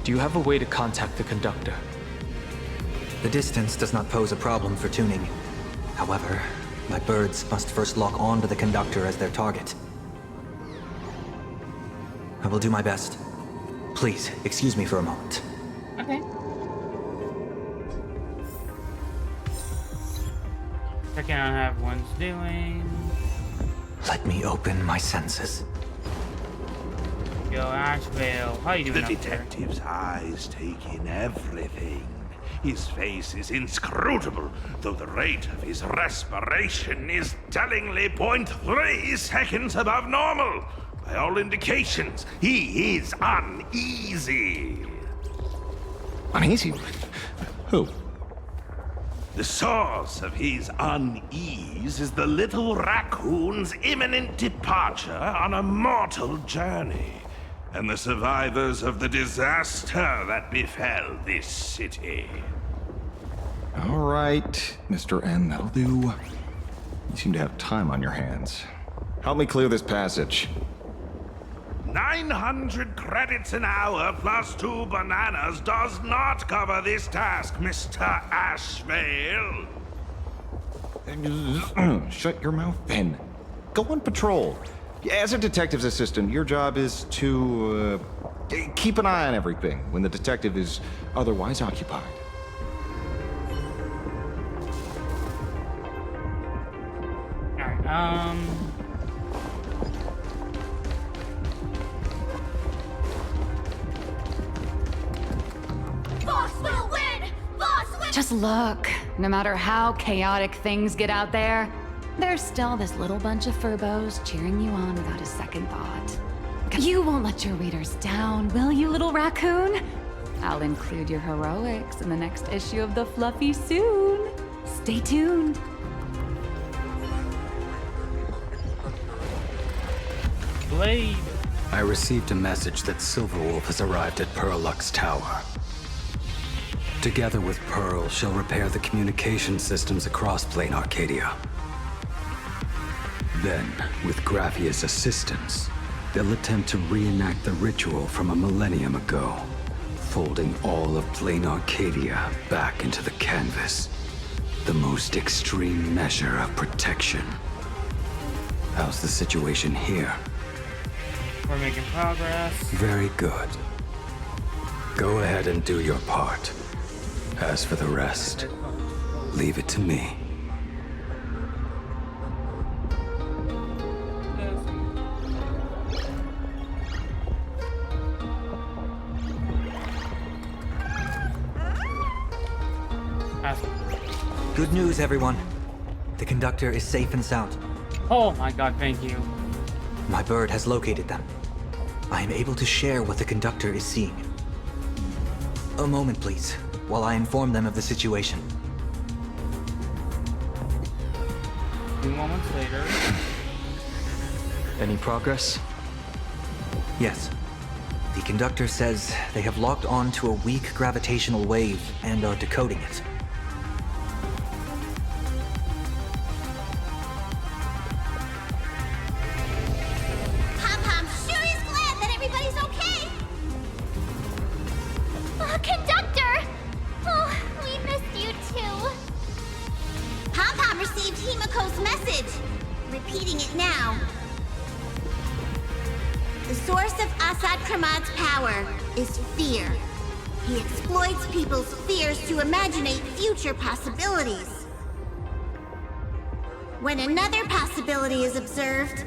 do you have a way to contact the conductor? The distance does not pose a problem for tuning. However, my birds must first lock on to the conductor as their target. I will do my best. Please, excuse me for a moment. Okay. Checking on how everyone's doing. Let me open my senses. Yo, Asheville, how you doing The up there? detective's eyes take in everything. His face is inscrutable, though the rate of his respiration is tellingly 0.3 seconds above normal. By all indications, he is uneasy. Uneasy? Who? The source of his unease is the little raccoon's imminent departure on a mortal journey. and the survivors of the disaster that befell this city. All right, Mr. N, that'll do. You seem to have time on your hands. Help me clear this passage. 900 credits an hour plus 2 bananas does not cover this task, Mr. Ashvale. Shut your mouth, then. Go on patrol. As a detective's assistant, your job is to keep an eye on everything when the detective is otherwise occupied. Alright, Boss will win! Boss will. Just look. No matter how chaotic things get out there, there's still this little bunch of furbos cheering you on without a second thought. You won't let your readers down, will you, little raccoon? I'll include your heroics in the next issue of The Fluffy soon. Stay tuned. Blade. I received a message that Silverwolf has arrived at Pearlux Tower. Together with Pearl, she'll repair the communication systems across Plain Arcadia. Then, with Graphia's assistance, they'll attempt to reenact the ritual from a millennium ago, folding all of Plain Arcadia back into the canvas. The most extreme measure of protection. How's the situation here? We're making progress. Very good. Go ahead and do your part. As for the rest, leave it to me. Good news, everyone. The conductor is safe and sound. Oh my god, thank you. My bird has located them. I am able to share what the conductor is seeing. A moment, please, while I inform them of the situation. 2 moments later. Any progress? Yes. The conductor says they have locked on to a weak gravitational wave and are decoding it. Pom-Pom sure is glad that everybody's okay! Conductor! Oh, we missed you too. Pom-Pom received Himeko's message. Repeating it now. The source of Asad Kramad's power is fear. He exploits people's fears to imaginate future possibilities. When another possibility is observed,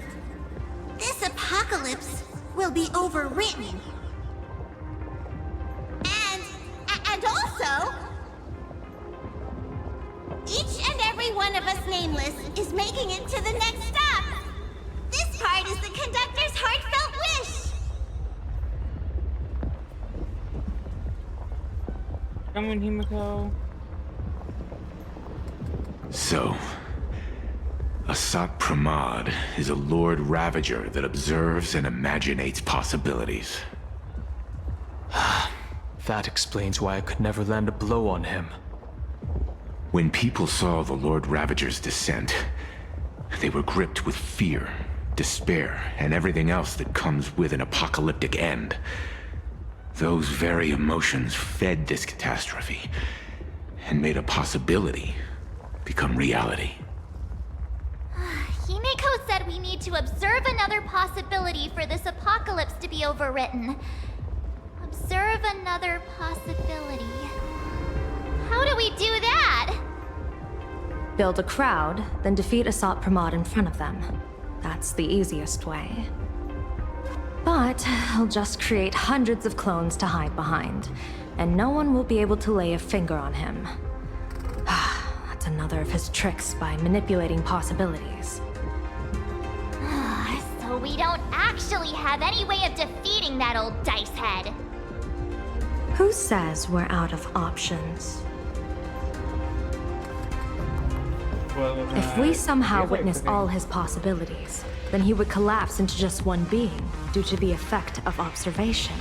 this apocalypse will be overwritten. And also, each and every one of us nameless is making it to the next stop. This part is the conductor's heartfelt wish. Come on, Himeko. So, Asat Pramad is a Lord Ravager that observes and imaginates possibilities. That explains why I could never land a blow on him. When people saw the Lord Ravager's descent, they were gripped with fear, despair, and everything else that comes with an apocalyptic end. Those very emotions fed this catastrophe, and made a possibility become reality. Himeko said we need to observe another possibility for this apocalypse to be overwritten. Observe another possibility. How do we do that? Build a crowd, then defeat Asat Pramad in front of them. That's the easiest way. But I'll just create hundreds of clones to hide behind, and no one will be able to lay a finger on him. That's another of his tricks by manipulating possibilities. So we don't actually have any way of defeating that old dice head. Who says we're out of options? If we somehow witness all his possibilities, then he would collapse into just one being due to the effect of observation.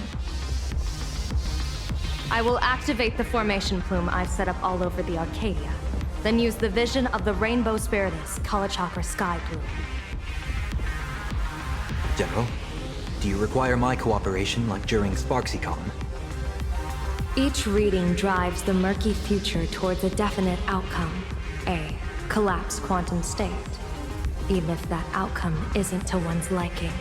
I will activate the formation plume I've set up all over the Arcadia, then use the vision of the Rainbow Spiritus Kalachakra Sky Plume. General, do you require my cooperation like during SparksyCon? Each reading drives the murky future towards a definite outcome, a collapsed quantum state, even if that outcome isn't to one's liking.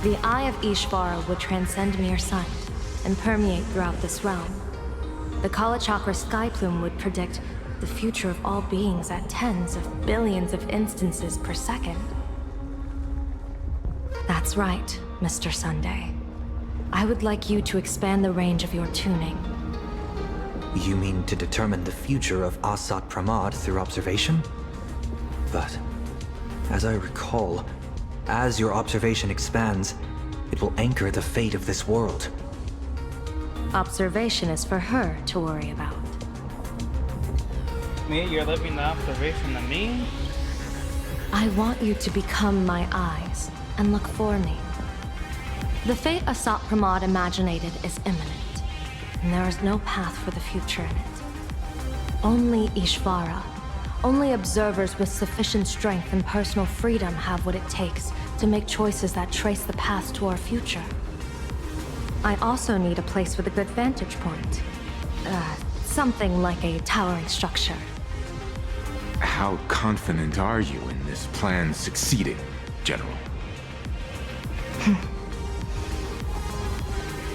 The Eye of Ishvara would transcend mere sight and permeate throughout this realm. The Kalachakra Sky Plume would predict the future of all beings at tens of billions of instances per second. That's right, Mr. Sunday. I would like you to expand the range of your tuning. You mean to determine the future of Asat Pramad through observation? But, as I recall, as your observation expands, it will anchor the fate of this world. Observation is for her to worry about. Me? You're leaving the observation to me? I want you to become my eyes and look for me. The fate Asat Pramad imaginated is imminent, and there is no path for the future in it. Only Ishvara, only observers with sufficient strength and personal freedom have what it takes to make choices that trace the path to our future. I also need a place with a good vantage point. Something like a towering structure. How confident are you in this plan succeeding, General?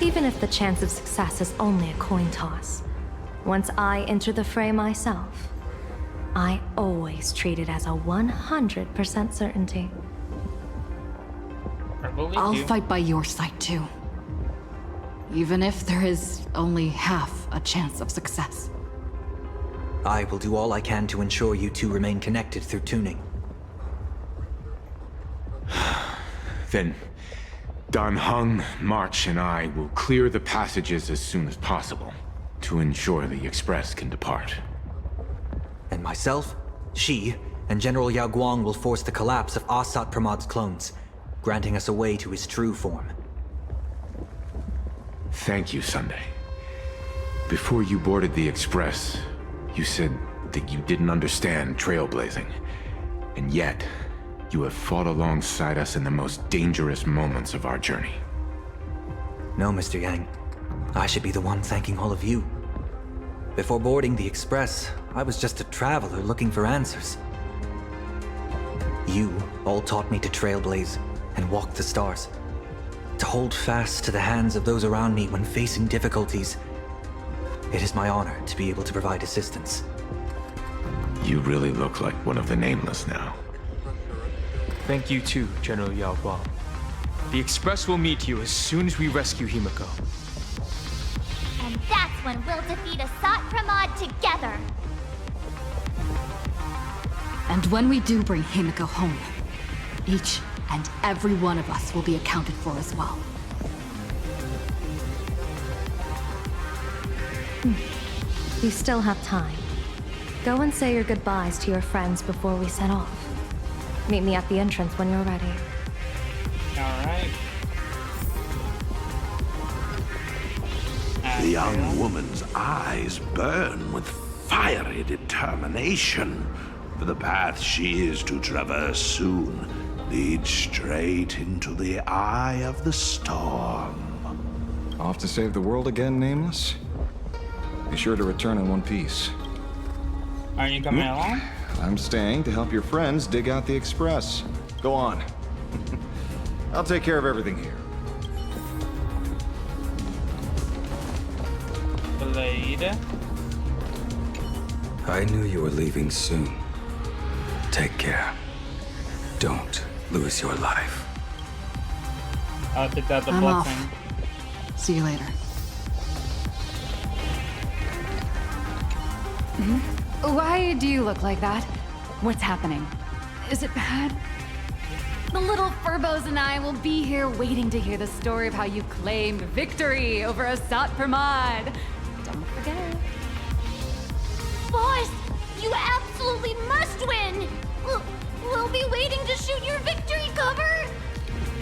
Even if the chance of success is only a coin toss, once I enter the fray myself, I always treat it as a 100% certainty. I'll fight by your side too. Even if there is only half a chance of success. I will do all I can to ensure you two remain connected through tuning. Then, Dan Heng, March, and I will clear the passages as soon as possible to ensure the Express can depart. And myself, Shi, and General Yao Guang will force the collapse of Asat Pramad's clones, granting us a way to his true form. Thank you, Sunday. Before you boarded the Express, you said that you didn't understand trailblazing. And yet, you have fought alongside us in the most dangerous moments of our journey. No, Mr. Yang. I should be the one thanking all of you. Before boarding the Express, I was just a traveler looking for answers. You all taught me to trailblaze and walk the stars. To hold fast to the hands of those around me when facing difficulties. It is my honor to be able to provide assistance. You really look like one of the Nameless now. Thank you too, General Yao Guang. The Express will meet you as soon as we rescue Himeko. And that's when we'll defeat Asat Pramad together. And when we do bring Himeko home, each and every one of us will be accounted for as well. You still have time. Go and say your goodbyes to your friends before we set off. Meet me at the entrance when you're ready. Alright. The young woman's eyes burn with fiery determination, for the path she is to traverse soon leads straight into the eye of the storm. Off to save the world again, Nameless? Be sure to return in one piece. Are you coming along? I'm staying to help your friends dig out the Express. Go on. I'll take care of everything here. Blade. I knew you were leaving soon. Take care. Don't lose your life. I'll take out the I'm blessing. off. See you later. Why do you look like that? What's happening? Is it bad? The little Furbos and I will be here waiting to hear the story of how you claimed victory over Asat Pramad. Don't forget. Boss, you absolutely must win! We'll be waiting to shoot your victory cover!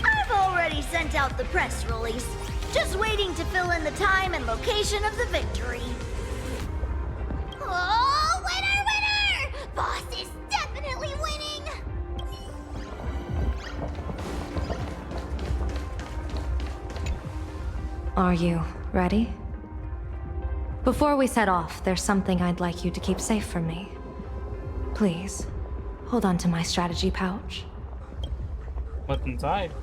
I've already sent out the press release. Just waiting to fill in the time and location of the victory. Oh, winner, winner! Boss is definitely winning! Are you ready? Before we set off, there's something I'd like you to keep safe from me. Please, hold on to my strategy pouch. What's inside?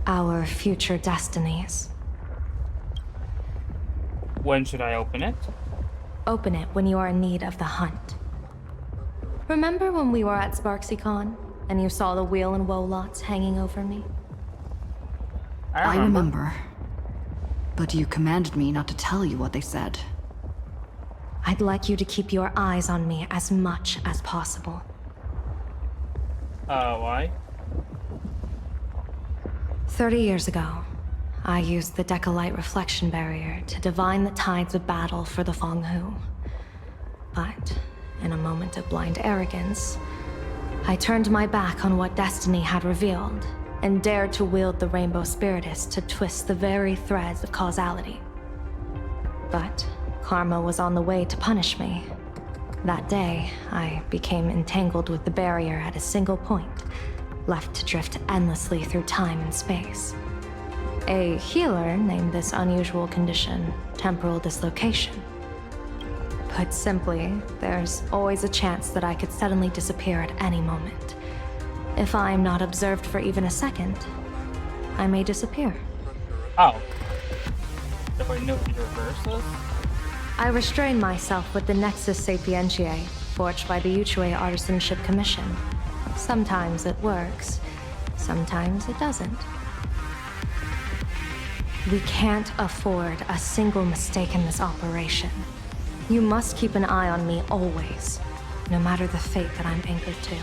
Our future destinies. When should I open it? Open it when you are in need of the hunt. Remember when we were at SparksyCon and you saw the wheel and woe lots hanging over me? I remember. But you commanded me not to tell you what they said. I'd like you to keep your eyes on me as much as possible. Why? 30 years ago, I used the Decalite reflection barrier to divine the tides of battle for the Fong Hu. But, in a moment of blind arrogance, I turned my back on what destiny had revealed and dared to wield the Rainbow Spiritus to twist the very threads of causality. But karma was on the way to punish me. That day, I became entangled with the barrier at a single point, left to drift endlessly through time and space. A healer named this unusual condition temporal dislocation. Put simply, there's always a chance that I could suddenly disappear at any moment. If I'm not observed for even a second, I may disappear. Oh. If I know to reverse this? I restrain myself with the Nexus Sapientiae, forged by the Yuchue Artisanship Commission. Sometimes it works, sometimes it doesn't. We can't afford a single mistake in this operation. You must keep an eye on me always, no matter the fate that I'm anchored to.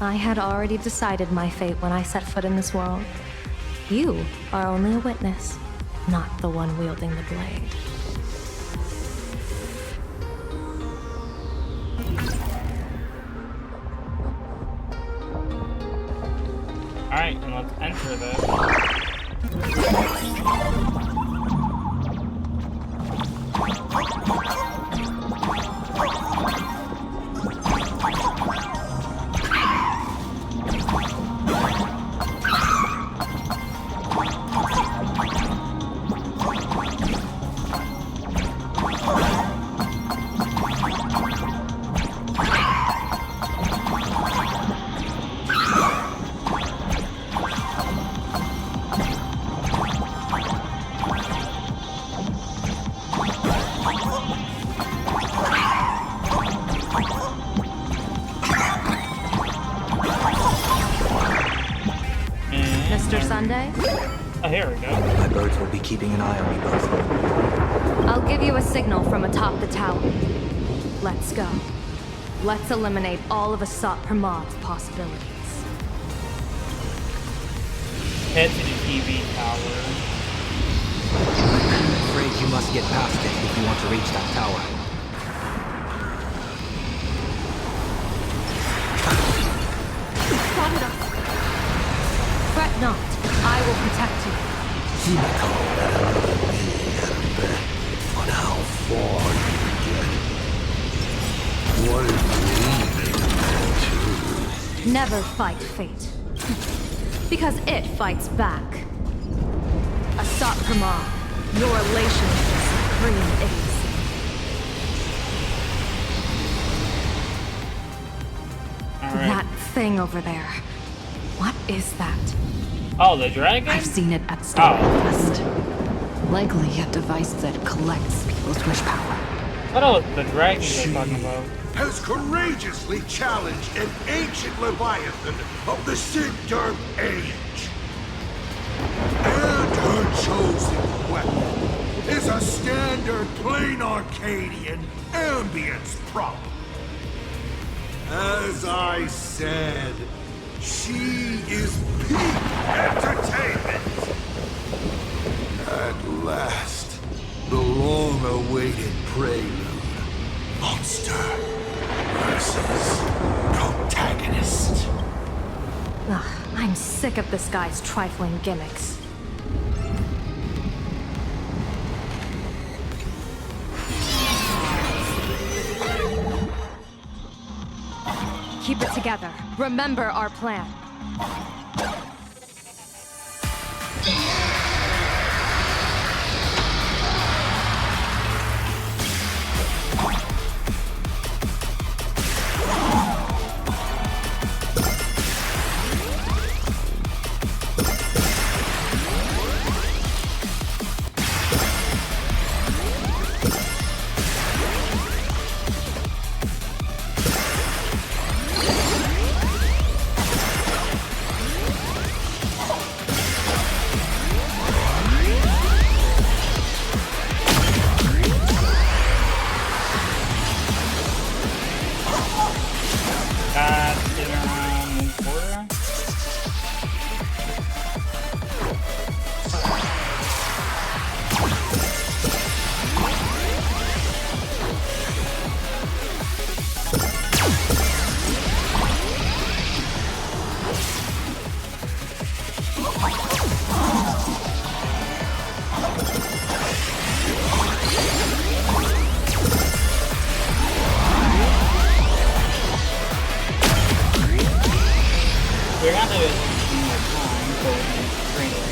I had already decided my fate when I set foot in this world. You are only a witness, not the one wielding the blade. Alright, and let's enter this. Mr. Sunday? Oh, here we go. My birds will be keeping an eye on me both. I'll give you a signal from atop the tower. Let's go. Let's eliminate all of Asat Pramad's possibilities. Head to the TV tower. I'm afraid you must get past it if you want to reach that tower. Spotted us. Fret not. I will protect you. Himeko had another me at a bet on how far you could get. What if you leaving that too? Never fight fate. Because it fights back. Asat Pramad, your elation is supreme idiocy. That thing over there. What is that? Oh, the dragon? I've seen it at Starfest. Likely a device that collects people's wish power. What else the dragon you're talking about? Has courageously challenged an ancient Leviathan of the Sigurd Age. And her chosen weapon is a standard plain Arcadian ambience prop. As I said, she is peak entertainment. At last, the long-awaited prelude. sick of this guy's trifling gimmicks. Keep it together. Remember our plan. We're not doing more time, so we can train it.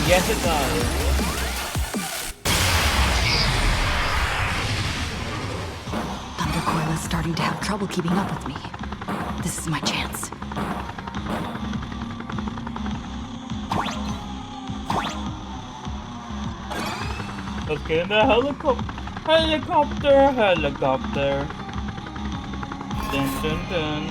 Yes, it does. Thundercoil is starting to have trouble keeping up with me. This is my chance. Let's get in the helicopter. Dun dun dun.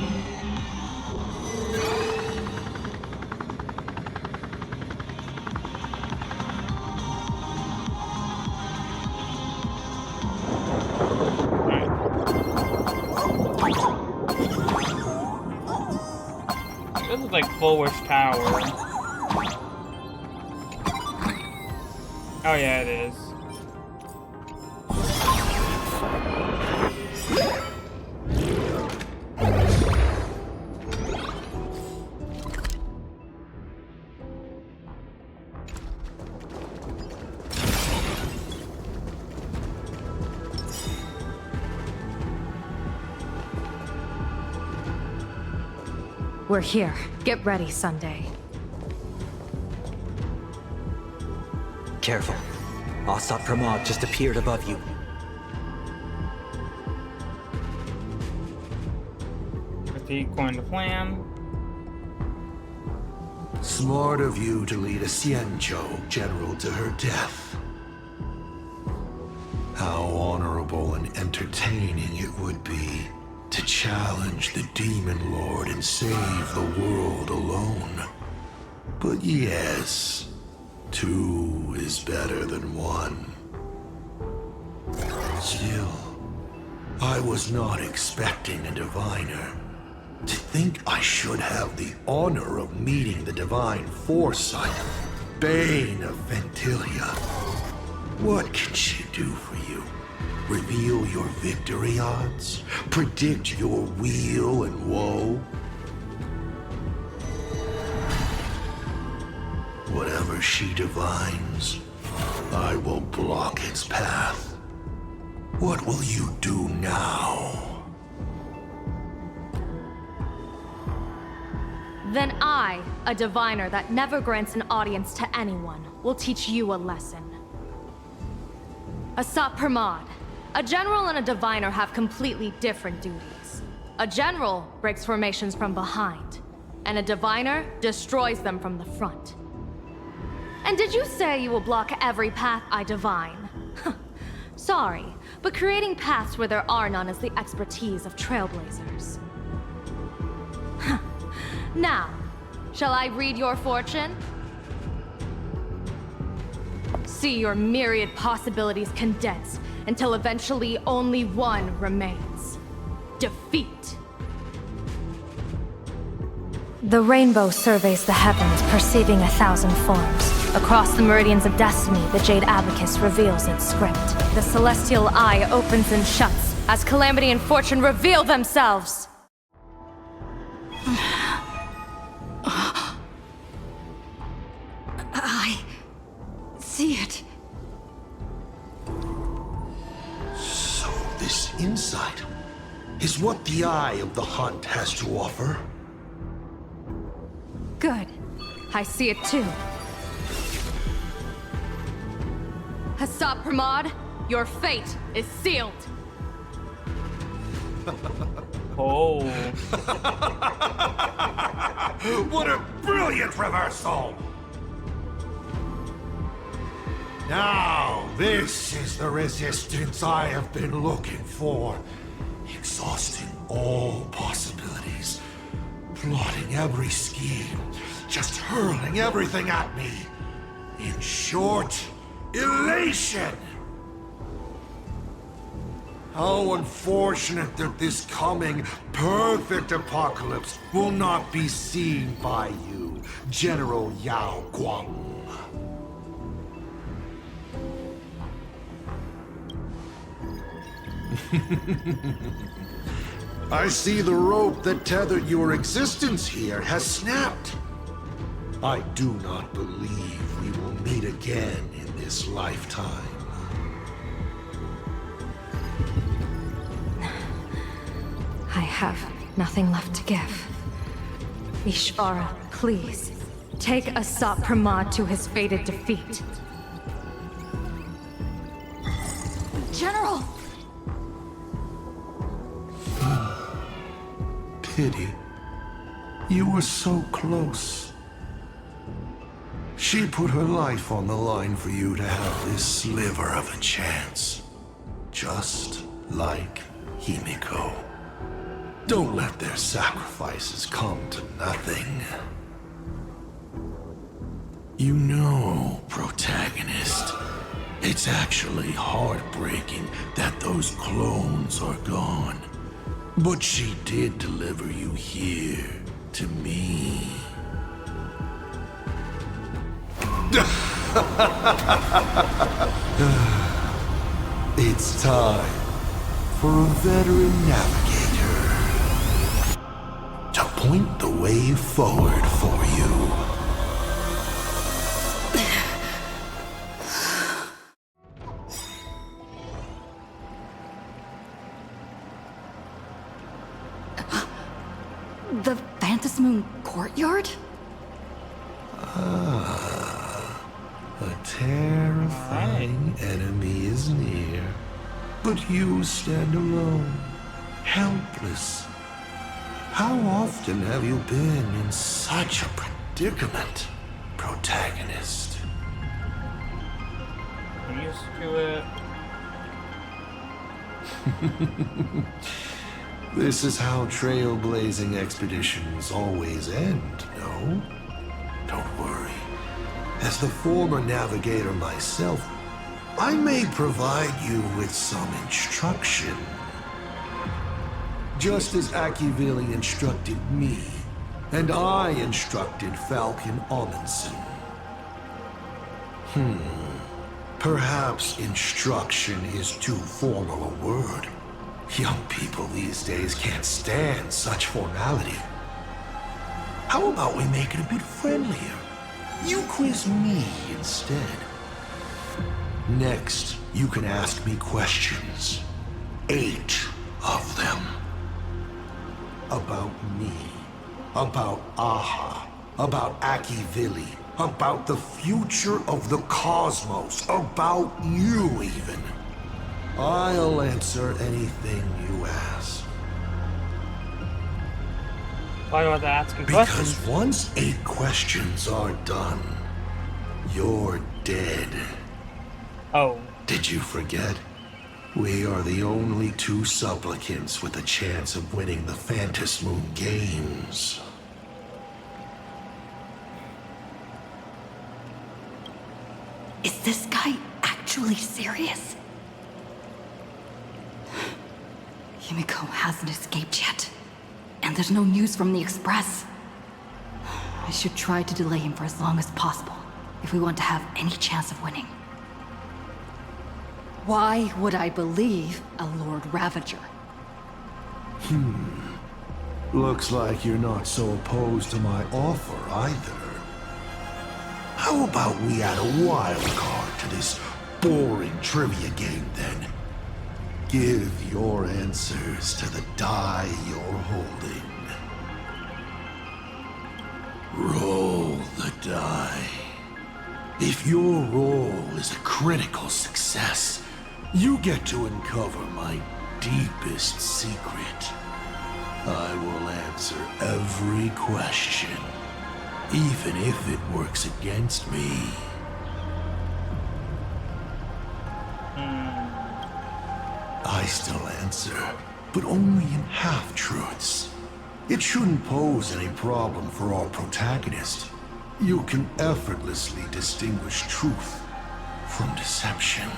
This is like Fuller's Tower. Oh yeah, it is. We're here. Get ready, Sunday. Careful. Asat Pramod just appeared above you. Coin the plan. Smart of you to lead a Xianzhou general to her death. How honorable and entertaining it would be to challenge the Demon Lord and save the world alone. But yes, two is better than one. Still, I was not expecting a diviner. To think I should have the honor of meeting the divine foresight, Bane of Ventilia. What can she do for you? Reveal your victory odds? Predict your weal and woe? Whatever she divines, I will block its path. What will you do now? Then I, a diviner that never grants an audience to anyone, will teach you a lesson. Asat Pramod. A general and a diviner have completely different duties. A general breaks formations from behind, and a diviner destroys them from the front. And did you say you will block every path I divine? Sorry, but creating paths where there are none is the expertise of trailblazers. Now, shall I read your fortune? See your myriad possibilities condensed until eventually only one remains. Defeat. The rainbow surveys the heavens, perceiving 1,000 forms. Across the meridians of destiny, the Jade Abacus reveals its script. The celestial eye opens and shuts as calamity and fortune reveal themselves. I see it. So this insight is what the Eye of the Hunt has to offer. Good. I see it too. Hassab Pramod, your fate is sealed. Oh. What a brilliant reversal! Now, this is the resistance I have been looking for. Exhausting all possibilities. Plotting every scheme. Just hurling everything at me. In short, elation! How unfortunate that this coming perfect apocalypse will not be seen by you, General Yao Guang. I see the rope that tethered your existence here has snapped. I do not believe we will meet again in this lifetime. I have nothing left to give. Ishvara, please, take Asap Pramod to his fated defeat. General! Pity. You were so close. She put her life on the line for you to have this sliver of a chance. Just like Himeko. Don't let their sacrifices come to nothing. You know, protagonist, it's actually heartbreaking that those clones are gone. But she did deliver you here, to me. It's time for a veteran navigator to point the way forward for you. The Phantasmoon courtyard? Ah, a terrifying enemy is near. But you stand alone, helpless. How often have you been in such a predicament, protagonist? I'm used to it. This is how trailblazing expeditions always end, no? Don't worry. As the former navigator myself, I may provide you with some instruction. Just as Akivili instructed me, and I instructed Falcon Amundsen. Perhaps instruction is too formal a word. Young people these days can't stand such formality. How about we make it a bit friendlier? You quiz me instead. Next, you can ask me questions. 8 of them. About me. About Aha. About Akivili. About the future of the cosmos. About you, even. I'll answer anything you ask. Why do I have to ask you because questions? once 8 questions are done, You're dead. Oh. Did you forget? We are the only two supplicants with a chance of winning the Phantom Moon Games. Is this guy actually serious? Himeko hasn't escaped yet. And there's no news from the Express. I should try to delay him for as long as possible, if we want to have any chance of winning. Why would I believe a Lord Ravager? Looks like you're not so opposed to my offer either. How about we add a wild card to this boring trivia game then? Give your answers to the die you're holding. Roll the die. If your roll is a critical success, you get to uncover my deepest secret. I will answer every question, even if it works against me. I still answer, but only in half-truths. It shouldn't pose any problem for our protagonist. You can effortlessly distinguish truth from deception.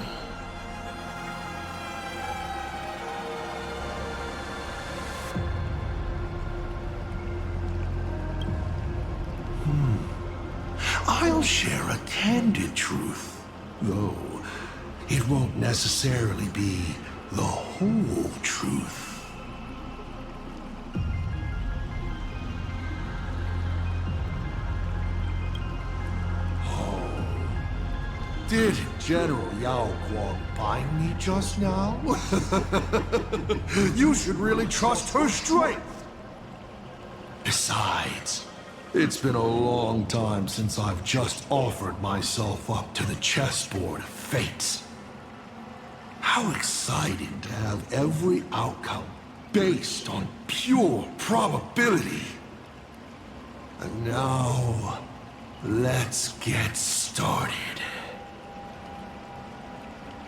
I'll share a candid truth, though it won't necessarily be the whole truth. Did General Yao Guang bind me just now? You should really trust her strength. Besides, it's been a long time since I've just offered myself up to the chessboard of fates. How exciting to have every outcome based on pure probability. And now, let's get started.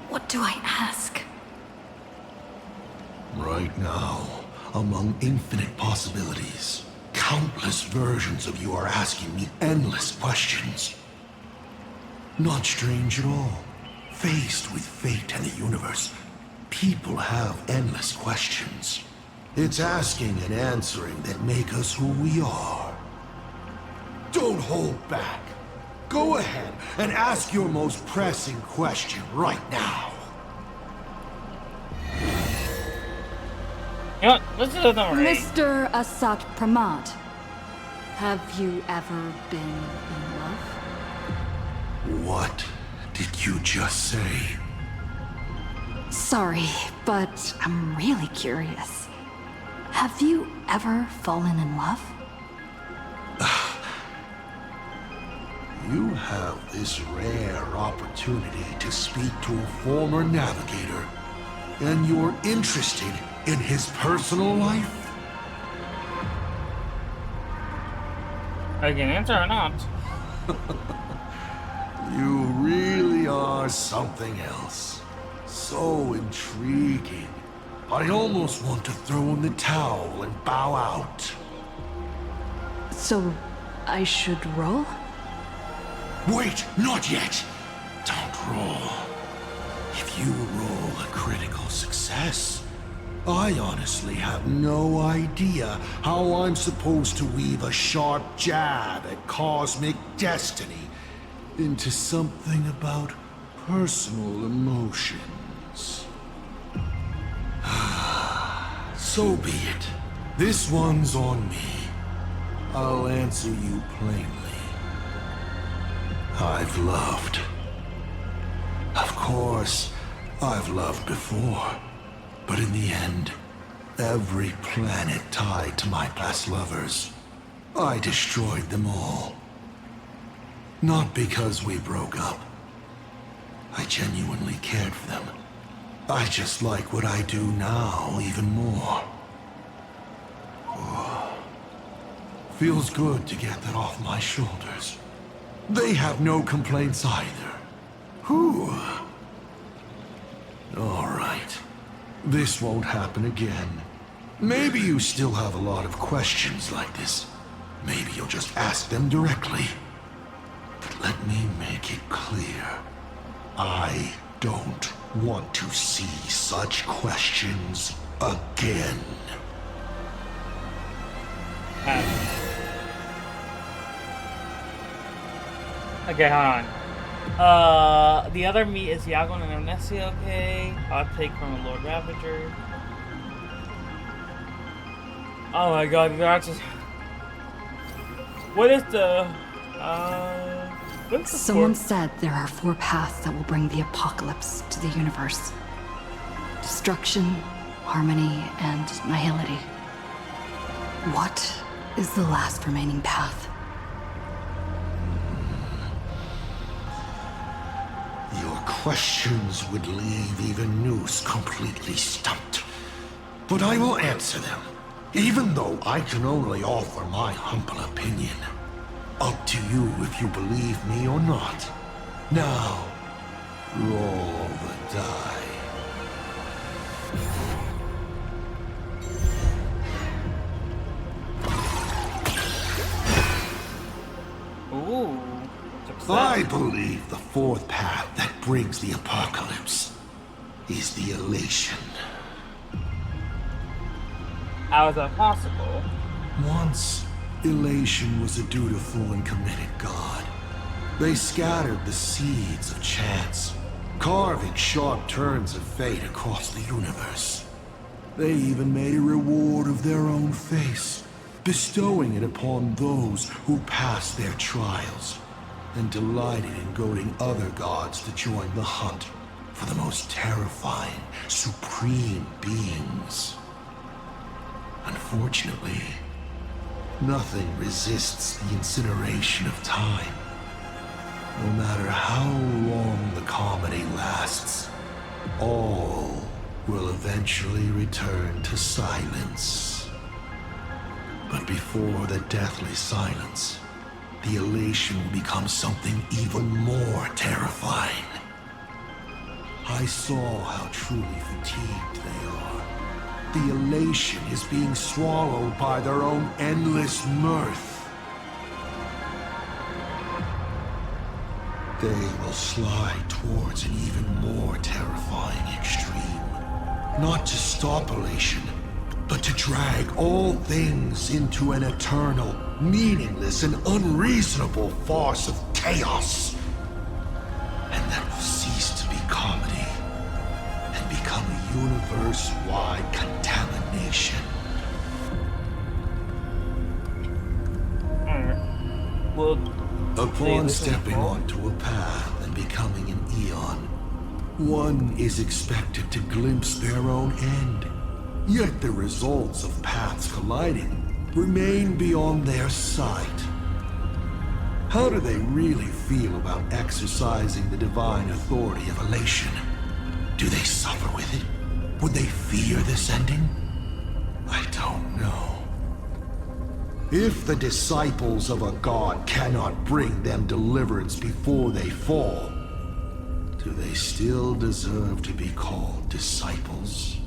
What do I ask? Right now, among infinite possibilities, countless versions of you are asking me endless questions. Not strange at all. Faced with fate and the universe, people have endless questions. It's asking and answering that make us who we are. Don't hold back. Go ahead and ask your most pressing question right now. You know what? Let's do another one. Mr. Asat Pramad, have you ever been in love? What did you just say? Sorry, but I'm really curious. Have you ever fallen in love? You have this rare opportunity to speak to a former navigator, and you're interested in his personal life? I can answer or not. You really are something else. So intriguing. I almost want to throw in the towel and bow out. So, I should roll? Wait, not yet. Don't roll. If you roll a critical success, I honestly have no idea how I'm supposed to weave a sharp jab at cosmic destiny into something about personal emotions. So be it. This one's on me. I'll answer you plainly. I've loved. Of course, I've loved before. But in the end, every planet tied to my past lovers, I destroyed them all. Not because we broke up. I genuinely cared for them. I just like what I do now even more. Oh. Feels good to get that off my shoulders. They have no complaints either. Whew. All right. This won't happen again. Maybe you still have a lot of questions like this. Maybe you'll just ask them directly. But let me make it clear. I don't want to see such questions again. Okay, hold on. The other meat is Yagon and Amnesia, okay? I'll take from the Lord Ravager. Oh my god, that's just... What is the... what's the Someone said there are 4 paths that will bring the apocalypse to the universe. Destruction, harmony, and nihility. What is the last remaining path? Your questions would leave even Noose completely stumped. But I will answer them, even though I can only offer my humble opinion. Up to you if you believe me or not. Now, roll the die. Ooh. I believe the 4th path that brings the apocalypse is the elation. How is that possible? Once, elation was a dutiful and committed god. They scattered the seeds of chance, carving sharp turns of fate across the universe. They even made a reward of their own face, bestowing it upon those who passed their trials, and delighted in goading other gods to join the hunt for the most terrifying, supreme beings. Unfortunately, nothing resists the incineration of time. No matter how long the comedy lasts, all will eventually return to silence. But before the deathly silence, the elation will become something even more terrifying. I saw how truly fatigued they are. The elation is being swallowed by their own endless mirth. They will slide towards an even more terrifying extreme. Not to stop elation, but to drag all things into an eternal, meaningless, and unreasonable farce of chaos. And that will cease to be comedy and become a universe-wide contamination. Upon stepping onto a path and becoming an Eon, one is expected to glimpse their own end. Yet the results of paths colliding remain beyond their sight. How do they really feel about exercising the divine authority of elation? Do they suffer with it? Would they fear this ending? I don't know. If the disciples of a god cannot bring them deliverance before they fall, do they still deserve to be called disciples?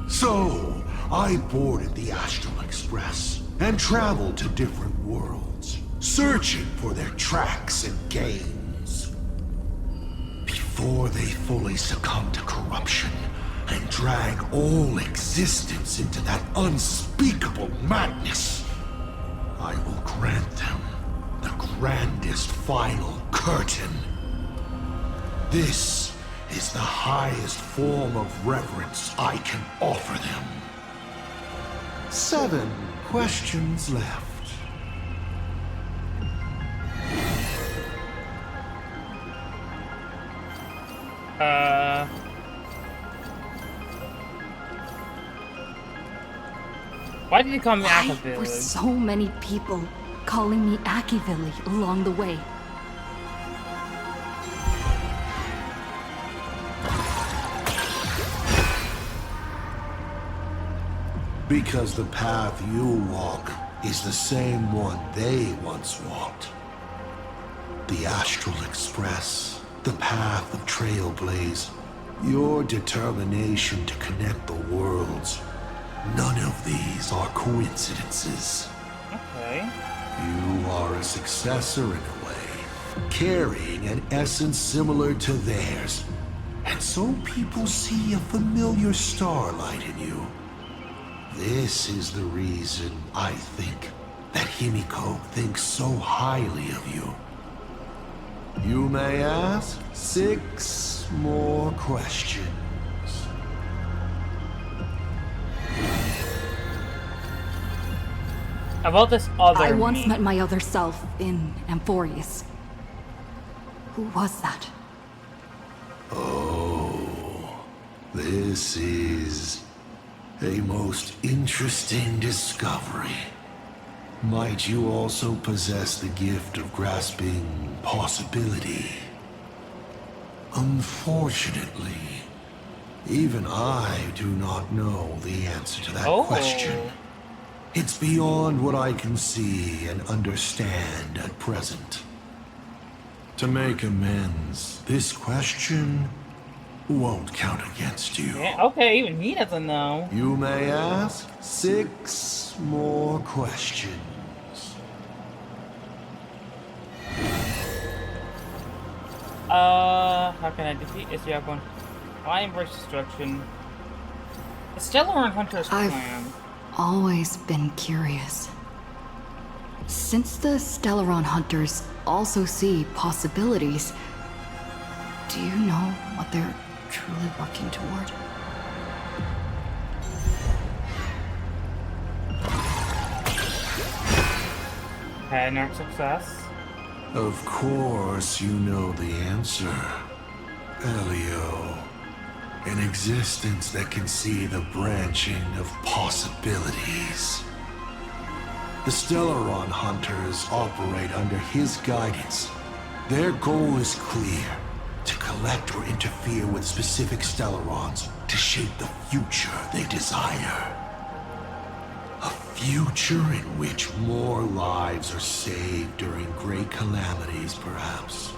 So, I boarded the Astral Express and traveled to different worlds, searching for their tracks and gains. Before they fully succumb to corruption and drag all existence into that unspeakable madness, I will grant them the grandest final curtain. This is the highest form of reverence I can offer them. 7 questions left. Why did you call me Why Akavilli? were so many people calling me Akivilli along the way? Because the path you walk is the same one they once walked. the Astral Express, the path of Trailblaze, your determination to connect the worlds. None of these are coincidences. Okay. You are a successor in a way, carrying an essence similar to theirs. And so people see a familiar starlight in you. This is the reason, I think, that Himeko thinks so highly of you. You may ask 6 more questions. About this other I once me. met my other self in Amphorius. Who was that? Oh, this is a most interesting discovery. Might you also possess the gift of grasping possibility? Unfortunately, even I do not know the answer to that question. It's beyond what I can see and understand at present. To make amends, this question won't count against you. Yeah, okay, even he doesn't know. You may ask 6 more questions. How can I defeat Isyagon? I embrace destruction. The Stellaron Hunter's plan. Always been curious. Since the Stellaron Hunters also see possibilities, do you know what they're truly working toward? Okay, not success. Of course you know the answer, Elio. An existence that can see the branching of possibilities. The Stellaron Hunters operate under his guidance. Their goal is clear: to collect or interfere with specific Stellarons to shape the future they desire. A future in which more lives are saved during great calamities, perhaps.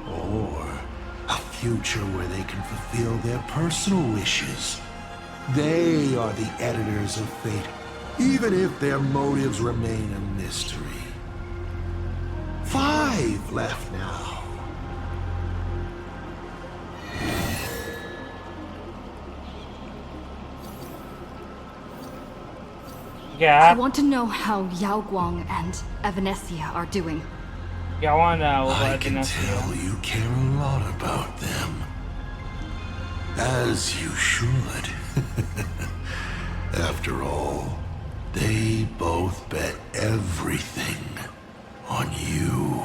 Or a future where they can fulfill their personal wishes. They are the editors of fate, even if their motives remain a mystery. 5 left now. Yeah. I want to know how Yao Guang and Evanesia are doing. Yeah, I want to know I about can tell you care a lot about them. As you should. After all, they both bet everything on you.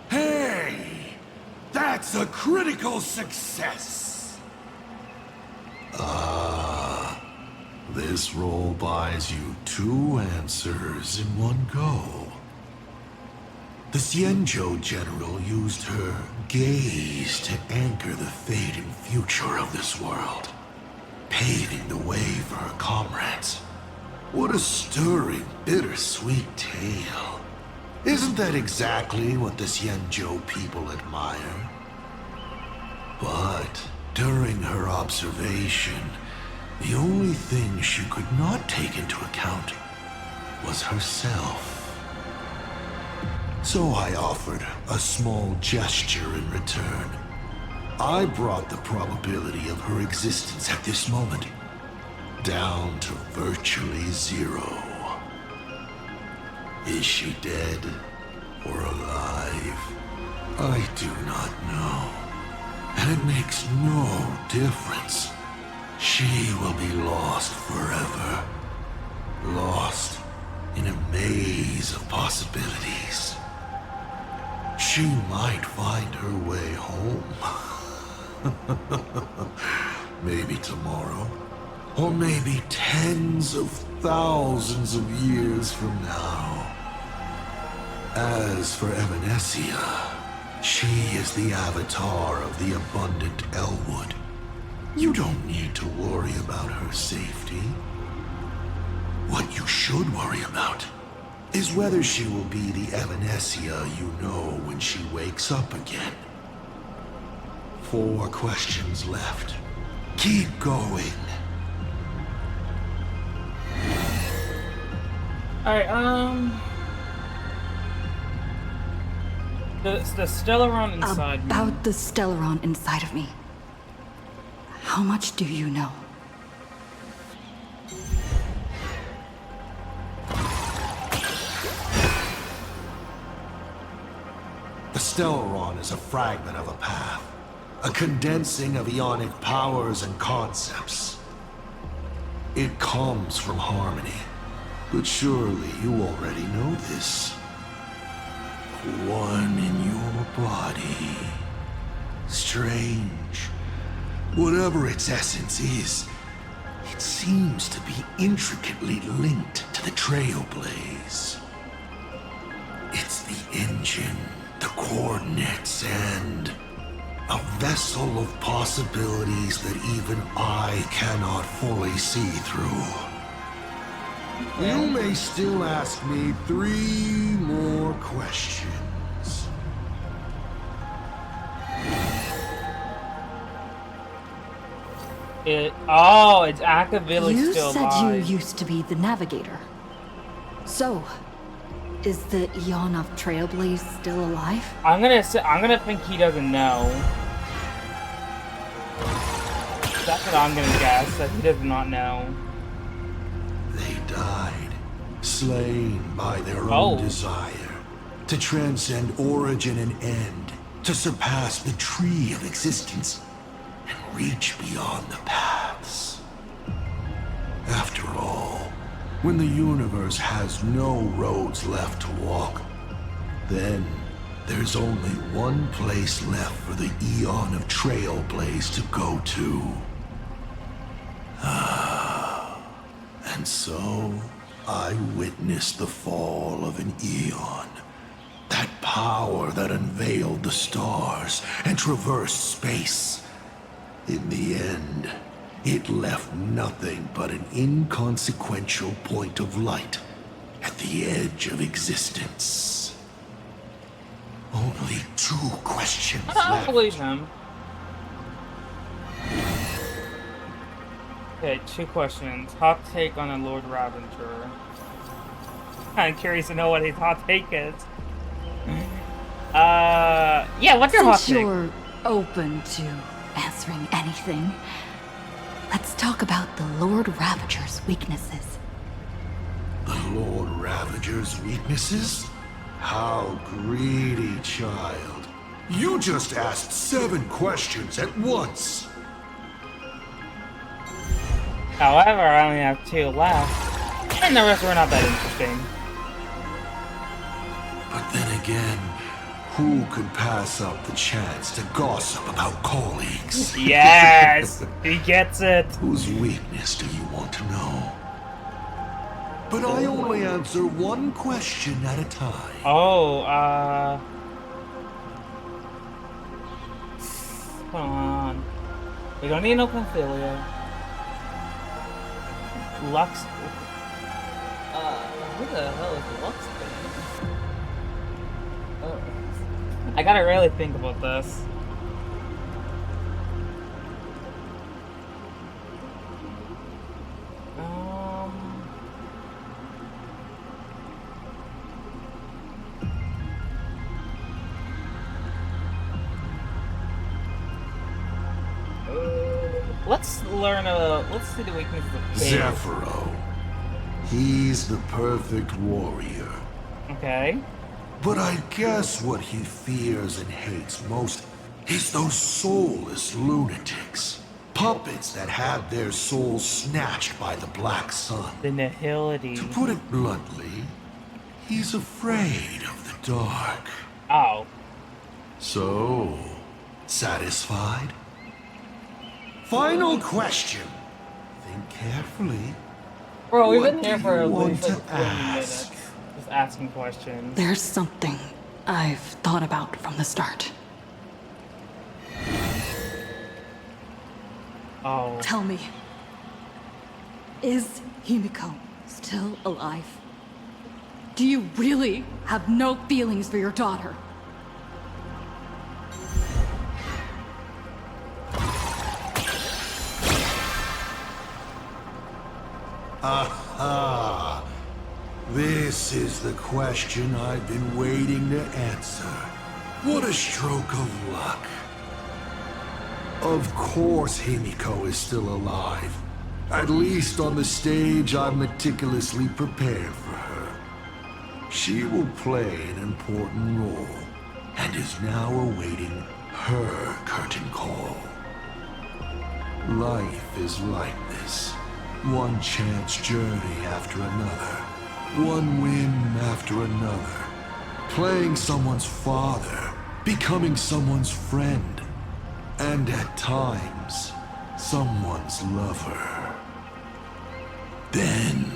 Hey! That's a critical success! This roll buys you 2 answers in one go. The Xianzhou general used her gaze to anchor the fate and future of this world, paving the way for her comrades. What a stirring, bittersweet tale. Isn't that exactly what the Xianzhou people admire? But during her observation, the only thing she could not take into account was herself. So I offered a small gesture in return. I brought the probability of her existence at this moment down to virtually 0. Is she dead or alive? I do not know. And it makes no difference. She will be lost forever. Lost in a maze of possibilities. She might find her way home. Maybe tomorrow. Or maybe tens of thousands of years from now. As for Evanesia, she is the avatar of the abundant Elwood. You don't need to worry about her safety. What you should worry about is whether she will be the Evanescia you know when she wakes up again. 4 questions left. Keep going. Alright, the Stellaron inside me. About the Stellaron inside of me. How much do you know? The Stellaron is a fragment of a path, a condensing of ionic powers and concepts. It comes from harmony, but surely you already know this. One in your body. Strange. Whatever its essence is, it seems to be intricately linked to the Trailblaze. It's the engine, the coordinates, and a vessel of possibilities that even I cannot fully see through. You may still ask me 3 more questions. It's Akavili You still said alive. you used to be the navigator. So, is the Eon of Trailblaze still alive? I'm gonna think he doesn't know. That's what I'm gonna guess, that he does not know. They died, slain by their own desire, to transcend origin and end, to surpass the tree of existence, and reach beyond the paths. After all, when the universe has no roads left to walk, then there's only one place left for the Eon of Trailblaze to go to. And so, I witnessed the fall of an Eon. That power that unveiled the stars and traversed space. In the end, it left nothing but an inconsequential point of light at the edge of existence. Only 2 questions I left. don't believe him. Okay, 2 questions. Hot take on the Lord Ravager. I'm curious to know what his hot take is. Yeah, what's your hot Since take? you're open to answering anything, let's talk about the Lord Ravager's weaknesses. The Lord Ravager's weaknesses? How greedy, child. You just asked 7 questions at once. However, I only have 2 left. And the rest were not that interesting. But then again, who could pass up the chance to gossip about colleagues? Yes! He gets it! Whose weakness do you want to know? But I only answer 1 question at a time. Oh, Hold on. We don't need no Confilia. Lux. Who the hell is Lux thing? Oh. I gotta really think about this. Let's learn let's see the weaknesses of Cade. Zephyro. He's the perfect warrior. Okay. But I guess what he fears and hates most is those soulless lunatics. Puppets that had their souls snatched by the Black Sun. The nihility. To put it bluntly, he's afraid of the dark. Oh. So, satisfied? Final question. Think carefully. Bro, we've What been here do for you at want least to like 40 minutes. Just asking questions. There's something I've thought about from the start. Oh. Tell me, is Himeko still alive? Do you really have no feelings for your daughter? Aha! This is the question I've been waiting to answer. What a stroke of luck. Of course Himeko is still alive. At least on the stage I've meticulously prepared for her. She will play an important role, and is now awaiting her curtain call. Life is like this. One chance journey after another. One win after another. Playing someone's father, becoming someone's friend, and at times, someone's lover. Then,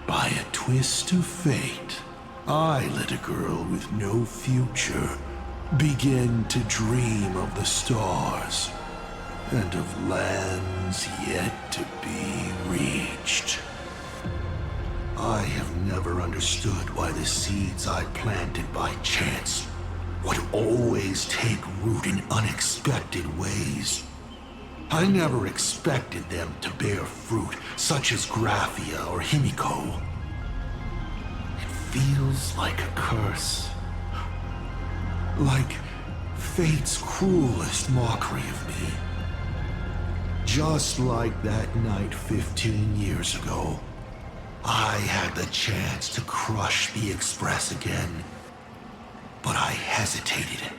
by a twist of fate, I let a girl with no future begin to dream of the stars and of lands yet to be reached. I have never understood why the seeds I planted by chance would always take root in unexpected ways. I never expected them to bear fruit, such as Graphia or Himeko. It feels like a curse. Like fate's cruelest mockery of me. Just like that night 15 years ago, I had the chance to crush the Express again, but I hesitated.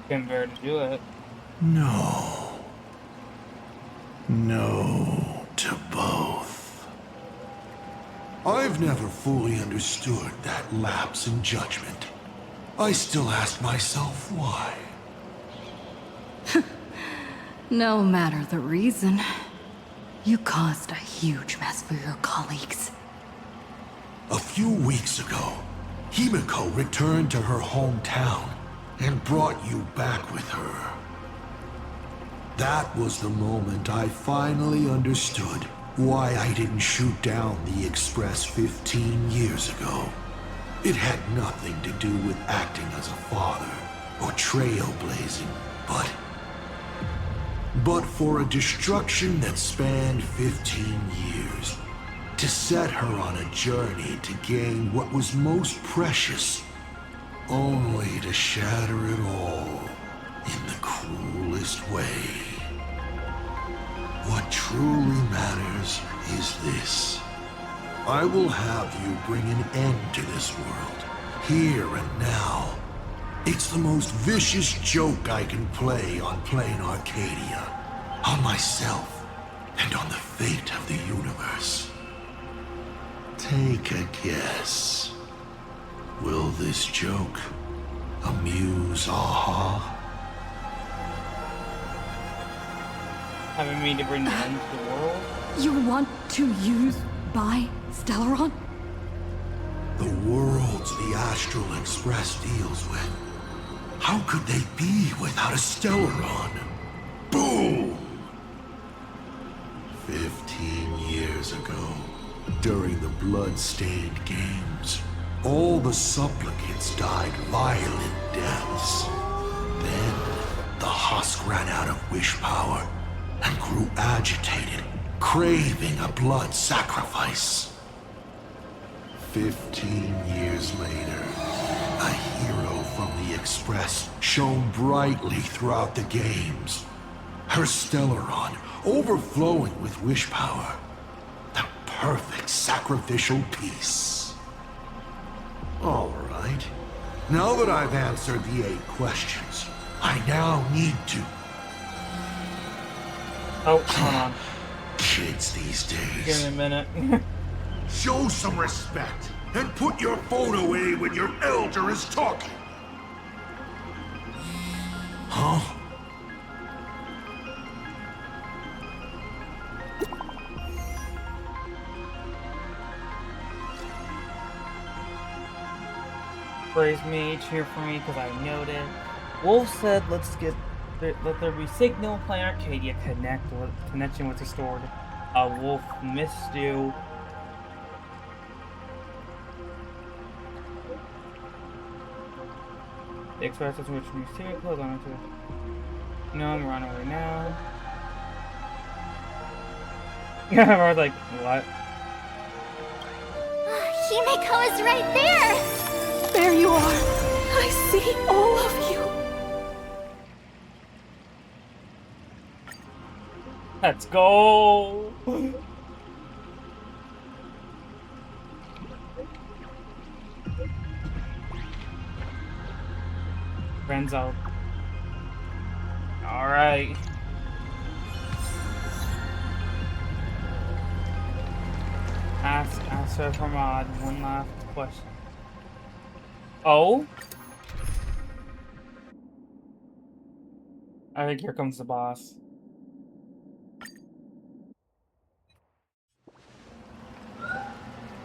Can't bear to do it. No. No to both. I've never fully understood that lapse in judgment. I still ask myself why. No matter the reason, you caused a huge mess for your colleagues. A few weeks ago, Himeko returned to her hometown and brought you back with her. That was the moment I finally understood why I didn't shoot down the Express 15 years ago. It had nothing to do with acting as a father or trailblazing, but for a destruction that spanned 15 years, to set her on a journey to gain what was most precious, only to shatter it all in the cruelest way. What truly matters is this. I will have you bring an end to this world, here and now. It's the most vicious joke I can play on plain Arcadia, on myself, and on the fate of the universe. Take a guess. Will this joke amuse Aha? Having me to bring the end to the world? You want to use by Stellaron? The worlds the Astral Express deals with. How could they be without a Stellaron? Boom! 15 years ago, during the blood-stained games, all the supplicants died violent deaths. Then, the husk ran out of wish power and grew agitated, craving a blood sacrifice. 15 years later, a hero from the Express shone brightly throughout the games. Her Stellaron overflowing with wish power. The perfect sacrificial piece. All right. Now that I've answered the 8 questions, I now need to... Oh, hold on. Kids these days. Give me a minute. Show some respect and put your phone away when your elder is talking. Huh? Praise me, cheer for me, because I know that. Wolf said, let's get Let there be signal, plain Arcadia, connection with the sword. Wolf Misdew. The expresses which mysterious clothes on to. No, I'm running away now. I was like, what? Himeko is right there! There you are. I see all of you. Let's go! Renzo. Alright. Ask her for mod. One last question. Oh? I think here comes the boss. Here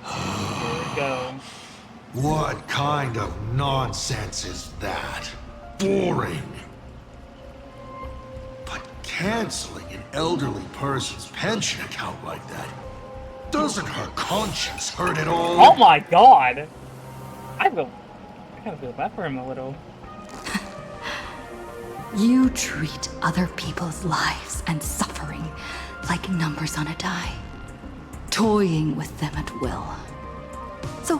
we go. What kind of nonsense is that? Boring. But canceling an elderly person's pension account like that, doesn't her conscience hurt at all? Oh my god! I kind of feel bad for him a little. You treat other people's lives and suffering like numbers on a die, toying with them at will. So,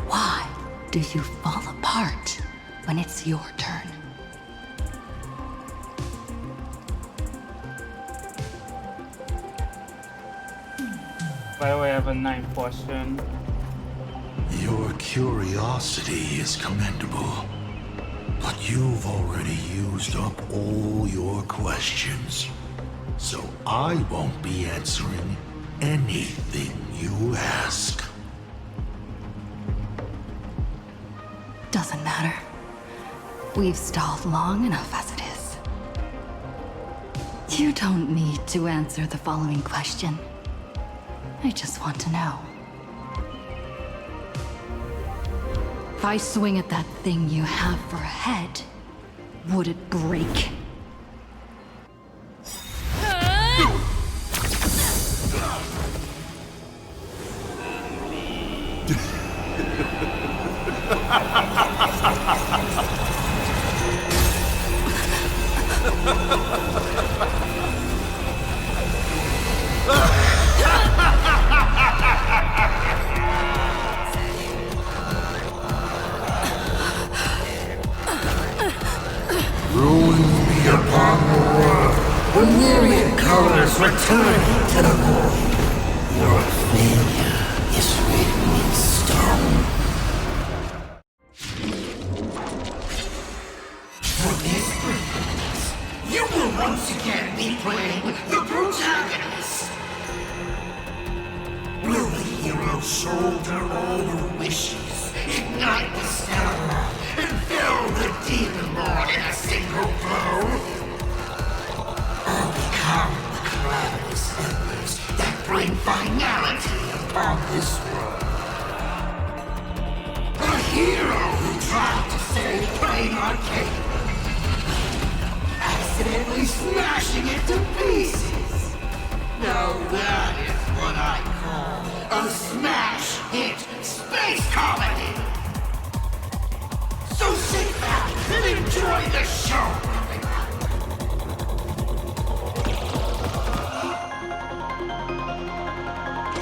why do you fall apart when it's your turn? By the way, I have a ninth question. Your curiosity is commendable, but you've already used up all your questions. So I won't be answering anything you ask. Doesn't matter. We've stalled long enough as it is. You don't need to answer the following question. I just want to know. If I swing at that thing you have for a head, would it break? Ruin be upon the world. The myriad colors return to the void. Your failure is written in stone. For this performance, you will once again be playing the protagonist. Will the hero shoulder all the wishes, ignite the stellar love, and fill the demon lord in a single blow? Or become the calamitous embers that bring finality upon this world? A hero who tried to save Plain Arcadia, accidentally smashing it to pieces. Now that is what I call a smash hit space comedy. So sit back and enjoy the show.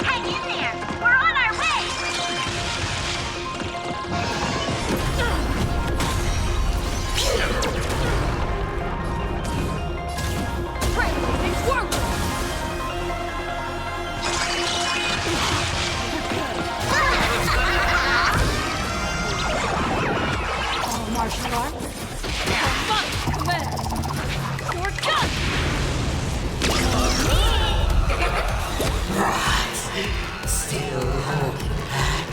Hang in there! We're on our way! Right, it's working! Martial arts? Fun! Man! You're done! Right. Still holding back.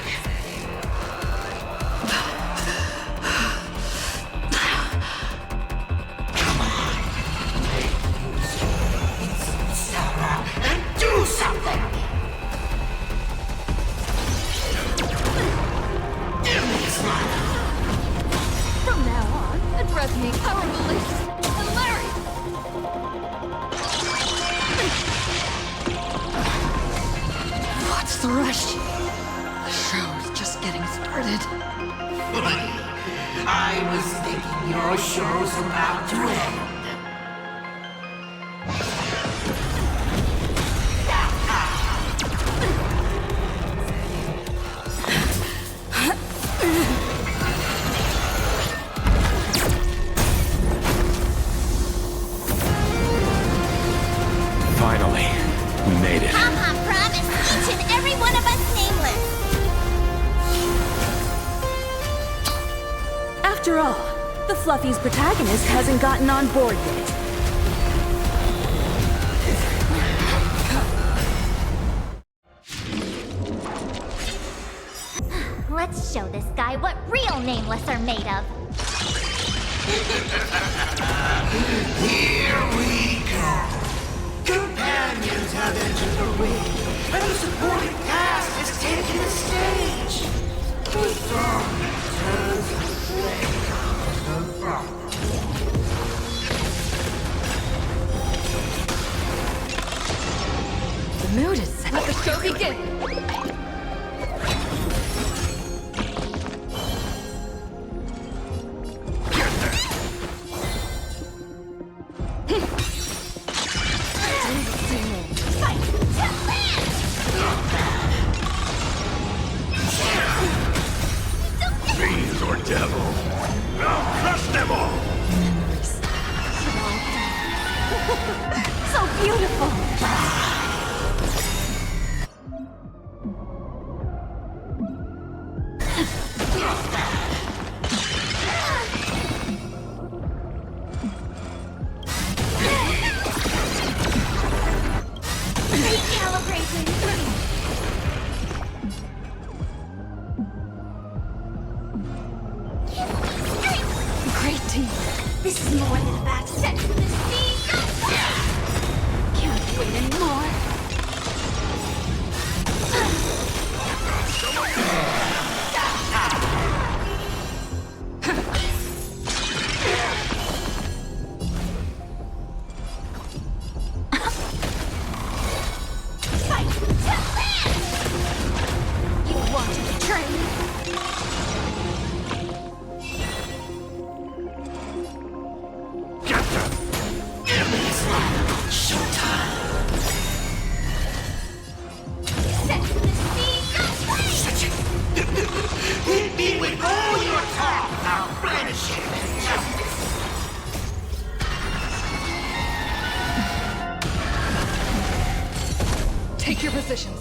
Come on. Use your insolent Sarah and do something! Give me a smile. From now on, rush. The show's just getting started. I was thinking your show's about to end. Finally, we made it. Pom-Pom promised each and every one of us nameless. After all, the Fluffy's protagonist hasn't gotten on board yet. Let's show this guy what real nameless are made of. Here we go. Companions have entered the ring, and the supporting cast has taken the stage. The song turns the flame of the fire. The mood is set. Let the show begin. Fiends or devil, I'll crush them all! So beautiful. Great team. This is more than about set to the scene. Can't wait anymore. Fight to land! You want to betray me? Hit me with all your talk about blanishing justice. Take your positions.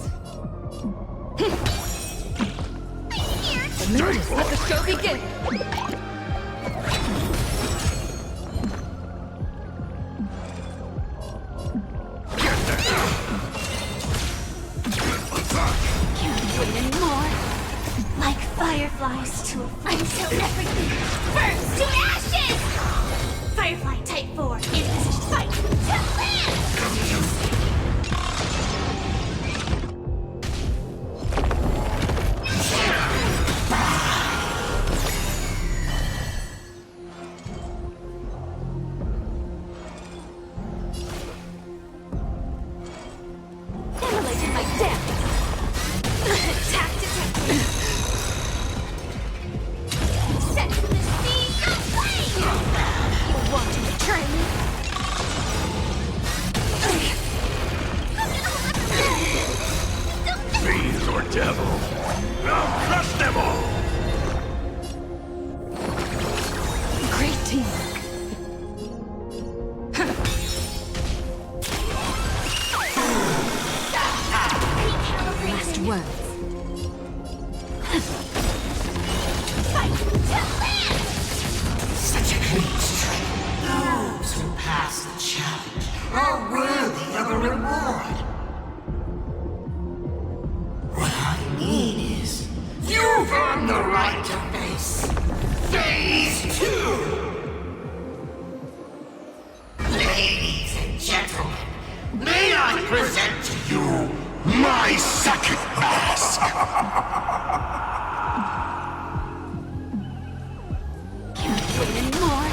The mood is let the show begin. Can't wait anymore. Like fireflies to a flame till everything burns to ashes! Firefly Type 4 in position. Fight to land! Immolating my death! Attack detected! Set the scene aflame! You want to betray me? Fiends or devil, I'll crush them all! Great team. Last words. Fight to land! Such a great strength. Those who pass the challenge are worthy of a reward. What I mean is, you've earned the right to face Phase 2! Ladies and gentlemen, may I present to you my second mask! Can't wait anymore.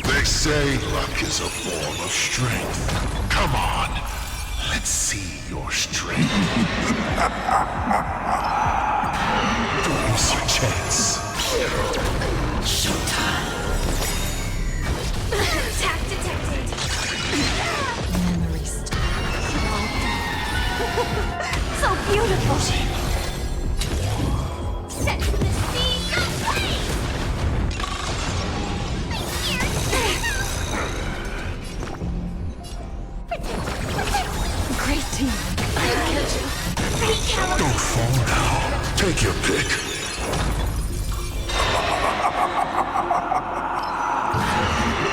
They say luck is a form of strength. Come on, let's can't see your strength. Don't miss your chance. Showtime. Attack detected. Memory So beautiful. Set the scene aflame. Great team. Don't fall now. Take your pick.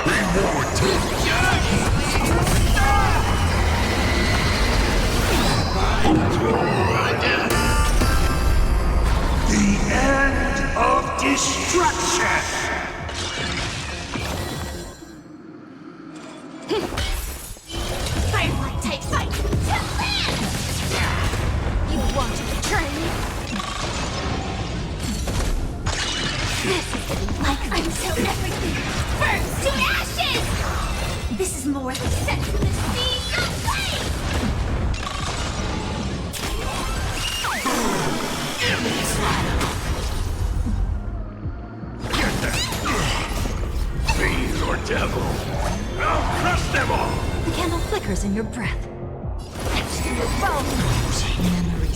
Reward to the end of destruction! Firefly type fight to land. You want to betray me? This is like until everything burns to ashes. This is more than set the scene aflame. Fiend or devil, I'll crush them all! The candle flickers in your breath. Memory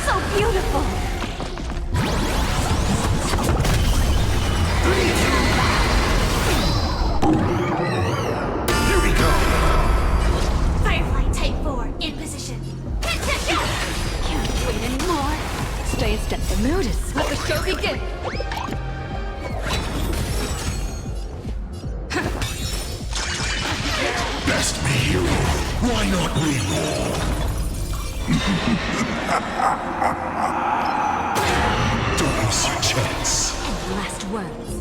So beautiful. Here we go! Firefly type 4 in position. Can't wait anymore. Stay a step. The mood is. Let the show begin. Best me hero. Why not reroll? Don't miss your chance. And last words.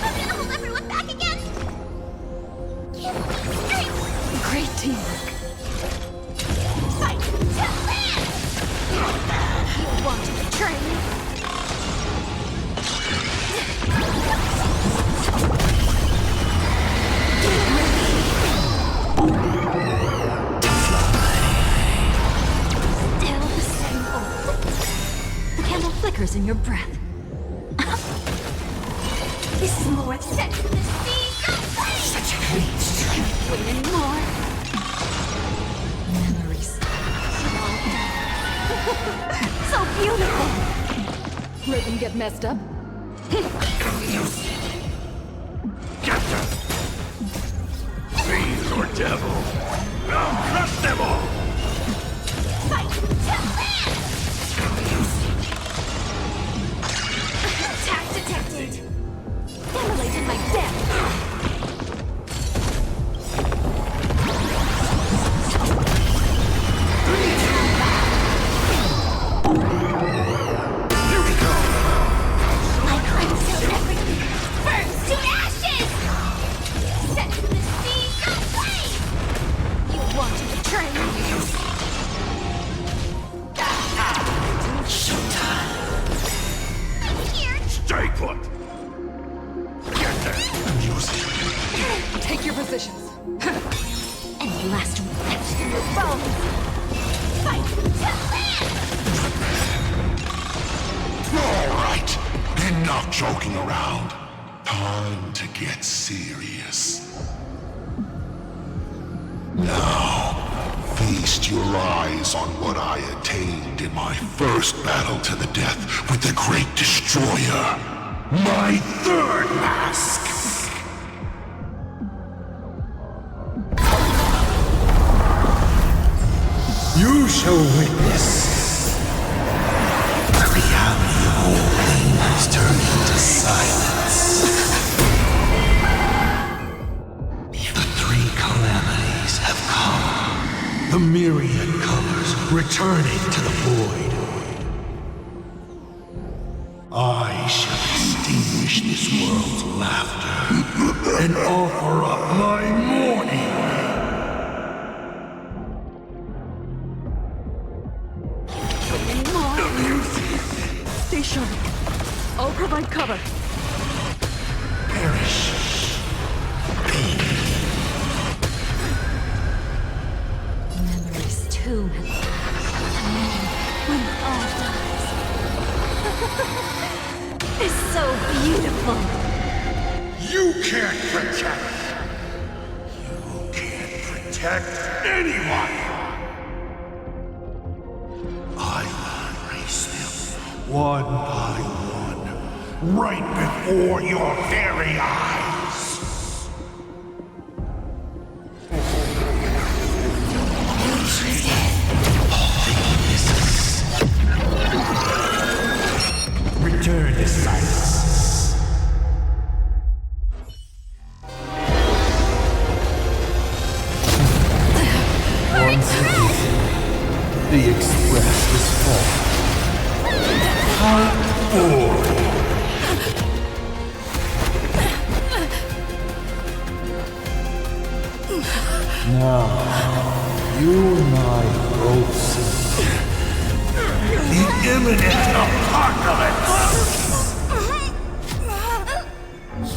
I'm gonna hold everyone back again. Great teamwork. Fight to land. You want to betray me? Still the same old. The candle flickers in your breath. This is more set to the scene aflame. Such a great strength. Wait anymore. Memories. So beautiful. Rhythm get messed up. Get them! Fiend or devil, I'll crush them all! Fight to land. Attack detected. Simulated my death. Here we go! Like until everything burns to ashes. Set the scene aflame. You want to betray me? Showtime! I'm here. Stay put! Get them! Music! Take your positions. And last next to your bones. Fight to land. All right, enough joking around. Time to get serious. Now, feast your eyes on what I attained in my first battle to the death with the Great Destroyer. My third mask! You shall witness. The reality of all pain has turned into silence. The three calamities have come. The myriad colors returning to the void. I shall extinguish this world's laughter and offer up my mourning. Stay sharp. I'll provide cover. Perish. Baby. tomb. When all dies. It's so beautiful. You can't protect. You can't protect anyone. I will erase them one by one, right before your very eyes. Return to silence. Once again, the Express is full. How boring. Now, you and I both see the imminent apocalypse.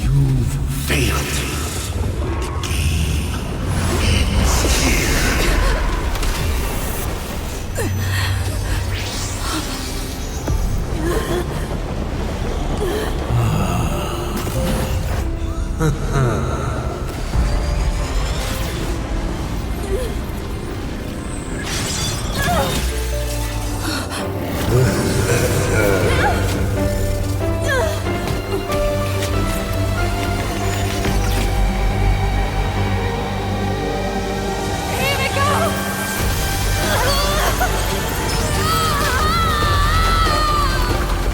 You've failed. The game ends here.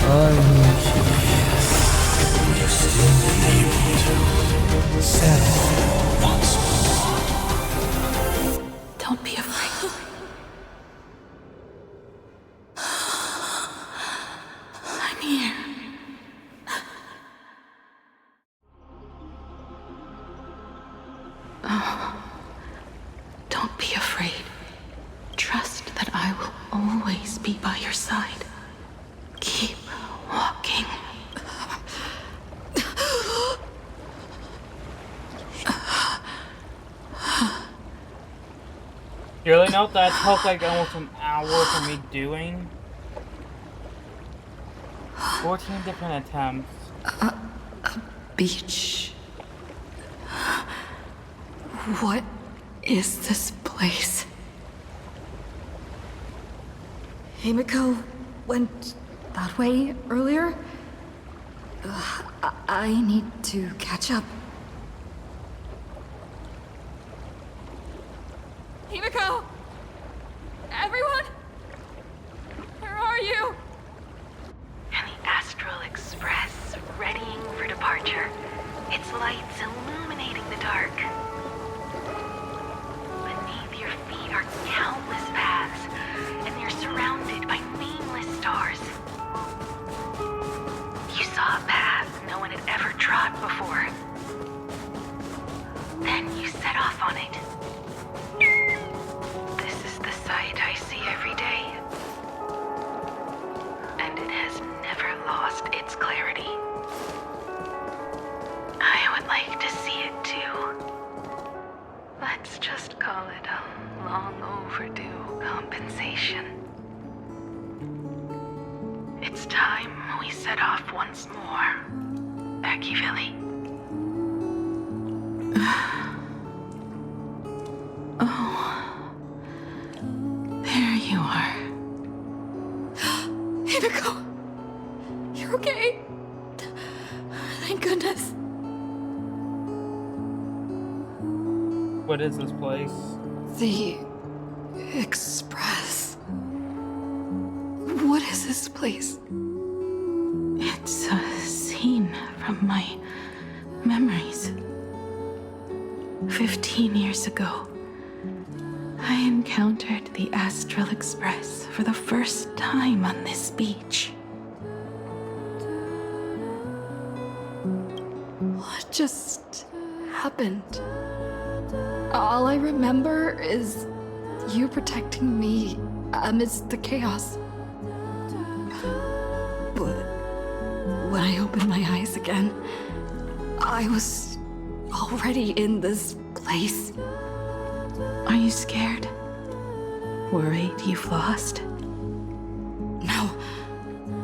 I'm curious. Will you still be able to settle once more? Don't be afraid. I'm here. Oh, don't be afraid. Trust that I will always be by your side. Keep walking. You really know that took like almost an hour for me doing? 14 different attempts. A beach. What is this place? Himeko went that way earlier? I need to catch up. Himeko! Everyone? Where are you? And the Astral Express, readying for departure. Its lights illuminating the dark. Beneath your feet are countless paths, and you're surrounded by nameless stars. You saw a path no one had ever trod before. Then you set off on it. This is the sight I see every day. And it has never lost its clarity. I would like to see it too. Let's just call it a long overdue compensation. It's time we set off once more, Machiavelli. Oh, there you are. Himeko! You're okay? Thank goodness. What is this place? The Express. What is this place? It's a scene from my memories. 15 years ago, I encountered the Astral Express for the first time on this beach. What just happened? All I remember is you protecting me amidst the chaos. But when I opened my eyes again, I was already in this place. Are you scared? worried you've lost? No,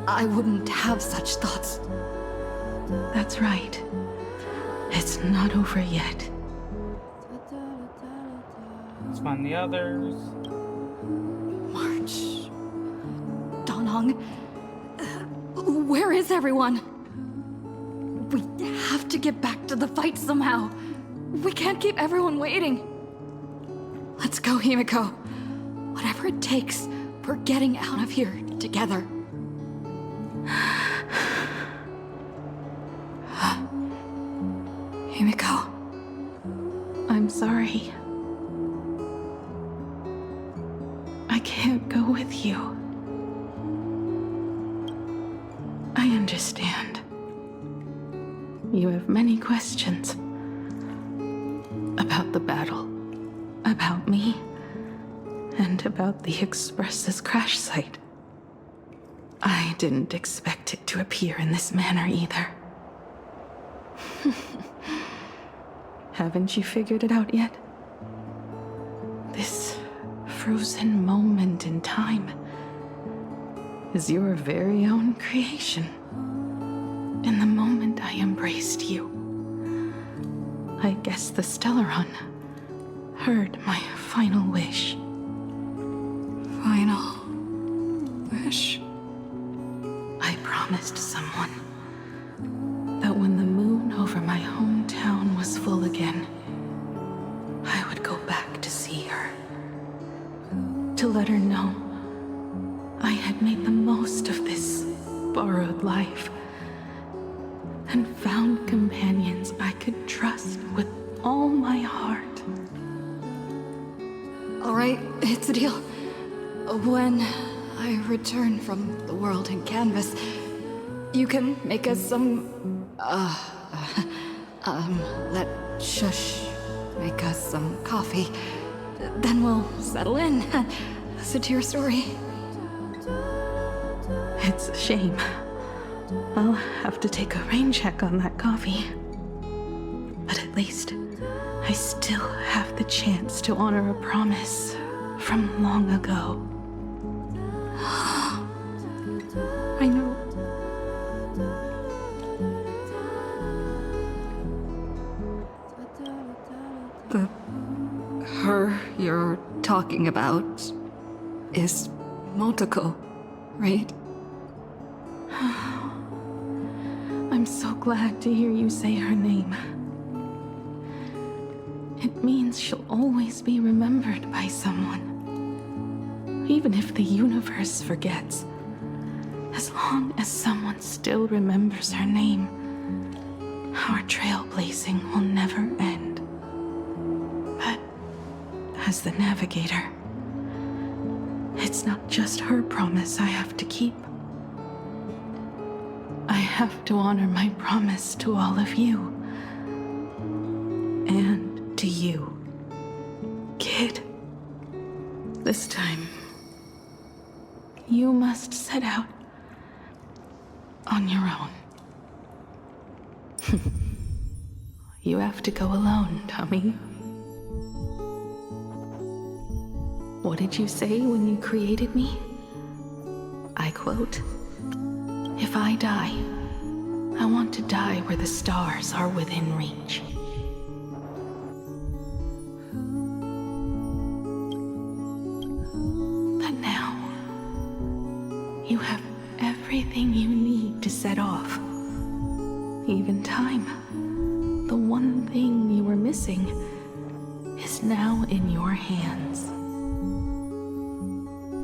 I wouldn't have such thoughts. That's right. It's not over yet. Let's find the others. March. Danhong. Where is everyone? We have to get back to the fight somehow. We can't keep everyone waiting. Let's go, Himeko. Whatever it takes, we're getting out of here together. Himeko. I'm sorry. I can't go with you. I understand. You have many questions. About the battle. About me. And about the Express's crash site. I didn't expect it to appear in this manner either. Haven't you figured it out yet? This frozen moment in time is your very own creation. In the moment I embraced you, I guess the Stellaron heard my final wish. Final wish? I promised someone that when the moon over my hometown was full again, I would go back to see her. To let her know I had made the most of this borrowed life and found companions I could trust with all my heart. All right, it's a deal. When I return from the world in canvas, you can make us some, let Shush make us some coffee. Then we'll settle in and listen to your story. It's a shame. I'll have to take a rain check on that coffee. But at least I still have the chance to honor a promise from long ago. I know. The her you're talking about is Motoko, right? I'm so glad to hear you say her name. It means she'll always be remembered by someone. Even if the universe forgets. As long as someone still remembers her name, our trailblazing will never end. But as the navigator, it's not just her promise I have to keep. I have to honor my promise to all of you. And to you, kid. This time, you must set out on your own. You have to go alone, Tommy. What did you say when you created me? I quote, "If I die, I want to die where the stars are within reach." But now, you have everything you need to set off. Even time. The one thing you were missing is now in your hands.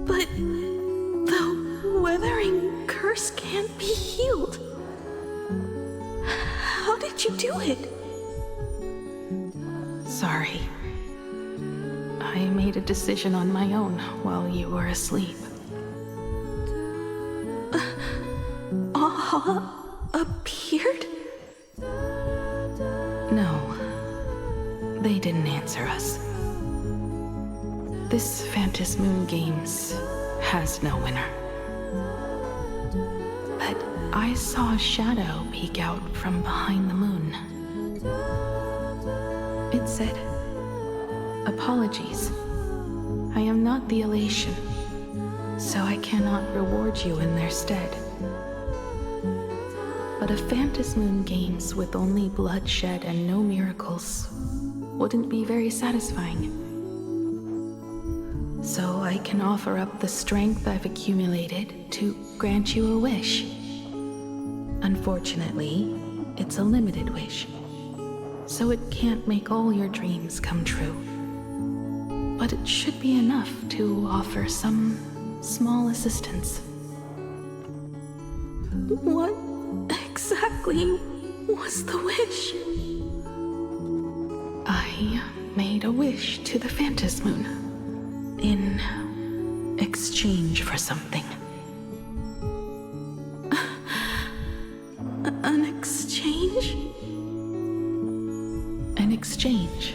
But the weathering curse can't be healed. How did you do it? Sorry. I made a decision on my own while you were asleep. Appeared? No. They didn't answer us. This Phantom Moon Games has no winner. But I saw a shadow peek out from behind the moon. It said, "Apologies. I am not the elation, so I cannot reward you in their stead. But a Phantasmoon Games with only bloodshed and no miracles wouldn't be very satisfying. So I can offer up the strength I've accumulated to grant you a wish. Unfortunately, it's a limited wish, so it can't make all your dreams come true. But it should be enough to offer some small assistance. What exactly was the wish? I made a wish to the Phantasmoon in exchange for something. An exchange? An exchange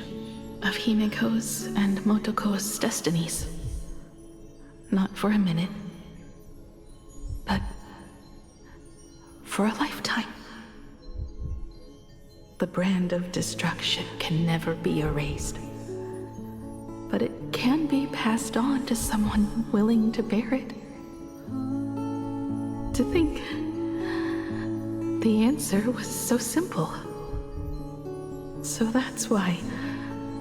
of Himeko's and Motoko's destinies. Not for a minute, but for a lifetime. The brand of destruction can never be erased, but it can be passed on to someone willing to bear it. To think the answer was so simple. So that's why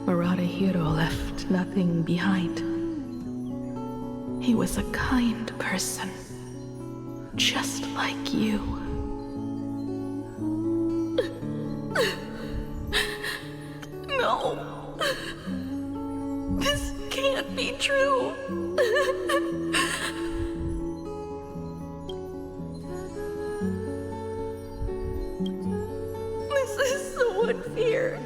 Murata-hiro left nothing behind. He was a kind person, just like you. No. This can't be true. This is so unfair.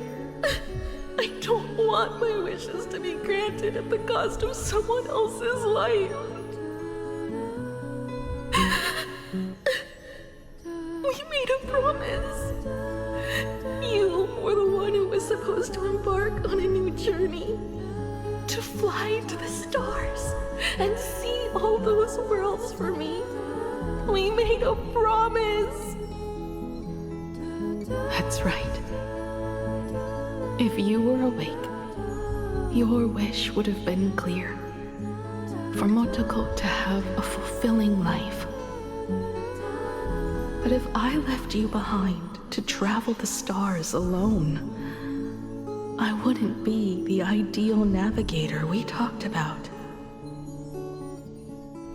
I don't want my wishes to be granted at the cost of someone else's life. We made a promise. You were the one who was supposed to embark on a new journey. To fly to the stars and see all those worlds for me. We made a promise. That's right. If you were awake, your wish would have been clear. For Motoko to have a fulfilling life. But if I left you behind to travel the stars alone, I wouldn't be the ideal navigator we talked about.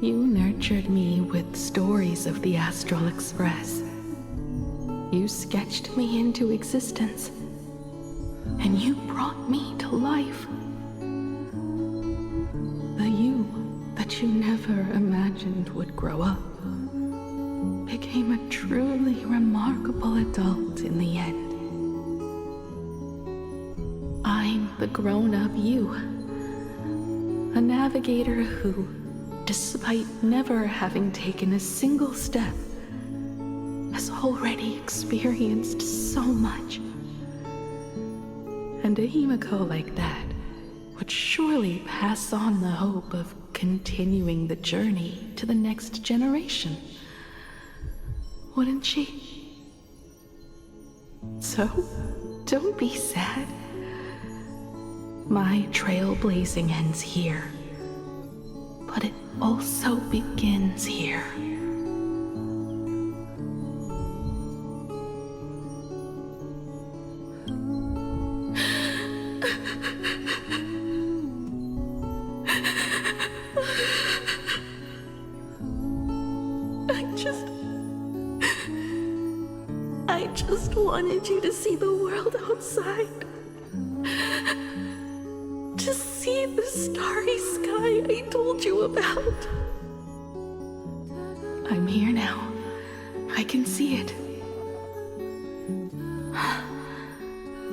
You nurtured me with stories of the Astral Express. You sketched me into existence, and you brought me to life. The you that you never imagined would grow up became a truly remarkable adult in the end. I'm the grown-up you, a navigator who, despite never having taken a single step, has already experienced so much. And a Himeko like that would surely pass on the hope of continuing the journey to the next generation. Wouldn't she? So, don't be sad. My trailblazing ends here, but it also begins here. I just wanted you to see the world outside. To see the starry sky I told you about. I'm here now. I can see it.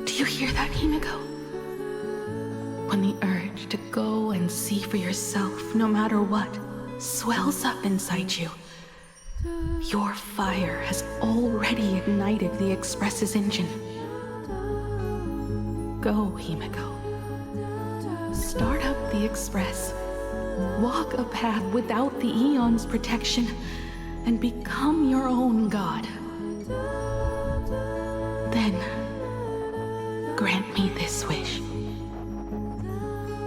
Do you hear that, Himeko? When the urge to go and see for yourself, no matter what, swells up inside you, your fire has already ignited the Express's engine. Go, Himeko. Start up the Express. Walk a path without the Aeon's protection, and become your own god. Then, grant me this wish.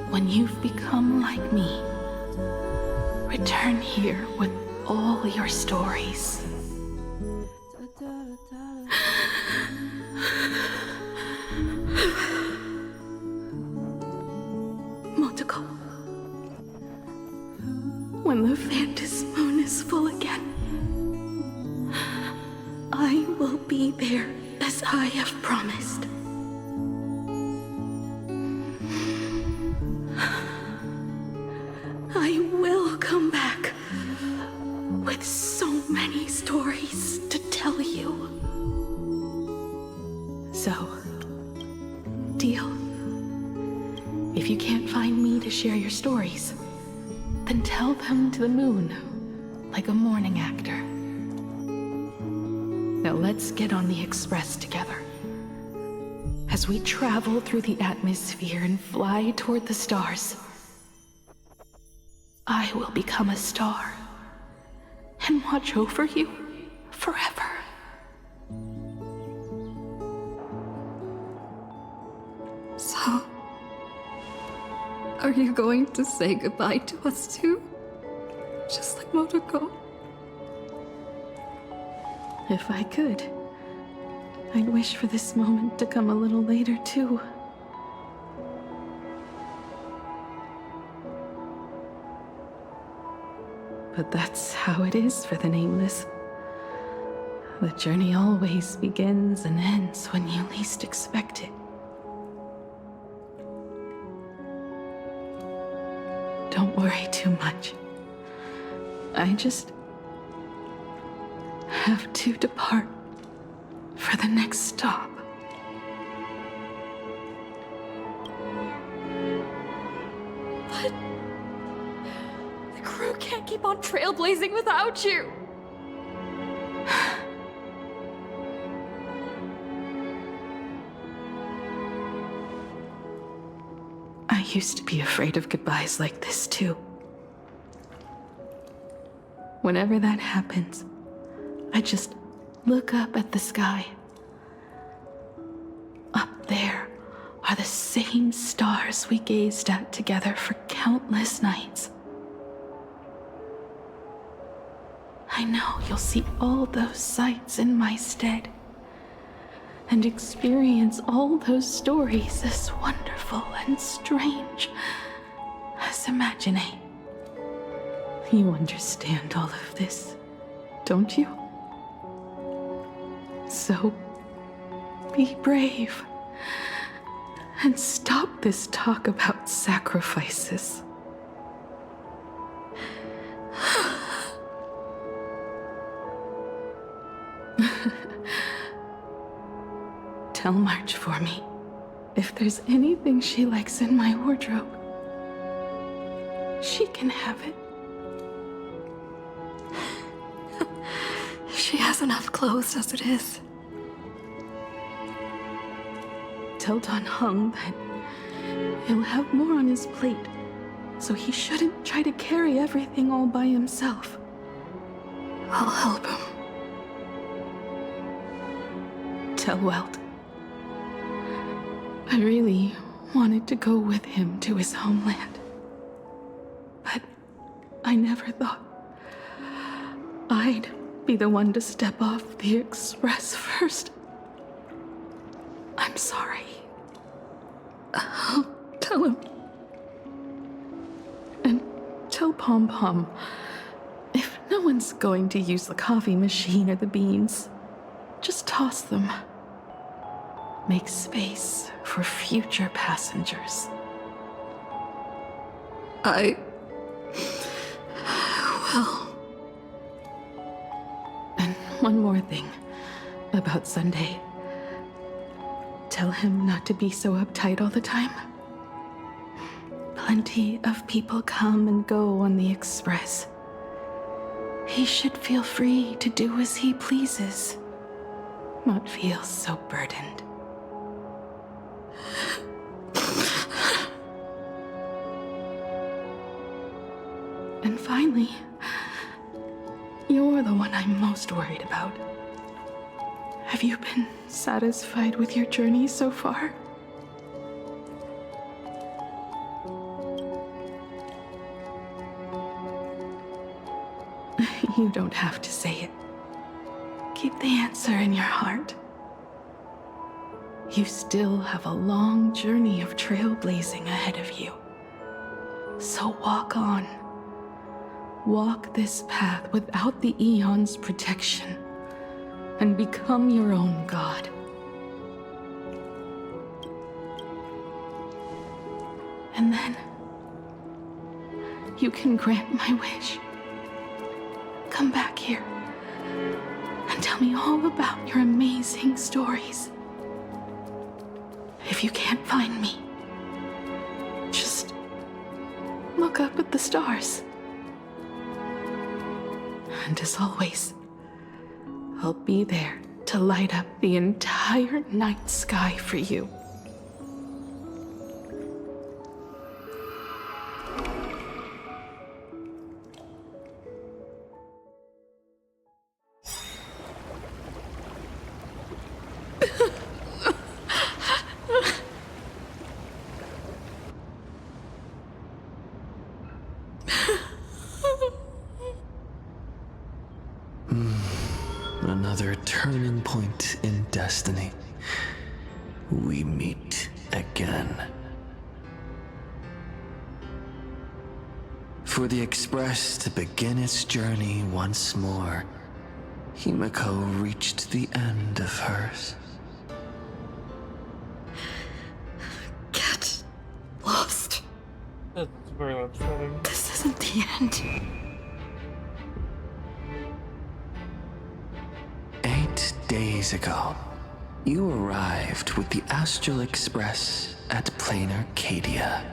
when you've become like me, return here with all your stories. Motoko, when the Phantom Moon is full again, I will be there as I have promised. I will come back with so many stories to tell you. So, deal. If you can't find me to share your stories, then tell them to the moon, like a morning actor. Now let's get on the express together. As we travel through the atmosphere and fly toward the stars, I will become a star and watch over you forever. So, are you going to say goodbye to us too? Just like Motoko? If I could, I'd wish for this moment to come a little later too. But that's how it is for the Nameless. The journey always begins and ends when you least expect it. Don't worry too much. I just have to depart for the next stop. But the crew can't keep on trailblazing without you. I used to be afraid of goodbyes like this too. Whenever that happens, I just look up at the sky. Up there are the same stars we gazed at together for countless nights. I know you'll see all those sights in my stead and experience all those stories as wonderful and strange as Imagine. You understand all of this, don't you? So, be brave and stop this talk about sacrifices. Tell March for me if there's anything she likes in my wardrobe. She can have it. She has enough clothes as it is. Tell Don Hung that he'll have more on his plate, so he shouldn't try to carry everything all by himself. I'll help him. Tell Welt I really wanted to go with him to his homeland, but I never thought I'd be the one to step off the express first. I'm sorry. I'll tell him. And tell Pom Pom, if no one's going to use the coffee machine or the beans, just toss them. Make space for future passengers. I will. And one more thing about Sunday. Tell him not to be so uptight all the time. Plenty of people come and go on the express. He should feel free to do as he pleases, not feel so burdened. And finally, you're the one I'm most worried about. Have you been satisfied with your journey so far? You don't have to say it. Keep the answer in your heart. You still have a long journey of trailblazing ahead of you. So walk on. Walk this path without the Eon's protection, and become your own god. And then, you can grant my wish. Come back here, and tell me all about your amazing stories. If you can't find me, just look up at the stars. And as always, I'll be there to light up the entire night sky for you. Another turning point in destiny. We meet again. For the Express to begin its journey once more, Himeko reached the end of hers. Get lost. That's very upsetting. This isn't the end. 8 days ago, you arrived with the Astral Express at Plain Arcadia.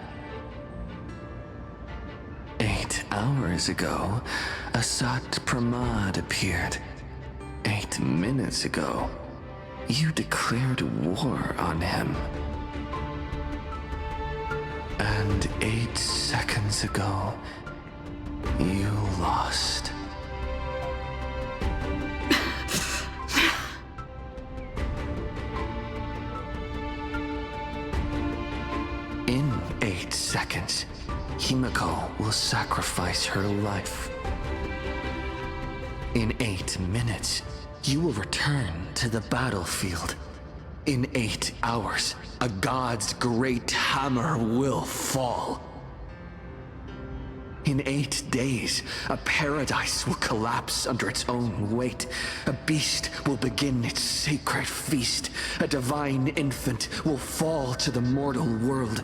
8 hours ago, Asat Pramad appeared. 8 minutes ago, you declared war on him. And 8 seconds ago, you lost. In 8 seconds, Himeko will sacrifice her life. In 8 minutes, you will return to the battlefield. In 8 hours, a god's great hammer will fall. In 8 days, a paradise will collapse under its own weight. A beast will begin its sacred feast. A divine infant will fall to the mortal world.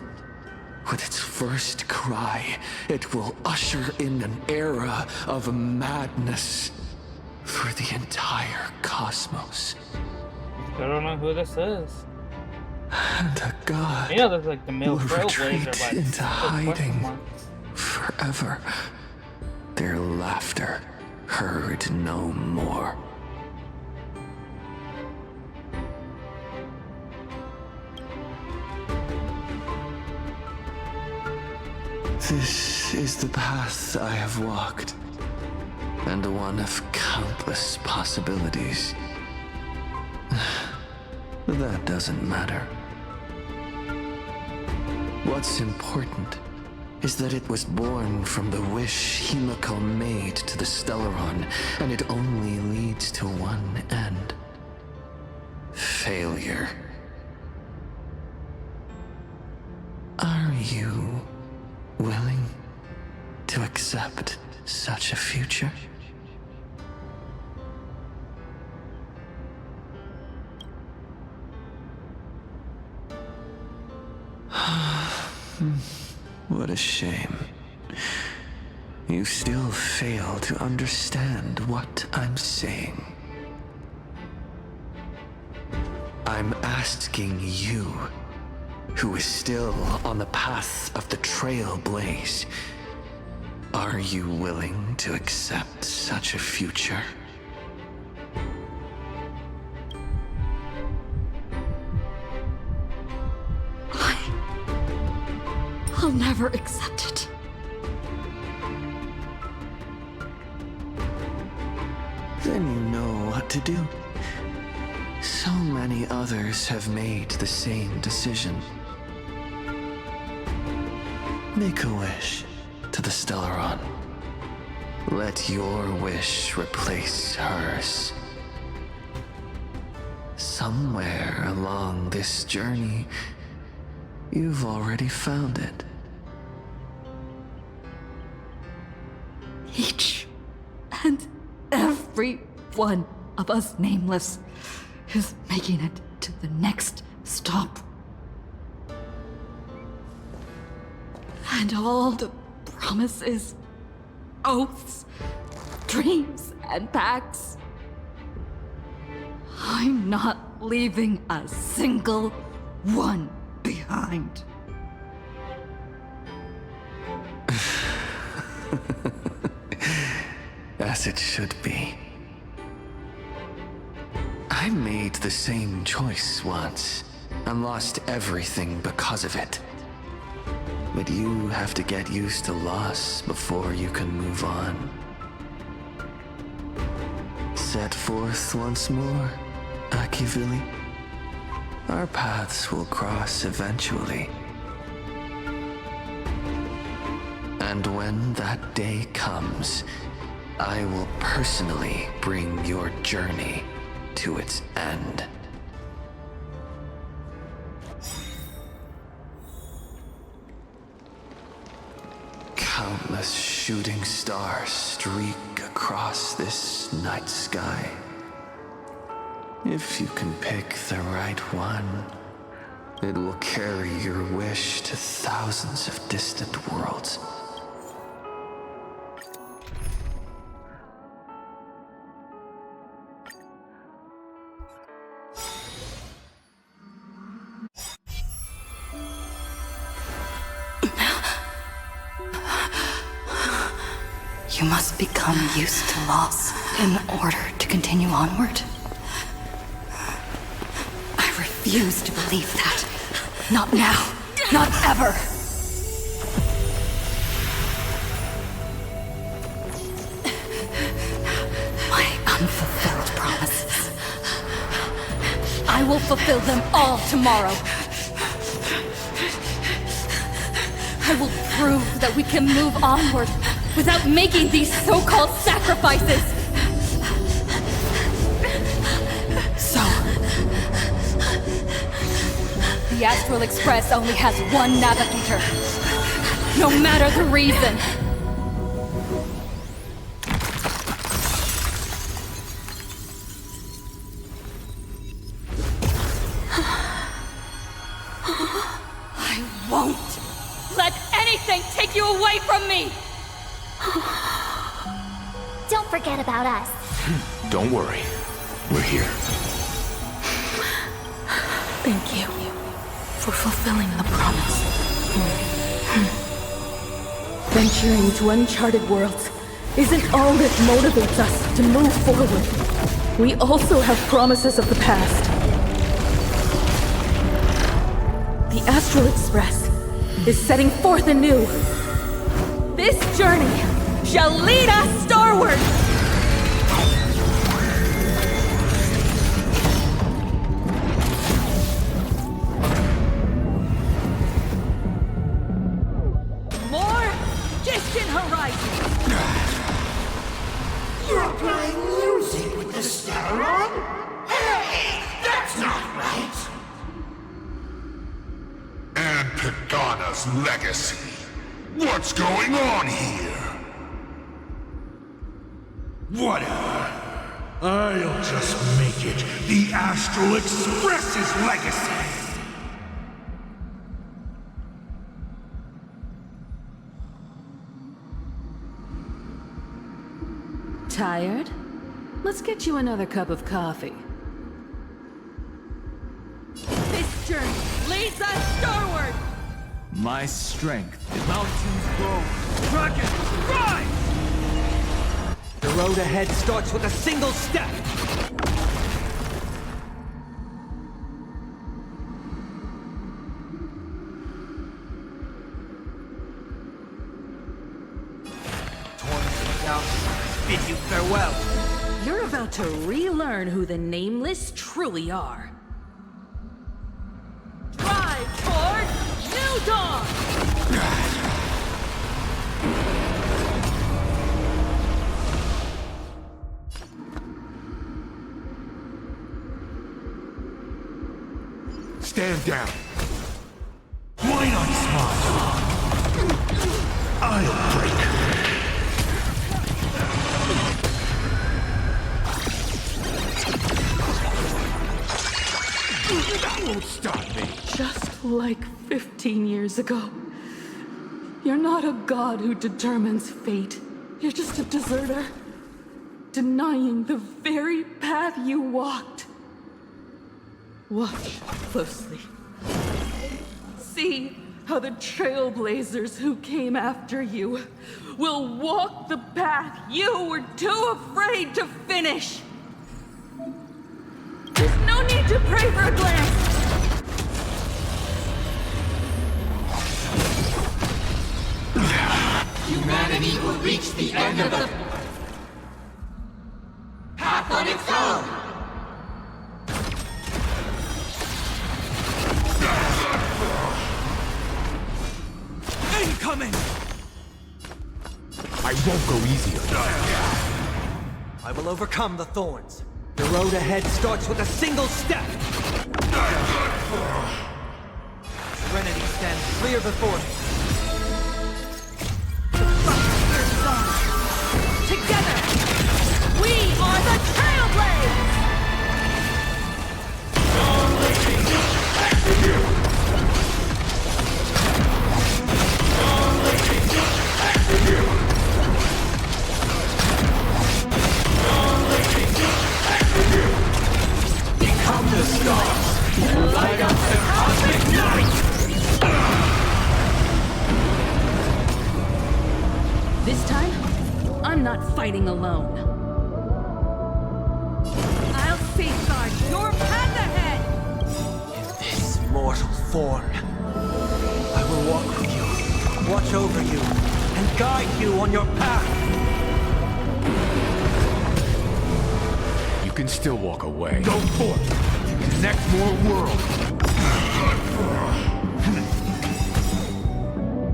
With its first cry, it will usher in an era of madness for the entire cosmos. I don't know who this is. And a god You know, there's like the male will retreat trailblazer, but into hiding marks. forever. Their laughter heard no more. This is the path I have walked, and one of countless possibilities. But that doesn't matter. What's important is that it was born from the wish Himeko made to the Stellaron, and it only leads to one end. Failure. Are you willing to accept such a future? What a shame. You still fail to understand what I'm saying. I'm asking you, who is still on the path of the Trailblaze, are you willing to accept such a future? I'll never accept it. Then you know what to do. So many others have made the same decision. Make a wish to the Stellaron. Let your wish replace hers. Somewhere along this journey, you've already found it. Each and every one of us nameless is making it to the next stop. And all the promises, oaths, dreams, and pacts. I'm not leaving a single one behind. As it should be. I made the same choice once, and lost everything because of it. But you have to get used to loss before you can move on. Set forth once more, Akivili. Our paths will cross eventually. And when that day comes, I will personally bring your journey to its end. Countless shooting stars streak across this night sky. If you can pick the right one, it will carry your wish to thousands of distant worlds. You must become used to loss in order to continue onward. I refuse to believe that. Not now. Not ever. My unfulfilled promises. I will fulfill them all tomorrow. I will prove that we can move onward without making these so-called sacrifices. So, the Astral Express only has one navigator, no matter the reason. I won't let anything take you away from me! Don't forget about us. Don't worry. We're here. Thank you for fulfilling the promise. Venturing into uncharted worlds isn't all that motivates us to move forward. We also have promises of the past. The Astral Express is setting forth anew. This journey shall lead us starward! More distant horizons! You're playing music with the Stellaron? Hey, that's not right! And Pagana's legacy. What's going on here? Whatever. I'll just make it the Astral Express's legacy. Tired? Let's get you another cup of coffee. This journey leads us starward! My strength. The mountains grow. Dragons, rise! The road ahead starts with a single step. Bid you farewell. You're about to relearn who the Nameless truly are. Drive toward New Dawn! Stand down. Why not smile? I'll break. That won't stop me. Just like 15 years ago. You're not a god who determines fate. You're just a deserter, denying the very path you walked. Watch closely. See how the trailblazers who came after you will walk the path you were too afraid to finish. There's no need to pray for a glance. Humanity will reach the end of the path on its own! Incoming! I won't go easy on you. I will overcome the thorns. The road ahead starts with a single step! Serenity stands clear before me. Together, we are the Trailblazers! Become the stars! Light up the cosmic night! This time, I'm not fighting alone. I'll safeguard your path ahead! In this mortal form, I will walk with you, watch over you, and guide you on your path. You can still walk away. Go forth! Connect more worlds!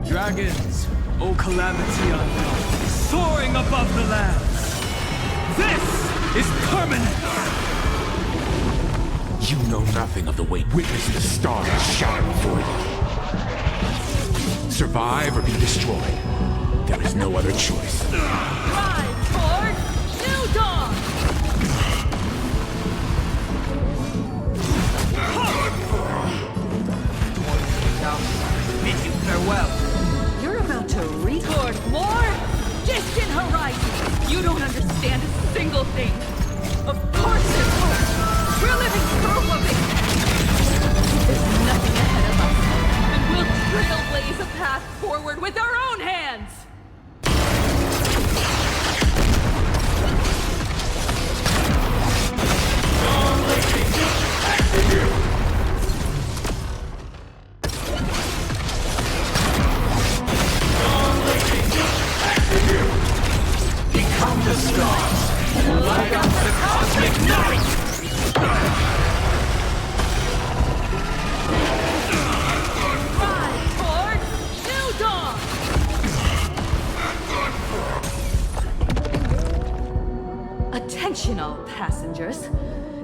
Dragons, O calamity unknown, soaring above the lands. This is permanent! You know nothing of the weight. Witness the stars shatter before you. Survive or be destroyed. There is no other choice. Rise toward New Dawn! Bid you farewell. You're about to record more distant horizons. You don't understand a single thing. Of course it works. We're living proof of it. There's nothing ahead of us, and we'll trailblaze a path forward with our own hands. Become the stars! Light up the cosmic night! Rise toward New Dawn! Attention all passengers.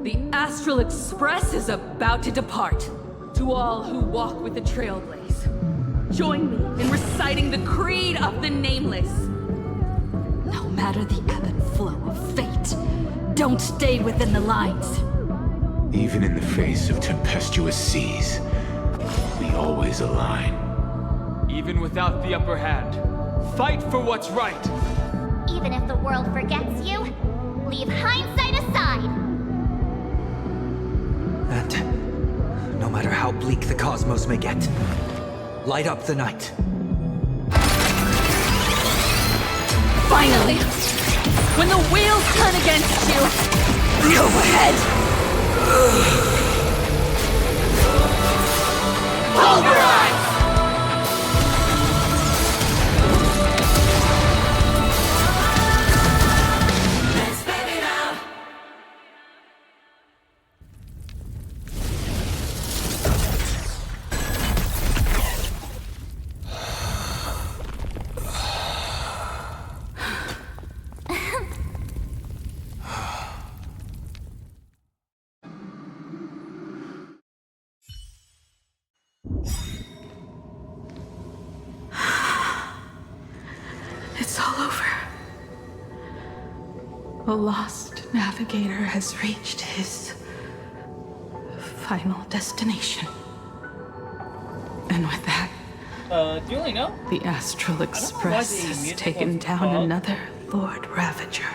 The Astral Express is about to depart. To all who walk with the Trailblaze, join me in reciting the Creed of the Nameless. No matter the ebb and flow of fate, don't stay within the lines. Even in the face of tempestuous seas, we always align. Even without the upper hand, fight for what's right. Even if the world forgets you, leave hindsight aside. And no matter how bleak the cosmos may get, light up the night. Finally! When the wheels turn against you, go ahead! Pulverize! The lost navigator has reached his final destination. And with that, do you know? The Astral Express has taken down another Lord Ravager.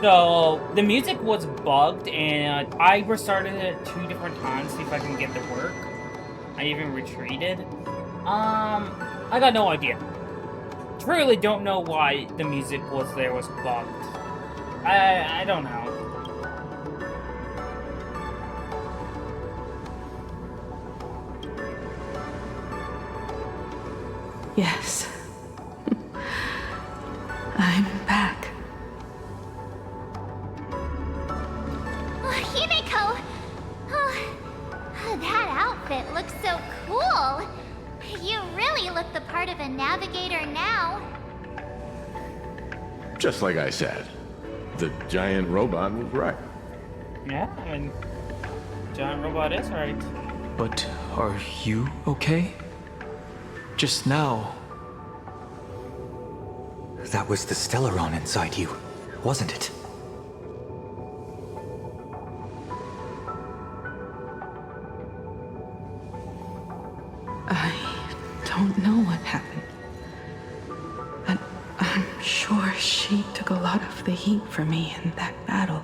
So, the music was bugged, and I restarted it 2 different times to see if I can get it to work. I even retreated. I got no idea. Truly don't know why the music was bugged. I don't know. Yes. I'm back. Oh, Himeko! Oh, that outfit looks so cool! You really look the part of a navigator now. Just like I said, the giant robot was right. Yeah, I mean, giant robot is right. But are you okay? Just now. That was the Stellaron inside you, wasn't it? I don't know what happened. But I'm sure she took a lot of the heat for me in that battle.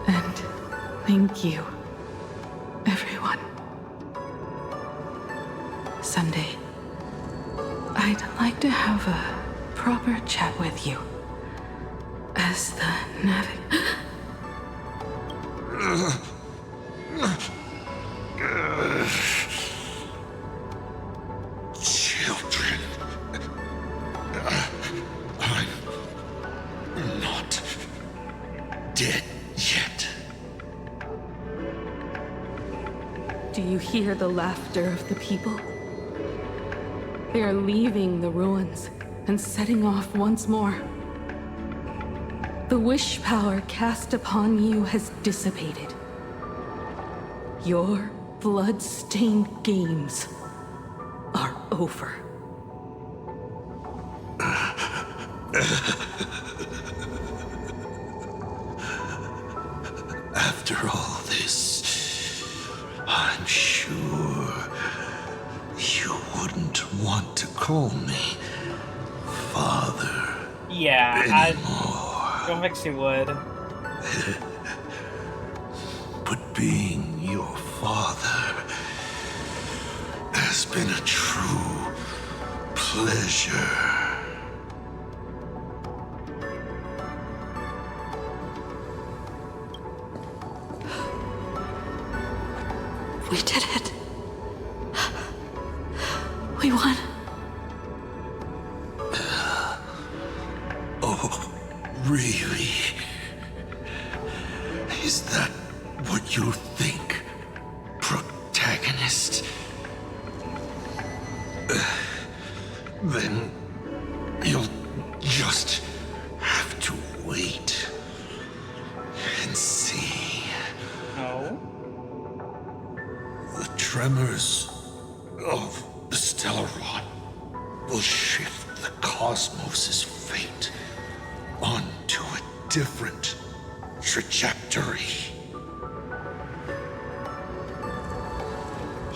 And thank you, everyone. Someday, I'd like to have a proper chat with you. As the Children. I'm not dead yet. Do you hear the laughter of the people? They are leaving the ruins and setting off once more. The wish power cast upon you has dissipated. Your blood-stained games are over. After all this, I'm sure you wouldn't want to call me Father. Yeah, I don't think she would. But being your father has been a true pleasure. We did it. We won. Oh, really? Is that what you think, protagonist? Then you'll just have to wait and see. No. The tremors of the Stellaron will shift the cosmos's fate onto a different trajectory.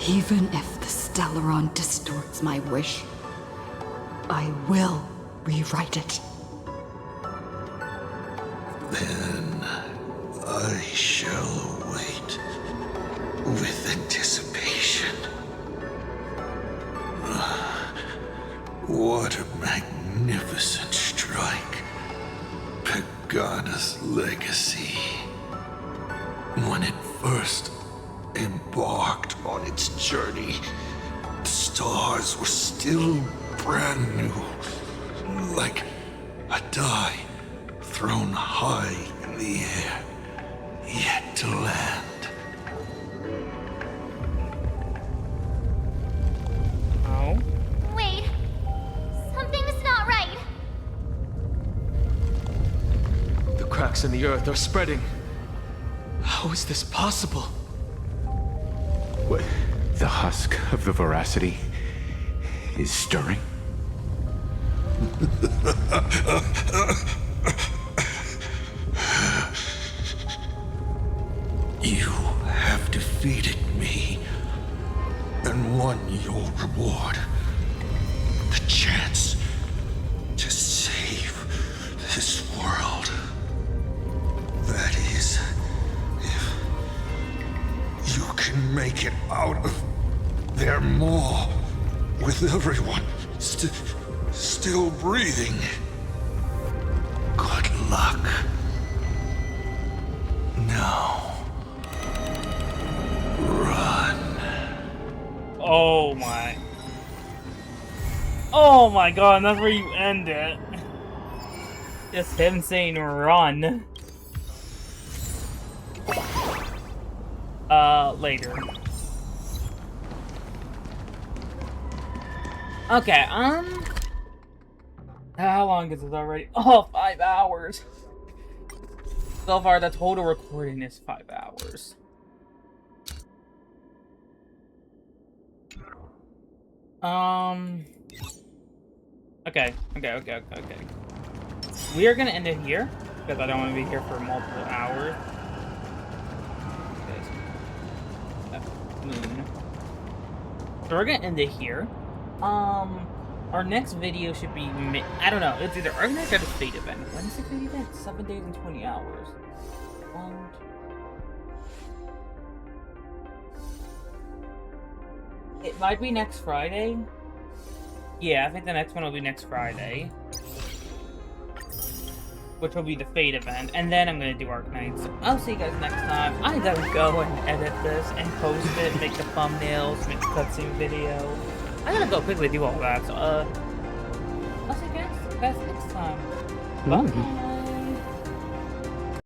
Even if the Stellaron distorts my wish, I will rewrite it. Then I shall wait with anticipation. What a magnificent strike. Pagana's legacy. When it first embarked on its journey, the stars were still brand new. Like a die thrown high in the air, yet to land. Oh? Wait. Something's not right. The cracks in the earth are spreading. How is this possible? What? The husk of the veracity is stirring? You have defeated me and won your reward. The chance to save this world. That is, if you can make it out of there more with everyone still breathing. Good luck. Now, run. Oh my. Oh my god, that's where you end it. Just him saying run. Later. Okay, how long is this already? Oh, 5 hours. So far, the total recording is 5 hours. Okay. We are gonna end it here, because I don't want to be here for multiple hours. Moon. So we're gonna end it here. Our next video should be, I don't know, it's either Argonite or the Fate event. When is the Fate event? 7 days and 20 hours. It might be next Friday. Yeah, I think the next one will be next Friday. Which will be the Fate event. And then I'm gonna do Arcanite. So I'll see you guys next time. I gotta go and edit this and post it, make the thumbnails, make the cutscene video. I gotta go quickly do all that. So, I'll see you guys next time. Bye.